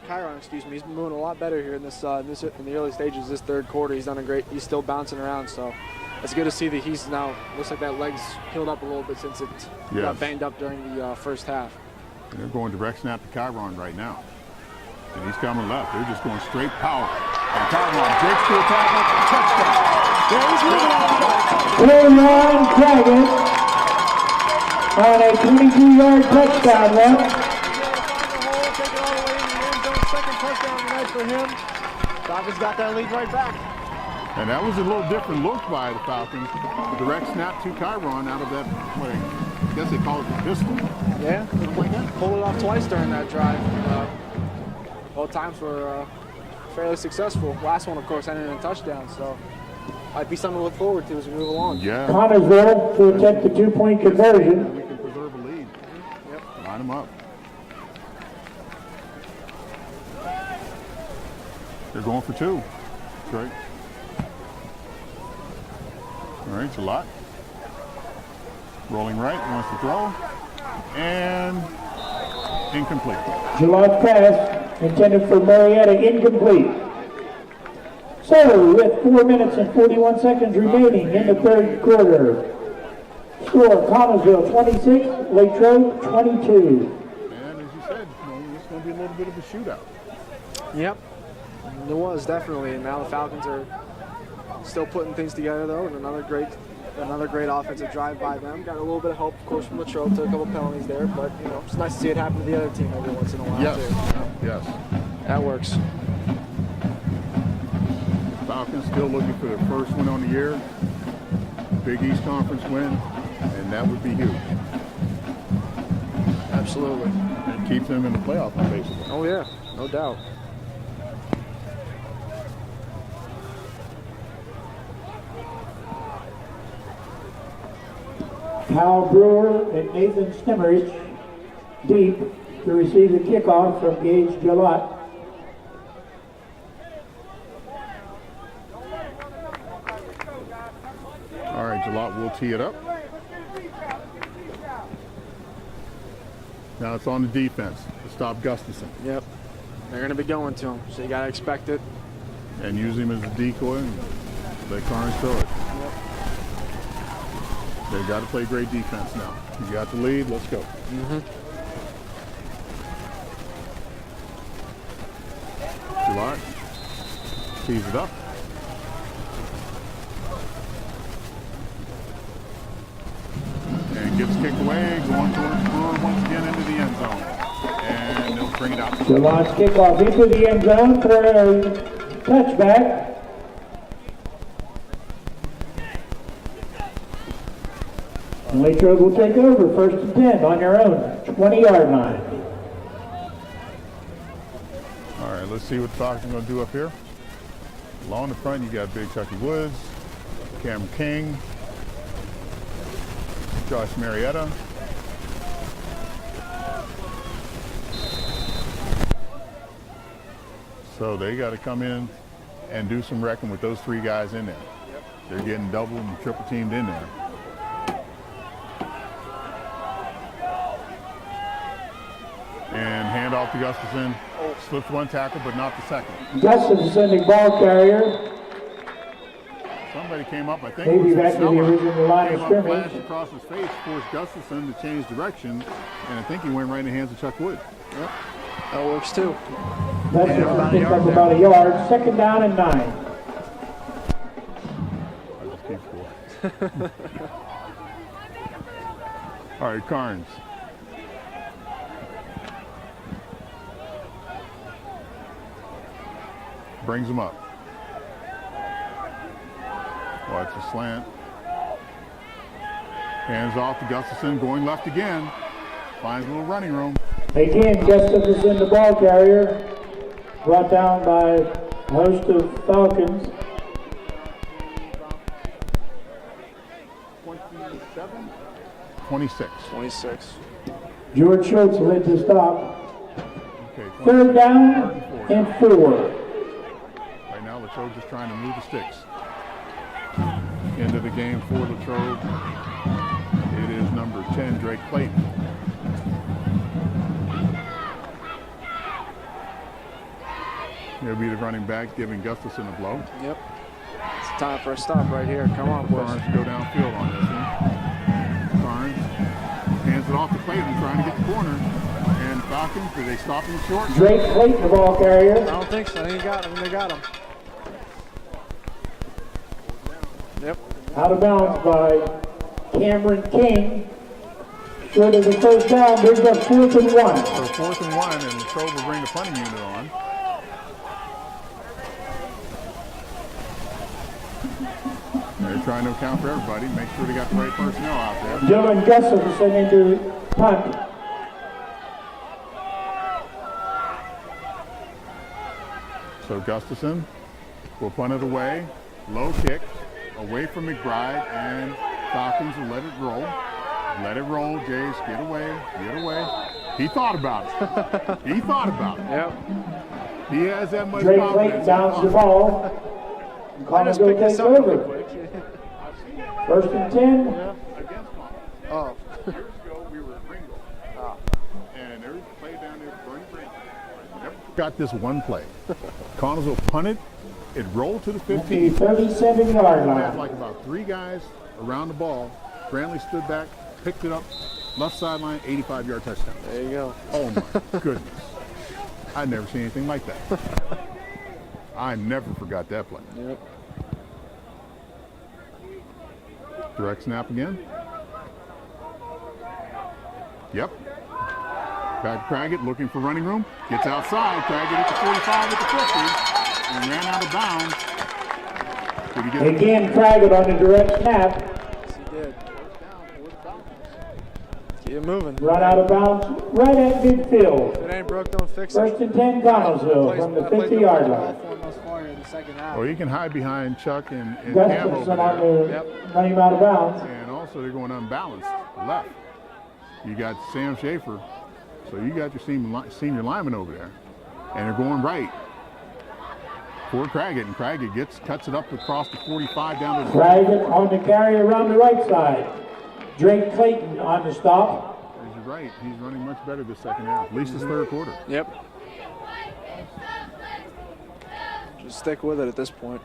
Chiron, excuse me, he's been moving a lot better here in this in the early stages of this third quarter. He's done a great. He's still bouncing around, so it's good to see that he's now, looks like that leg's healed up a little bit since it got banged up during the first half. They're going direct snap to Chiron right now. And he's coming left. They're just going straight power. And Chiron breaks to a tackle. Touchdown. There he's Dragon on a 22-yard touchdown run. Take it all the way in the end zone. Second touchdown of the night for him. Falcons got that lead right back. And that was a little different look by the Falcons. The direct snap to Chiron out of that, what I guess they call it the pistol. Yeah, Something like that. pulled it off twice during that drive. Both times were fairly successful. Last one, of course, ended in a touchdown, so might be something to look forward to as we move along. Yeah. Connellsville to attempt the 2-point conversion. We can preserve a lead. Yep. Line them up. They're going for 2. That's right. All right, it's a lot. Rolling right, wants to throw. And incomplete. Gillotte's pass intended for Marietta, incomplete. So, with 4 minutes and 41 seconds remaining in the third quarter, score Connellsville 26, Latrobe 22. And as you said, it's going to be a little bit of a shootout. Yep, it was definitely, and now the Falcons are still putting things together though, and another great offensive drive by them. Got a little bit of help, of course, from Latrobe. Took a couple penalties there, but you know, it's nice to see it happen to the other team every once in a while too. Yes. That works. Falcons still looking for their first win on the year. Big East Conference win, and that would be huge. Absolutely. And keeps them in the playoff, basically. Oh yeah, no doubt. Kyle Brewer and Nathan Stimmerich deep to receive the kickoff from Gage Gillott. All right, Gillott will tee it up. Now it's on the defense to stop Gustafson Yep. They're going to be going to him, so you got to expect it. and use him as a decoy and let Carnes throw it. They've got to play great defense now. You got the lead, let's go. Gillott tees it up. And gets kicked away, going towards Brewer once again into the end zone. And they'll bring it out. Gillott's kickoff into the end zone for a touchback. And Latrobe will take over, 1st and 10 on your own 20-yard line. All right, let's see what the Falcons are going to do up here. Along the front, you got Big Chucky Woods, Cameron King, Josh Marietta. So they got to come in and do some wrecking with those 3 guys in there. They're getting double and triple teamed in there. And hand off to Gustafson. Slips one tackle, but not the second. Gustafson, the ball carrier. Somebody came up, I think Maybe it was back to the Sneller, original line of came up, scrimmage. flashed across his face, forced Gustafson to change direction, and I think he went right in the hands of Chuck Wood. Yep. That works too. Gustafson picked up about a yard. 2nd down and 9. I just keep score. All right, Carnes. Brings him up. Watch the slant. Hands off to Gustafson, going left again. Finds a little running room. Again, Gustafson, the ball carrier. Brought down by a host of Falcons. 27? 26. 26. George Schultz led the stop. Okay, 3rd down and 4. Right now, Latrobe just trying to move the sticks. Into the game for Latrobe. It is number 10, Drake Clayton. He'll be the running back, giving Gustafson a blow. Yep. Time for a stop right here. Come on, boys. Barnes to go downfield on this one. Barnes hands it off to Clayton, trying to get the corner. And Falcons, do they stop him short? Drake Clayton, the ball carrier. I don't think so. I think they got him. Yep. Out of bounds by Cameron King. Short of the first down, brings up 4th and 1. So 4th and 1, and Latrobe will bring the punting unit on. They're trying to account for everybody, make sure they got the right personnel out there. Dylan Gustafson into punt. So Gustafson will punt it away, low kick, away from McBride, and Falcons will let it roll. Let it roll, Jace, get away, get away. He thought about it. He thought about it. Yep. He has that much Drake confidence. Clayton downs the ball. And Connellsville takes over. 1st and 10. Against Connellsville. Oh. Years ago, we were at Ringo. And there was a play down there, Bernie Brink. Never got this one play. Connellsville punted, it rolled to the 15. 37-yard We had line. like about 3 guys around the ball. Brantley stood back, picked it up, left sideline, 85-yard touchdown. There you go. Oh my goodness. I'd never seen anything like that. I never forgot that play. Yep. Direct snap again. Yep. Back Craggett looking for running room. Gets outside. Craggett at the 45 at the 50 and ran out of bounds. Did he get Again, Craggett on the direct snap. Yes, he did. Keep it moving. Run out of bounds right at midfield. If it ain't broke, don't fix it. 1st and 10, Connellsville from the 50-yard line. Or you can hide behind Chuck and Cam over Gustafson on there. the run him out of bounds. And also they're going unbalanced left. You got Sam Schaefer, so you got your senior lineman over there, and they're going right for Craggett, and Craggett cuts it up across the 45 down to the Craggett on the carry around the right side. Drake Clayton on the stop. He's right. He's running much better this second half, at least this third quarter. Yep. Just stick with it at this point.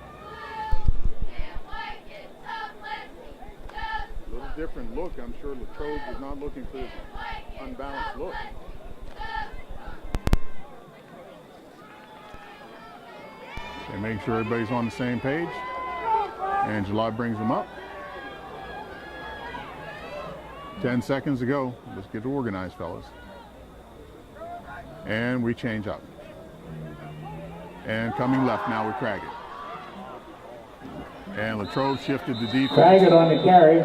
A little different look. I'm sure Latrobe is not looking for this unbalanced look. And make sure everybody's on the same page. Angela brings them up. 10 seconds to go. Let's get organized, fellas. And we change up. And coming left now with Craggett. And Latrobe shifted the defense. Craggett on the carry.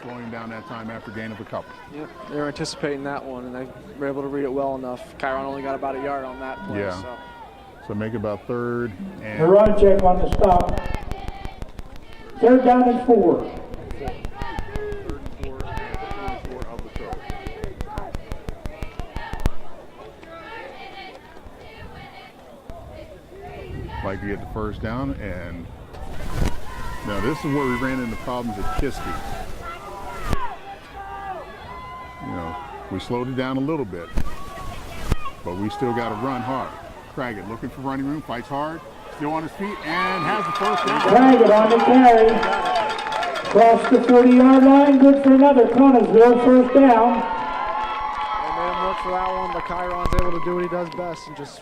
Slowing down that time after gain of a couple. Yep. They were anticipating that one, and they were able to read it well enough. Chiron only got about a yard on that play. Yeah. So make it about 3rd and Haranchek on the stop. 3rd down and 4. 3rd and 4 of Latrobe. Like to get the first down, and now this is where we ran into problems at Kiski. You know, we slowed it down a little bit, but we still got to run hard. Craggett looking for running room, fights hard, still on his feet, and has the first down. Craggett on the carry. Cross the 40-yard line, good for another Connellsville first down. They made him work for that one, but Chiron's able to do what he does best and just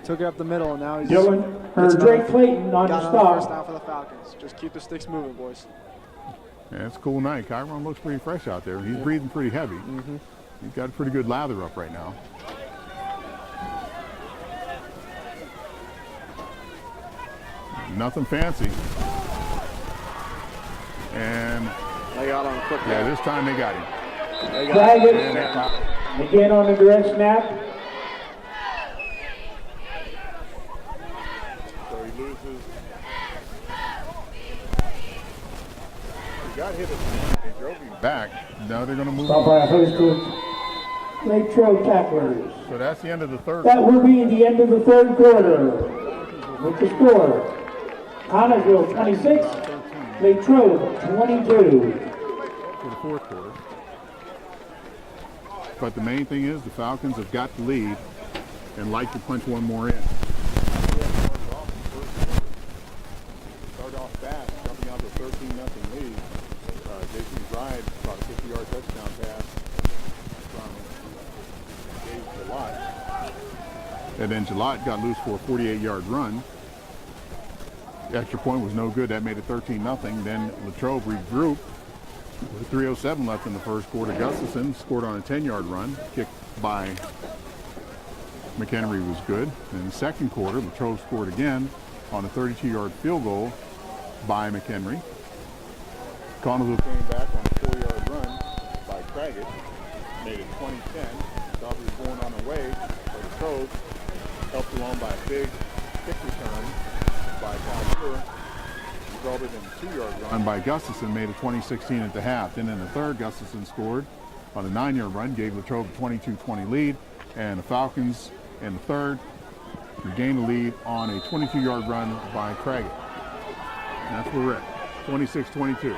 took it up the middle, and now he's Drake Clayton on the got another first stop. down for the Falcons. Just keep the sticks moving, boys. Yeah, it's a cool night. Chiron looks pretty fresh out there. He's breathing pretty heavy. He's got a pretty good lather up right now. Nothing fancy. And They got on a quick yeah, this time they got him. Craggett again on the direct snap. So he loses. He got hit. They drove him back. Now they're going to move Stop by a him. host of Latrobe tacklers. So that's the end of the third. That will be the end of the third quarter. With the score, Connellsville 26, Latrobe 22. For the fourth quarter. But the main thing is the Falcons have got the lead and like to punch one more in. Start off And then Gillette got loose for a 48-yard run. The extra point was no good. That made it 13-0. Then Latrobe regrouped with 3:07 left in the first quarter. Gustafson scored on a 10-yard run. Kicked by McHenry was good. In the second quarter, Latrobe scored again on a 32-yard field goal by McHenry. Connellsville came back on a 4-yard run by Craggett. Made it 20-10. Thought we were going on the way, but Latrobe helped along by a big kick return by Connellsville. Resulted in a 2-yard run by Gustafson, made it 20-16 at the half. Then in the third, Gustafson scored on a 9-yard run, gave Latrobe a 22-20 lead, and the Falcons in the third regained the lead on a 22-yard run by Craggett. And that's where we're at, 26-22.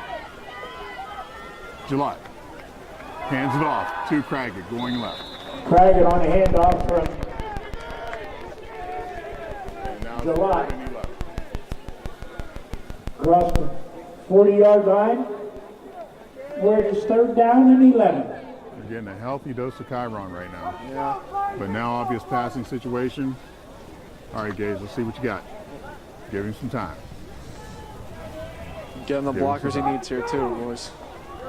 Gillette hands it off to Craggett, going left. Craggett on the handoff from And now Gillette. it's left. Across the 40-yard line, where it is 3rd down and 11. We're getting a healthy dose of Chiron right now. Yeah. But now obvious passing situation. All right, Gage, let's see what you got. Give him some time. Get him the blockers he needs here too, boys.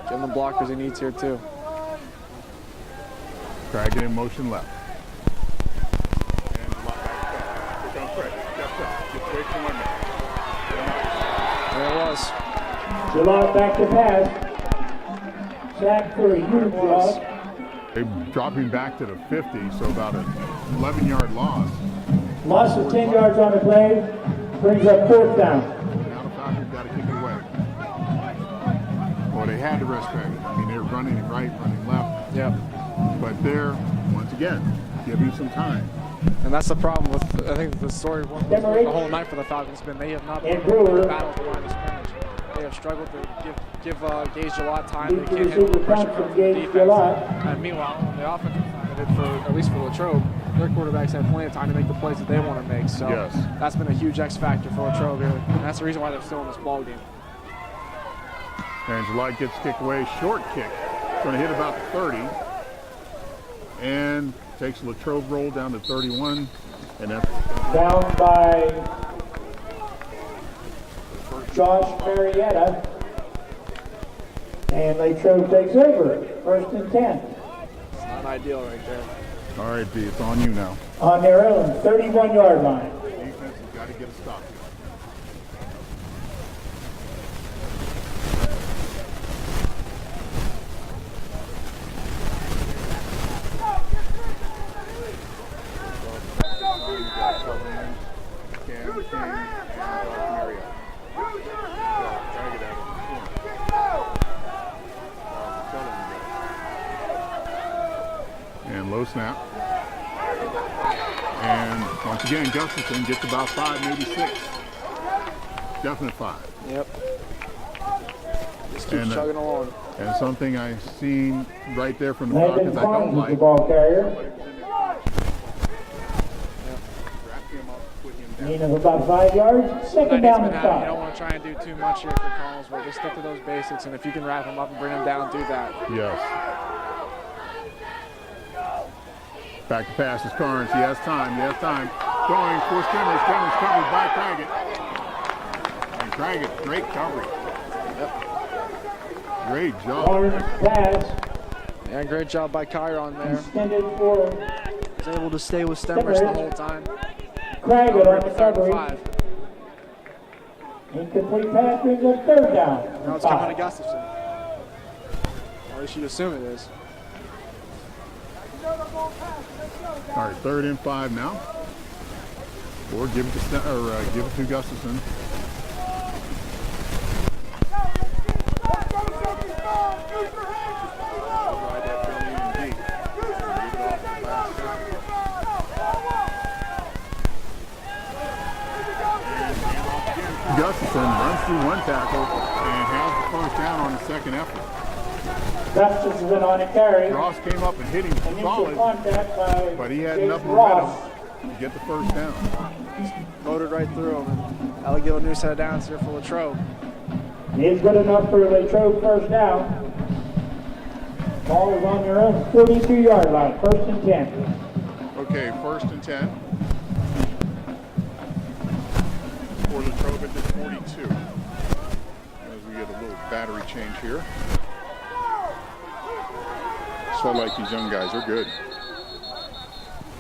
Get him the blockers he needs here too. Craggett in motion left. And lock back. Here comes Craig. Steps up. Gets away from one man. There it was. Gillette back to pass. Sack for a huge loss. They drop him back to the 50, so about an 11-yard loss. Loss of 10 yards on the play, brings up 4th down. Now the Falcons got to kick it away. Well, they had to rest Craggett. I mean, they were running right, running left. Yep. But they're, once again, giving some time. And that's the problem with, I think the story of the whole night for the Falcons has been they have not been And able Brewer. to battle the line of scrimmage. They have struggled to give Gage Gillette time. Lead They to can't handle the receiver pressure punt from from the Gage defense. Gillette. And meanwhile, on the offensive side of it, for at least for Latrobe, their quarterbacks have plenty of time to make the plays that they want to make. So Yes. that's been a huge X factor for Latrobe here. And that's the reason why they're still in this ball game. And Gillette gets kicked away. Short kick. Going to hit about the 30. And takes Latrobe roll down to 31. And that's Down by Josh Marietta. And Latrobe takes over. 1st and 10. It's not ideal right there. all right, D. It's on you now. On their own 31-yard line. Defense has got to get a stop here. And low snap. And once again, Gustafson gets about 5, maybe 6. Definite 5. Yep. Just keeps chugging along. And something I've seen right there from the Landon Falcons I don't Farms is the like. ball carrier. Wrap him up, put him down. Gain of about 5 yards. 2nd down and You 5. don't want to try and do too much here for Connellsville. Just stick to those basics, and if you can wrap them up and bring them down, do that. Yes. Back to pass is Carnes. He has time. He has time. Going for Skimmers. Skimmers covered by Craggett. And Craggett, great coverage. Yep. Great job. Hard pass. Yeah, great job by Chiron there. Extended for Was able to stay with Stemmers the whole time. Craggett on the Third and coverage. 5. Incomplete pass brings up 3rd down. Now it's coming to Gustafson. Or at least you'd assume it is. All right, 3rd and 5 now. Or give it to give it to Gustafson. Gustafson runs through one tackle and has the 1st down on the 2nd effort. Gustafson on a carry. Ross came up and hit him Initial solid, contact by but he had Jason enough momentum Ross. to get the 1st down. Motored right through him. Allegheny new set of downs here for Latrobe. He is good enough for Latrobe 1st down. Ball is on their own 42-yard line. 1st and 10. Okay, 1st and 10. 11 to 42. As we get a little battery change here. So I like these young guys, they're good.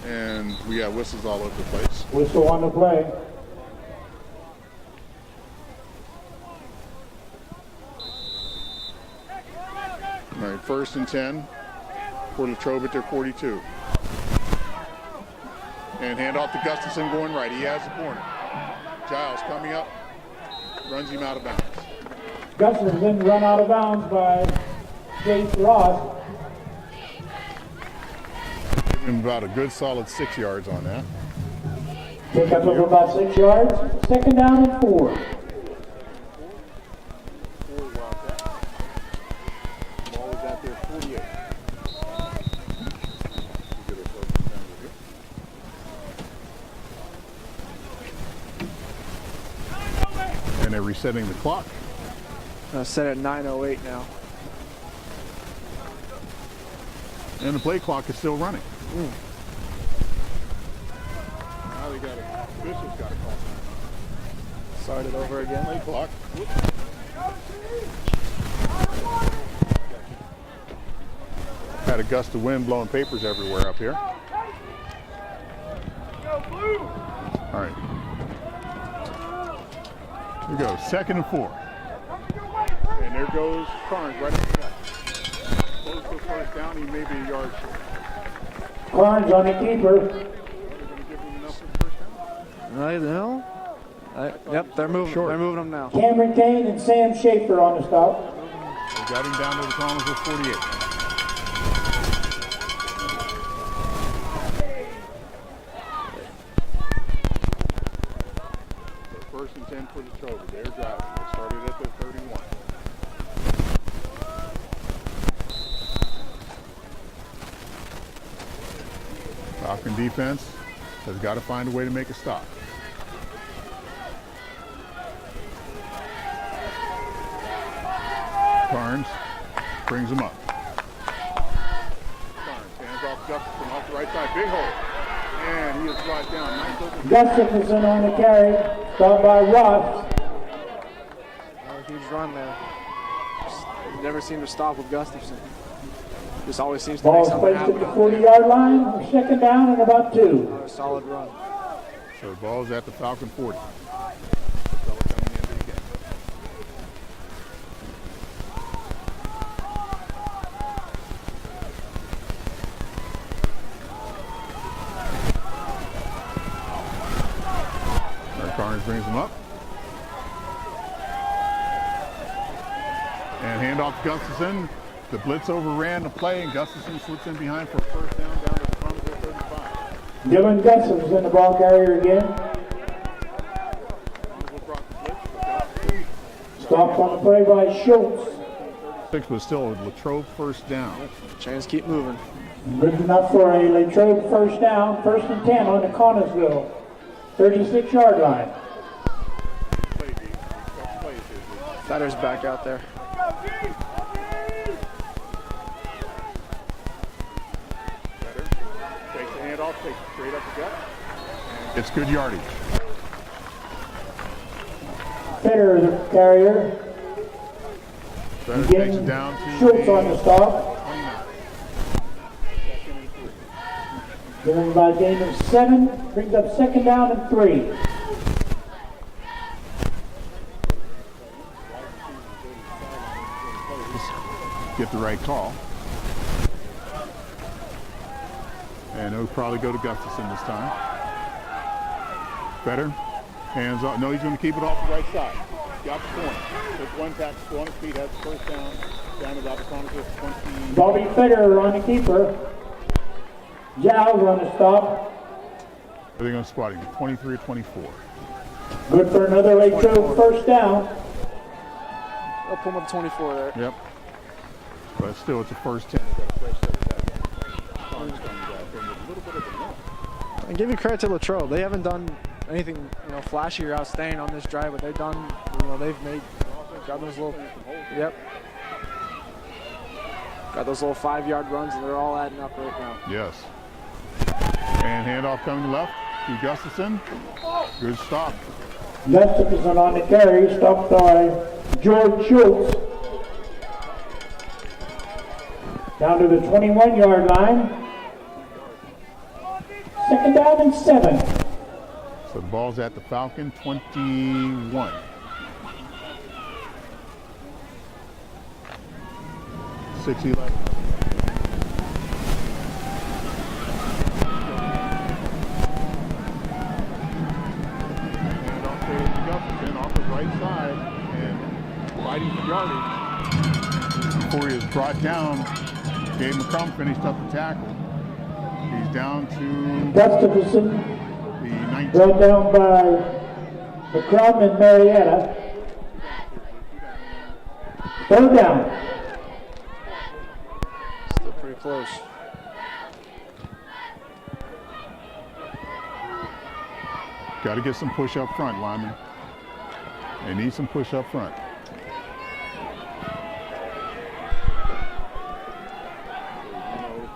And we got whistles all over the place. Whistle on the play. All right, 1st and 10 for Latrobe at their 42. And hand off to Gustafson going right. He has the corner. Giles coming up, runs him out of bounds. Gustafson run out of bounds by Jace Ross. Give him about a good solid 6 yards on that. Pick up of about 6 yards. 2nd down and 4. Ball is out there 48. And they're resetting the clock. Set at 9:08 now. And the play clock is still running. Now they got a Bishop's got a call. Start it over again. Play clock. Had a gust of wind blowing papers everywhere up here. All right. Here we go. 2nd and 4. And there goes Carnes right up the gut. Close to 1st down. He may be a yard short. Carnes on the keeper. They're going to give him enough for the 1st down. Right now. Yep, they're moving. Short. They're moving them now. Cameron Kane and Sam Schaefer on the stop. They got him down to the Connellsville 48. So 1st and 10 for the Latrobe. They're driving. They started at the 31. Falcon defense has got to find a way to make a stop. Carnes brings him up. Carnes hands off Gustafson off the right side. Big hole. And he is brought down. Nice open. Gustafson on the carry. Stop by Ross. A huge run there. Never seemed to stop with Gustafson. Just always seems to make Ball's something placed happen. at the 40-yard line. 2nd down and about 2. Another solid run. So the ball's at the Falcon 40. Carnes brings him up. And handoff to Gustafson. The blitz overran the play, and Gustafson slips in behind for a 1st down to the Connellsville 35. Dylan Gustafson in the ball carrier again. Stopped on the play by Schultz. 6 was still a Latrobe 1st down. Chains keep moving. Good enough for a Latrobe 1st down. 1st and 10 on the Connellsville 36-yard line. Fetter's back out there. Takes the handoff, takes it straight up the gut. It's good yardage. Fetter, the carrier. Better Again, takes it down to Schultz on the stop. 29. Given by a gain of 7. Brings up 2nd down and 3. Get the right call. And it'll probably go to Gustafson this time. Better. Hands off. No, he's going to keep it off the right side. Got the corner. Took one tackle on his feet, has the 1st down. Down about the Connellsville 20. Bobby Fetter on the keeper. Giles on the stop. They're going to spot him. 23 or 24. Good for another Latrobe 1st down. I'll pull him up 24 there. Yep. But still, it's a 1st 10. They've got a fresh set of that. Carnes comes out there with a little bit of a limp. And give you credit to Latrobe. They haven't done anything, flashy or outstanding on this drive, but they've done, they've got those little, got those little 5-yard runs, and they're all adding up right now. Yes. And handoff coming left to Gustafson. Good stop. Gustafson on the carry, stopped by George Schultz. Down to the 21-yard line. Second down and 7. So the ball's at the Falcon 21. 6-11. And off to Gustafson off the right side and fighting for yardage before he is brought down. Gabe McCrum finished up the tackle. He's down to Gustafson the 19. brought down by McCrum and Marietta. Third down. Still pretty close. Got to get some push up front, lineman. They need some push up front.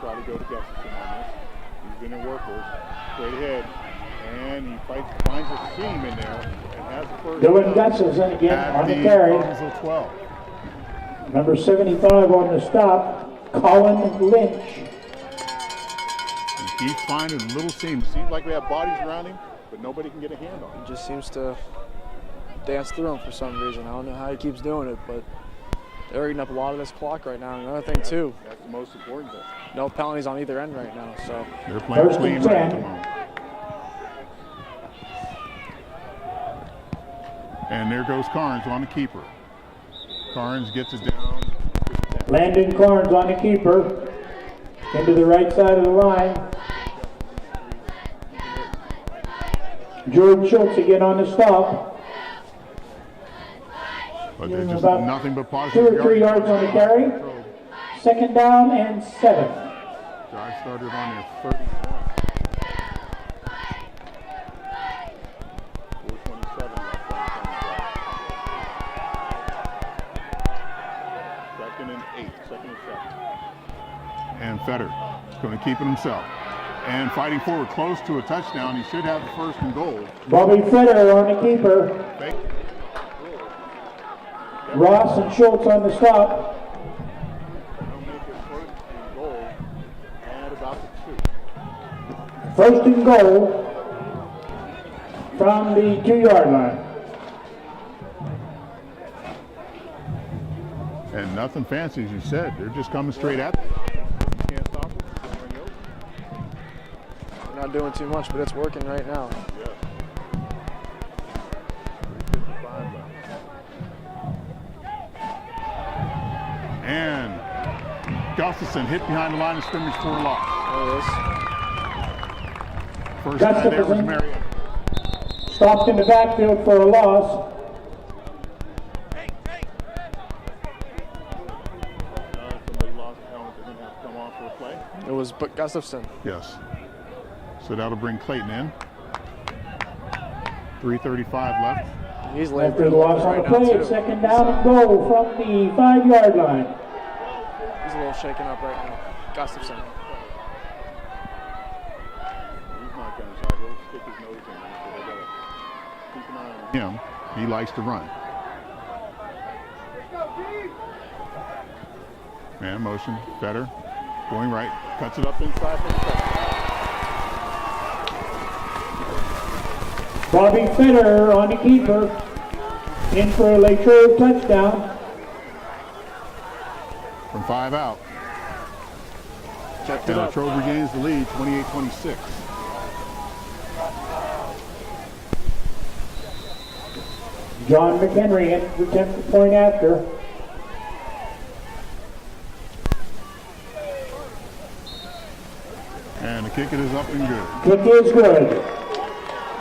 Try to go to Gustafson on this. He's been in workers. Straight ahead. And he finds a seam in there and has the first. Dylan Gustafson again on the carry. Connellsville 12. Number 75 on the stop, Colin Lynch. He keeps finding little seams. Seems like we have bodies around him, but nobody can get a hand on him. He just seems to dance through him for some reason. I don't know how he keeps doing it, but they're eating up a lot of this clock right now. Another thing, too. That's the most important thing. No penalties on either end right now, so. They're playing First clean and right at 10. the moment. And there goes Carnes on the keeper. Carnes gets it down to the 10. Landon Carnes on the keeper. Into the right side of the line. George Schultz again on the stop. But there's Giving just about nothing but positive 2 or 3 yards on the carry. Second down and 7. Drive started on their 31. 4:27 left on the drive. Second and 8, second and 7. And Fetter is going to keep it himself. And fighting forward close to a touchdown. He should have the first and goal. Bobby Fetter on the keeper. Fake. Ross and Schultz on the stop. They'll make it first and goal at about the 2. First and goal from the 2-yard line. And nothing fancy, as you said. They're just coming straight at them. You can't stop them. We're not doing too much, but it's working right now. Yeah. 3:55 left. And Gustafson hit behind the line of scrimmage for a loss. There it is. First guy there was Gustafson. Marietta. Stopped in the backfield for a loss. Somebody lost the helmet. They're going to have to come off for a play. It was Gustafson. Yes. So that'll bring Clayton in. 3:35 left. He's After laboring the loss on right the now, play, too. it's second down and goal from the 5-yard line. He's a little shaken up right now. Gustafson. He's not going to try to stick his nose in there, so they got to keep an eye on him. He likes to run. Man motion, Fetter, going right, cuts it up inside for the touchdown. Bobby Fetter on the keeper. In for a Latrobe touchdown. From 5 out. Checked it And up. Latrobe regains the lead, 28-26. John McHenry in to attempt the point after. And the kick it is up and good. Kick is good.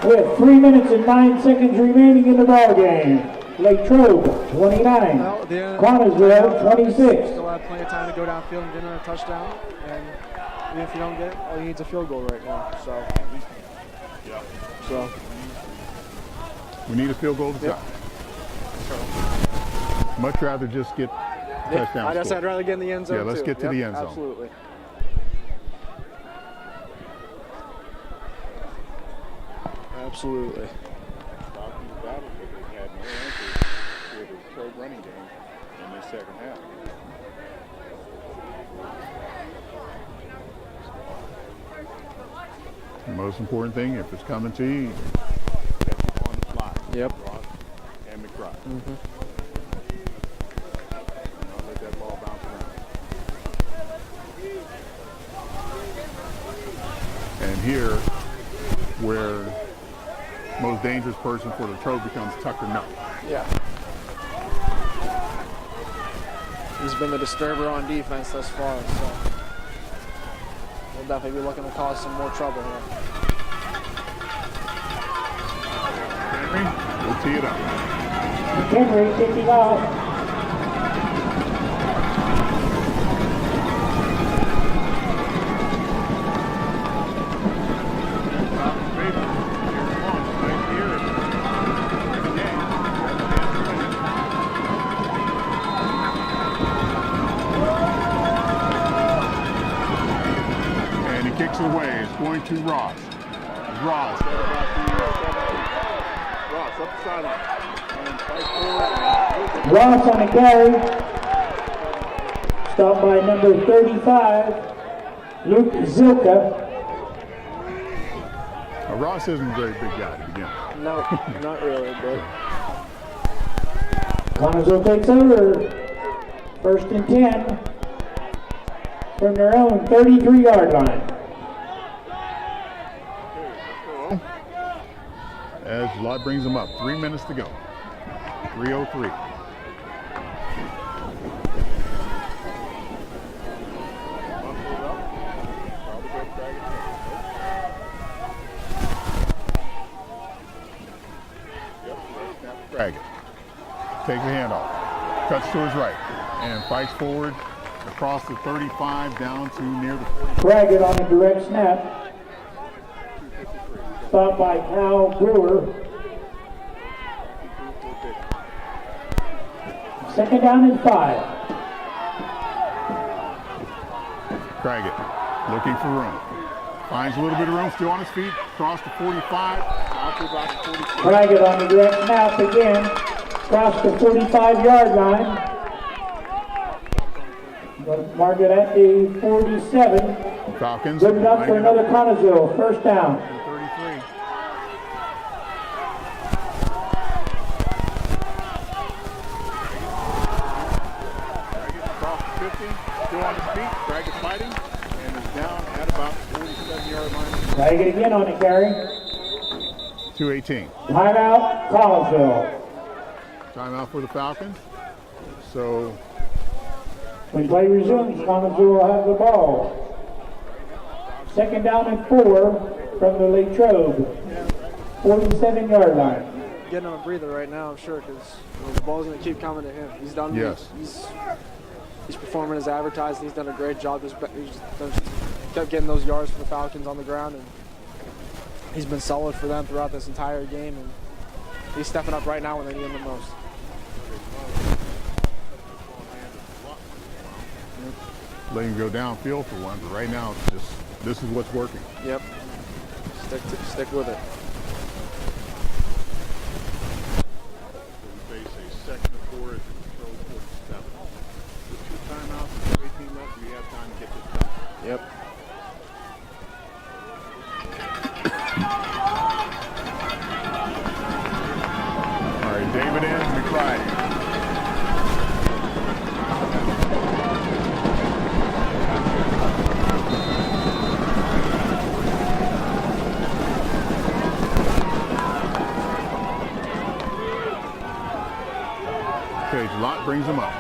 With 3 minutes and 9 seconds remaining in the ball game. Latrobe 29, Well, the Connellsville 26. Still have plenty of time to go downfield and generate a touchdown. And even if you don't get it, all you need is a field goal right now. So We need a field goal to tie. Much rather just get touchdown I guess score. I'd rather get in the end zone. Yeah, let's too. get to the end zone. Absolutely. Absolutely. Falcons battle running game in this second half. The most important thing, if it's coming to you, catch it on the fly. Yep. Ross and McBride. Mm-hmm. Don't let that ball bounce around. And here, where most dangerous person for Latrobe becomes Tucker Nutt. Yeah. He's been the disturber on defense thus far, so we'll definitely be looking to cause some more trouble here. Henry, we'll tee it up. Henry kicking off. Kicks it away. It's going to Ross. Ross up the sideline. And fight forward. Ross on a carry. Stopped by number 35, Luke Zilka. Ross isn't a very big guy to begin with. No, not really, but Connellsville takes over. 1st and 10 from their own 33-yard line. As Lott brings them up. 3 minutes to go. 3:03. Drag it. Takes the handoff. Cuts to his right. And fights forward across the 35 down to near the 40. Craggett on a direct snap. Stopped by Cal Brewer. 2nd down and 5. Craggett looking for room. Finds a little bit of room, still on his feet. Across the 45. Out to about the 46. Craggett on the direct snap again. Across the 45-yard line. Mark it at the 47. Falcons. Good enough for another Connellsville. 1st down. 33. Across the 50. Still on his feet. Craggett fighting. And is down at about the 47-yard line. Craggett again on the carry. 2:18. Timeout, Connellsville. Timeout for the Falcons. So When play resumes, Connellsville will have the ball. 2nd down and 4 from the Latrobe 47-yard line. getting him a breather right now, I'm sure, because the ball's going to keep coming to him. He's done. Yes. He's performing as advertised. He's done a great job. He's kept getting those yards for the Falcons on the ground, and he's been solid for them throughout this entire game. And he's stepping up right now when they need him the most. Letting him go downfield for one, but right now it's just this is what's working. Yep. Stick with it. We face a 2nd and 4 as we control 47. With 2 timeouts and 18 left, we have time to get this done. Yep. All right, David in, McBride. Lott brings him up.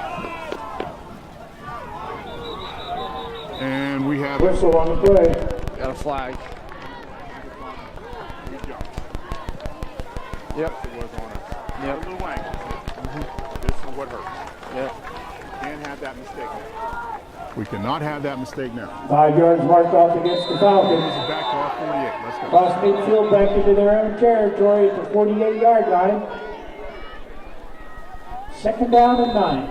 And we have whistle on the play. Got a flag. Yep. It was on us. Yep. A little wank. This is what hurts. Yep. Can't have that mistake now. We cannot have that mistake now. 5 yards marked off against the Falcons. This is back to our 48. Let's go. Cross midfield back into their own territory at the 48-yard line. 2nd down and 9.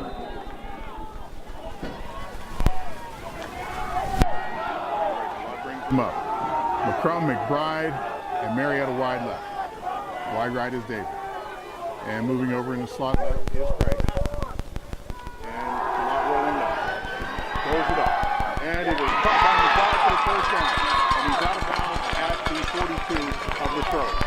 Brings them up. McCrum, McBride, and Marietta wide left. Wide right is David. And moving over in the slot left is Craig.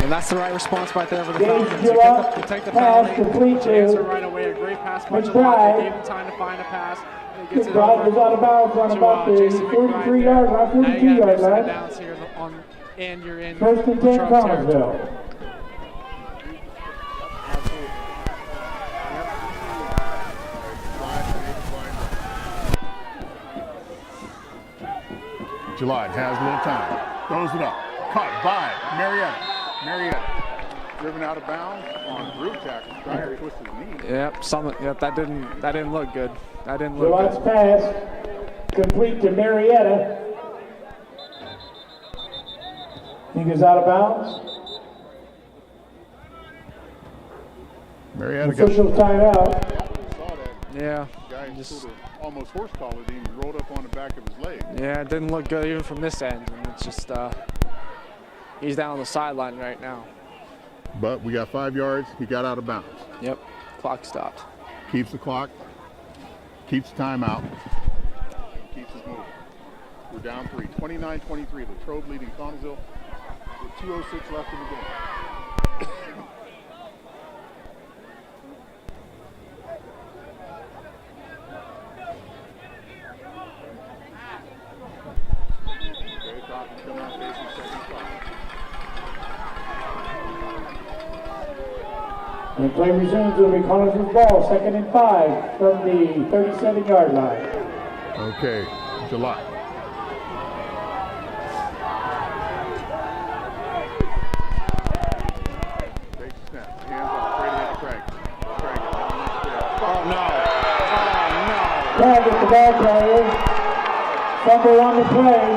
And that's the right response right there for the Gage Falcons. You Gillette, take the pass penalty, complete to answer to right away. A great pass by Gillette. McBride. They gave him time to find a pass. And he gets it McBride over is out of bounds on to, about the Jason McBride 43 there. yard line, Now 42 you gotta yard move it line. downs here and you're in First and 10 Latrobe territory. Connellsville. July has a little time. Throws it up. Caught by Marietta. Driven out of bounds on root tackle. Trying to twist his knee. Yep, that didn't look good. That didn't look Gillette's good. pass complete to Marietta. He goes out of bounds. Marietta Official timeout. saw that. Yeah. Guy just sort of almost horse collared him and rolled up on the back of his leg. Yeah, it didn't look good even from this end. And it's just he's down on the sideline right now. But we got 5 yards. He got out of bounds. Yep. Clock stopped. Keeps the clock. Keeps the timeout. And keeps us moving. We're down 3. 29-23. Latrobe leading Connellsville with 2:06 left in the game. Okay, Falcons come out facing second clock. And play resumes will be Connellsville's ball, 2nd and 5 from the 37 yard line. Okay, July. Takes a snap. Hands off. Right ahead to Craig. Oh no. Tag at the ball carrier. Fumble on the play.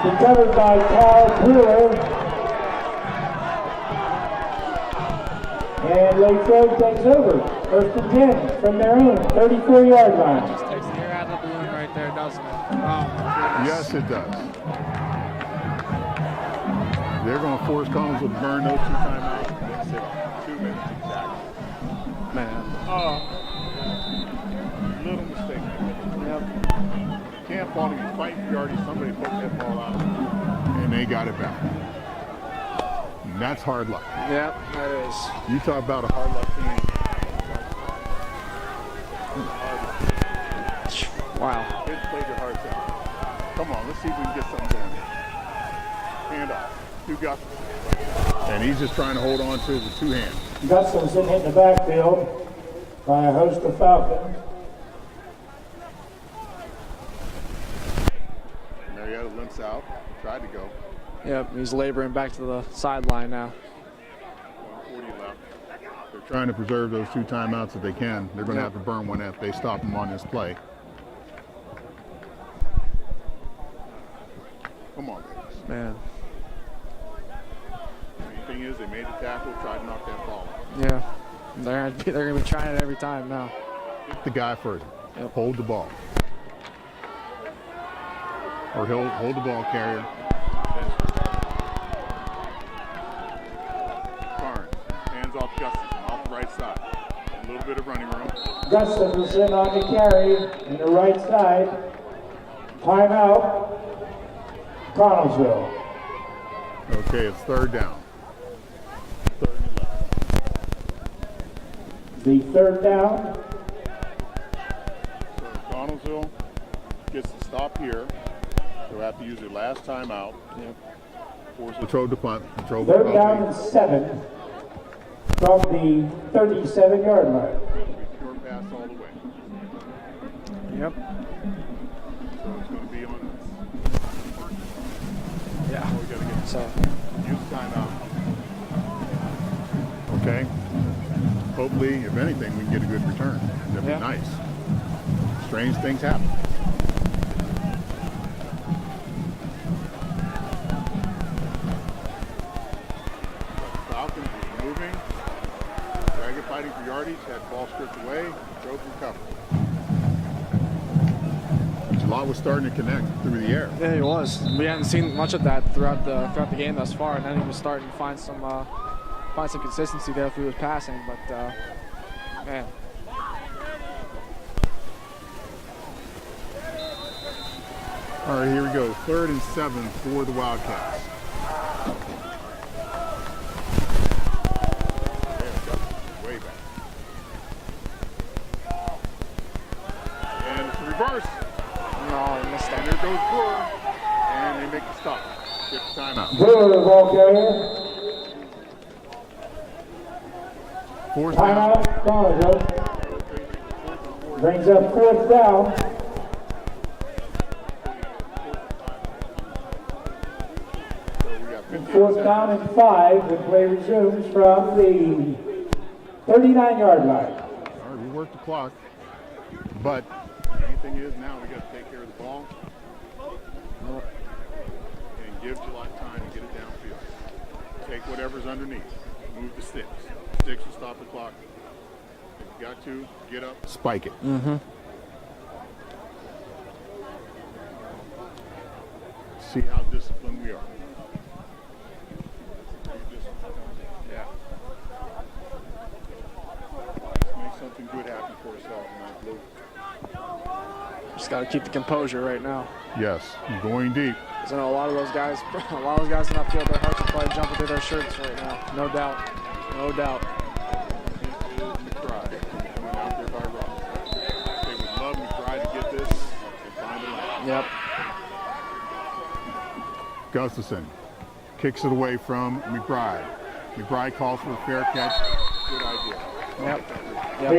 Recovered by Kyle Brewer. And Latrobe takes over. 1st and 10 from their own 34 yard line. Just takes the air out of the balloon right there, doesn't it? Yes, it does. They're going to force Connellsville to burn those 2 timeouts. They sit 2 minutes exactly. Man. Little mistake. Yep. Can't fault him. He's fighting for yardage. Somebody poked that ball out, and they got it back. And that's hard luck. Yep, that is. You talk about a hard luck team. Wow. Kids played their hearts out. Come on, let's see if we can get something going here. Hand off. 2 Gustafson. And he's just trying to hold on to it with 2 hands. Gustafson hit in the backfield by a host of Falcons. Marietta limps out. Tried to go. Yep, he's laboring back to the sideline now. 1:40 left. They're trying to preserve those 2 timeouts if they can. They're going to have to burn one if they stop them on this play. Come on, guys. Man. Main thing is they made the tackle, tried to knock that ball out. Yeah. They're going to be trying it every time now. Hit the guy first. Yep. Hold the ball. Or he'll hold the ball carrier. Barnes. Hands off Gustafson off the right side. A little bit of running room. Gustafson on the carry in the right side. Timeout. Connellsville. Okay, it's 3rd down. 3rd and left. The 3rd down. So Connellsville gets to stop here. They'll have to use their last timeout. Yep. Force Latrobe to punt. Latrobe 3rd down and 7 from the 37 yard line. Short pass all the way. Yep. So it's going to be on Yeah. we got to get So. use timeout. Okay. Hopefully, if anything, we can get a good return. That'd be nice. Strange things happen. Falcons is moving. Dragon fighting for yardage. Had the ball stripped away. Drove recovered. Jalot was starting to connect through the air. Yeah, he was. We hadn't seen much of that throughout the game thus far, and then he was starting to find some consistency there through his passing. But man, All right, here we go. 3rd and 7 for the Wildcats. Way back. And it's a reverse. No, he missed And that. there goes Brewer. And they make the stop. Get the timeout. Brewer, the ball carrier. 4th down. Timeout, Connellsville. Brings up 4th down. And 4th down and 5. The play resumes from the 39-yard line. All right, we worked the clock. But the main thing is now we got to take care of the ball. And give July time to get it downfield. Take whatever's underneath. Move the sticks. Sticks will stop the clock. If you got to, get up, spike it. See how disciplined we are. Yeah. Let's make something good happen for ourselves tonight, Blue. Just got to keep the composure right now. Yes, going deep. Because I know a lot of those guys in that field, their hearts are probably jumping through their shirts right now. No doubt. No doubt. McBride coming out there by Ross. They would love McBride to get this and find a lane. Yep. Gustafson kicks it away from McBride. McBride calls for a fair catch. Good idea. Yep.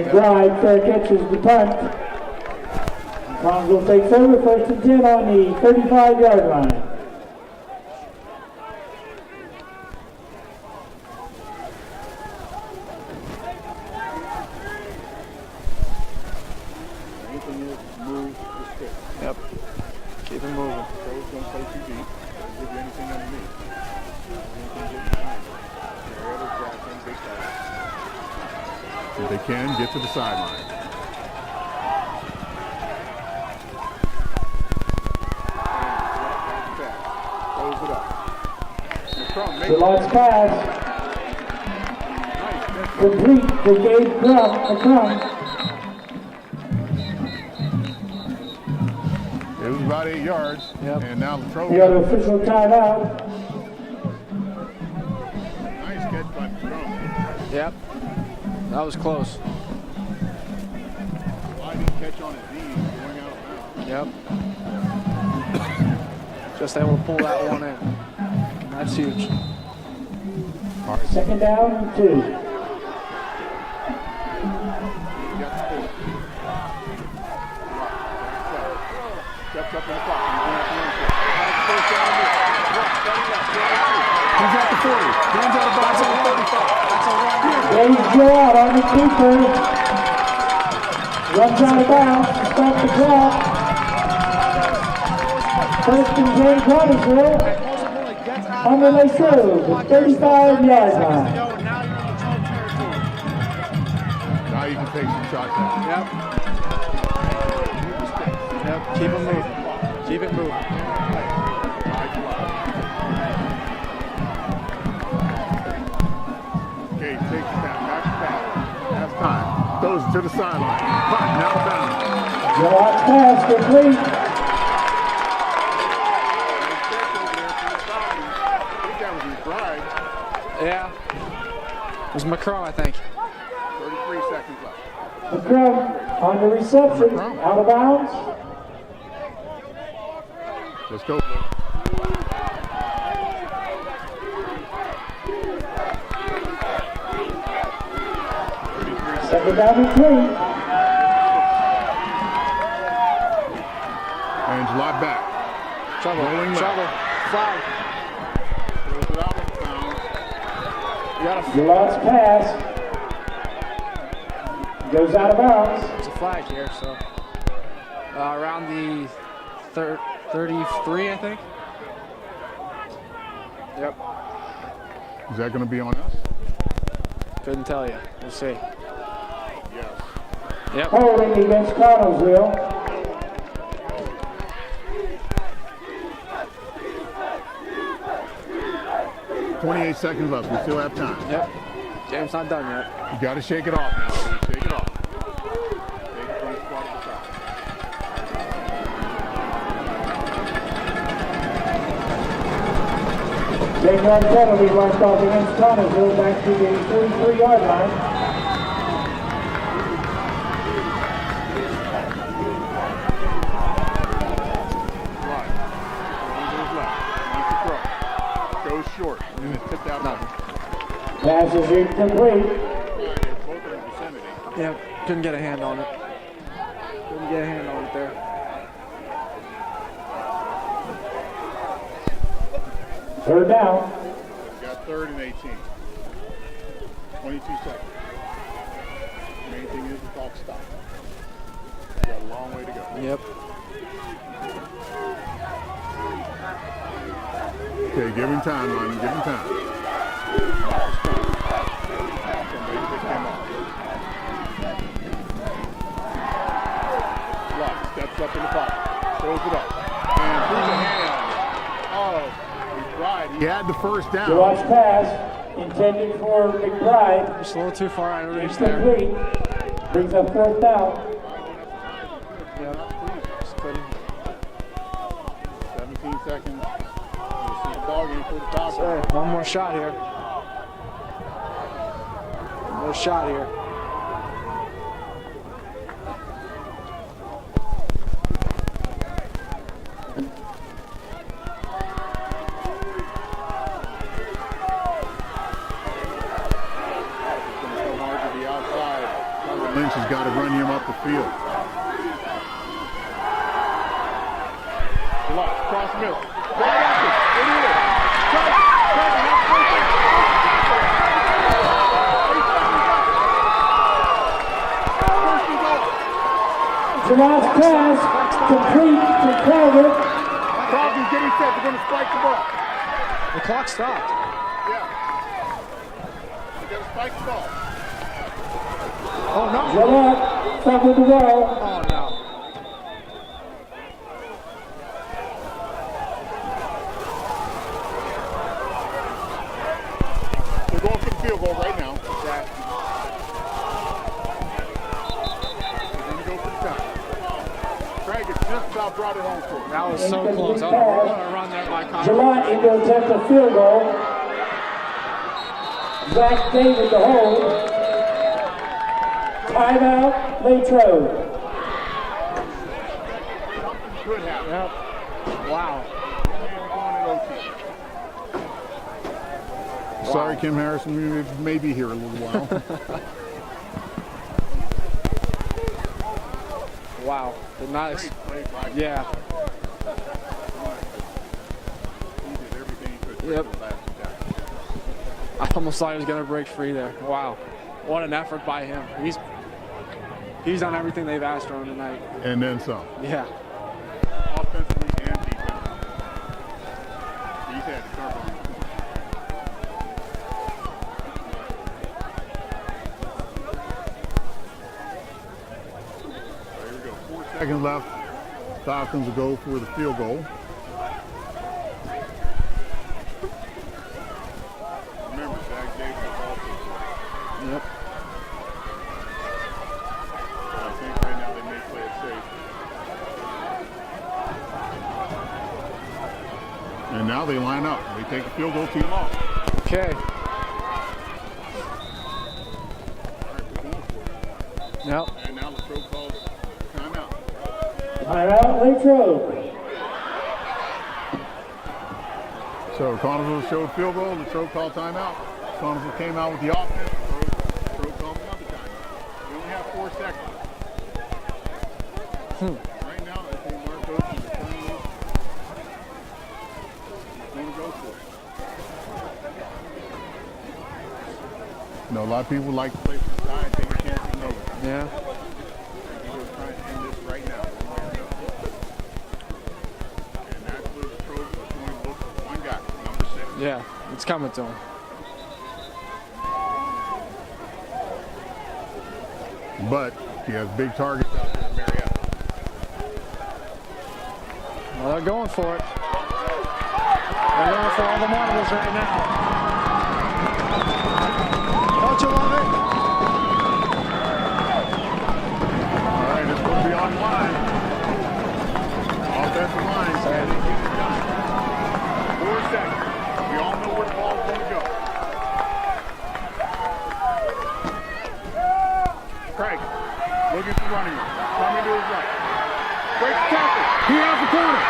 McBride, fair catches the punt. Connellsville takes over 1st and 10 on the 35-yard line. Anything is move the stick. Yep. Keep it moving. Throws don't play too deep. Doesn't give you anything underneath. Anything get behind it. They're able to drop in big time. If they can, get to the sideline. Close it up. The last pass. Complete for Gabe Crum. It was about 8 yards. Yep. And now Latrobe. We got an official timeout. Nice catch by Crum. Yep. That was close. Why didn't he catch on his knees going out of bounds? Yep. Just able to pull that one in. That's huge. 2nd down and 2. Steps up in the clock. He's at the 40. Runs out of bounds on the 35. That's a run. Dave's go out on the keeper. Runs out of bounds to stop the clock. 1st and 10 Connellsville. On the Latrobe, the 35-yard line. Now you can take some shots at it. Yep. Keep it moving. Keep it moving. Okay, takes the back to pass. Has time. Goes to the sideline. Clock now bound. Last pass complete. Yeah. It was McCrum, I think. 33 seconds left. McCrum on the reception, out of bounds. Let's go. 2nd down and 3. And July back. Trouble. Rolling Trouble. Flag. Throws it out of bounds. You got The last pass goes out of bounds. It's a flag here, so around the 33, I think. Yep. Is that going to be on us? Couldn't tell you. We'll see. Yes. Yep. Holding against Connellsville. $28 seconds left. We still have time. Yep. Game's not done yet. You got to shake it off now. Shake it off. Take it from the spot at the top. 10-yard penalty marked off against Connellsville back to the 43-yard line. Goes short. And it's tipped out. Pass is incomplete. Both in the vicinity. Yeah, couldn't get a hand on it. Couldn't get a hand on it there. Third down. We got 3rd and 18. 22 seconds. Main thing is the clock stop. We got a long way to go. Yep. Okay, give him time, Lonnie. Give him time. Somebody pick him up. Lock steps up in the pocket. Throws it up. And through the hand. Oh, McBride. He had the first down. Watch pass intended for McBride. Just a little too far out of reach there. Incomplete. Brings up 4th down. Yep. Just couldn't. 17 seconds. This is the ball game for the Falcons. Hey, one more shot here. One more shot here. Lynch has got to run him up the field. Cross middle. Right after. It is. Jamal's pass complete to Calvert. Crosby's getting set. They're going to spike the ball. The clock stopped. Yeah. They're going to spike the ball. Oh no! Gillette fumbled the ball. Oh no! They're going for the field goal right now. They're going to go for the time. Craig has just about brought it home for him. That was so close. I want to run that by Connor. Gillette into attempt a field goal. Zach David to hold. Timeout, Latrobe. Something could happen. Yep. Wow. Sorry, Kim Harrison, we may be here a little while. Wow. Did not. Yeah. He did everything he could. Yep. I almost thought he was going to break free there. Wow. What an effort by him. He's done everything they've asked from him tonight. And then some. Yeah. Offensively and defensively. He's had to cover him. There we go. 4 seconds left. Falcons will go for the field goal. Remember, Zach Davis is also there. Yep. I think right now they may play it safe. And now they line up. They take the field goal team off. Okay. Yep. And now Latrobe calls timeout. Timeout, Latrobe. So Connellsville showed field goal. Latrobe called timeout. Connellsville came out with the offense. Latrobe called another timeout. We only have 4 seconds. Right now, I think Marcos is going to go for it. No, a lot of people like to play for the side, take a chance and know it. Yeah. He's trying to end this right now. And that's where Latrobe is going to look for one guy, number 6. Yeah. It's coming to him. But he has big targets out there in Marietta. Well, they're going for it. They're going for all the marbles right now. Don't you love it? All right, it's going to be on line. Offensive line. 4 seconds. We all know where looking for running room. Coming to his right. Breaks the tackle. He has the corner.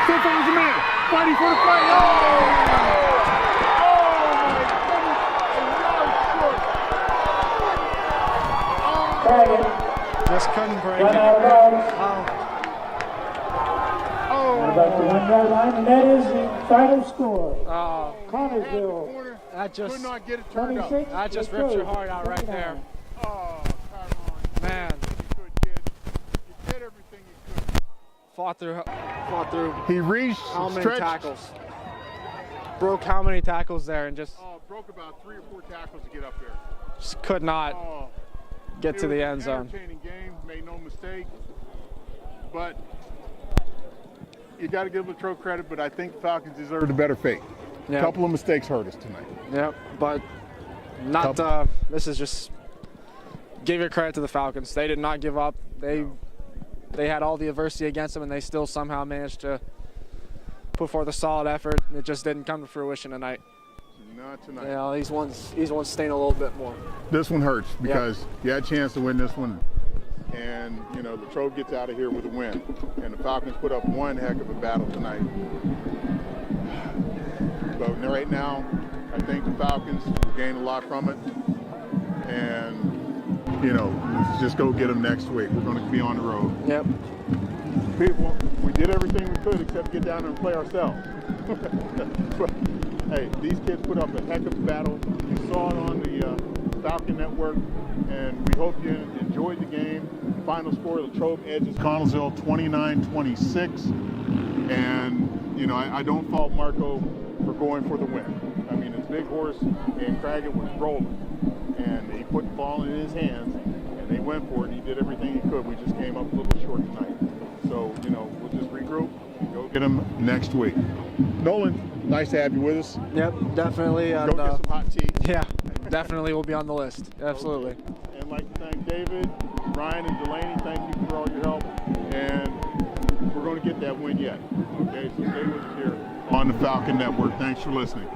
Still finds a man. Fighting for the fight. Oh! Just couldn't break Run it. out of bounds. Oh. About the 1 yard line, and that is the final score. Oh, Connellsville that just, Could not get it turned up. 26. that just rips your heart out right there. Oh, Tyrone. Man, You could, kid. You did everything you could. fought through He reached, how many stretched. tackles? Broke how many tackles there and just Broke about 3 or 4 tackles to get up there. could not Oh, get to it was the an end zone. entertaining game, made no mistake. But you got to give Latrobe credit, but I think the Falcons deserved a better fate. A Yeah. couple of mistakes hurt us tonight. Yep, but not. This is just give your credit to the Falcons. They did not give up. They had all the adversity against them, and they still somehow managed to put forth a solid effort. It just didn't come to fruition tonight. Not tonight. Yeah, these ones stain a little bit more. This one hurts because you had a chance to win this one, and you know Latrobe gets out of here with a win, and the Falcons put up one heck of a battle tonight. But right now, I think the Falcons will gain a lot from it, and you know, let's just go get them next week. We're going to be on the road. Yep. People, we did everything we could except get down there and play ourselves. But, hey, these kids put up a heck of a battle. You saw it on the Falcon Network, and we hope you enjoyed the game. Final score, Latrobe edges Connellsville 29-26. And, you know, I don't fault Marco for going for the win. I mean, his big horse and Craggett was rolling, and he put the ball in his hands, and they went for it, and he did everything he could. We just came up a little short tonight. So, you know, we'll just regroup and go get him next week. Nolan, nice to have you with us. Yep, definitely. Go And, get some hot tea. yeah, definitely will be on the list. Absolutely. And I'd like to thank David, Ryan, and Delaney. Thank you for all your help. And we're going to get that win yet. Okay, so stay with us here on the Falcon Network. Thanks for listening.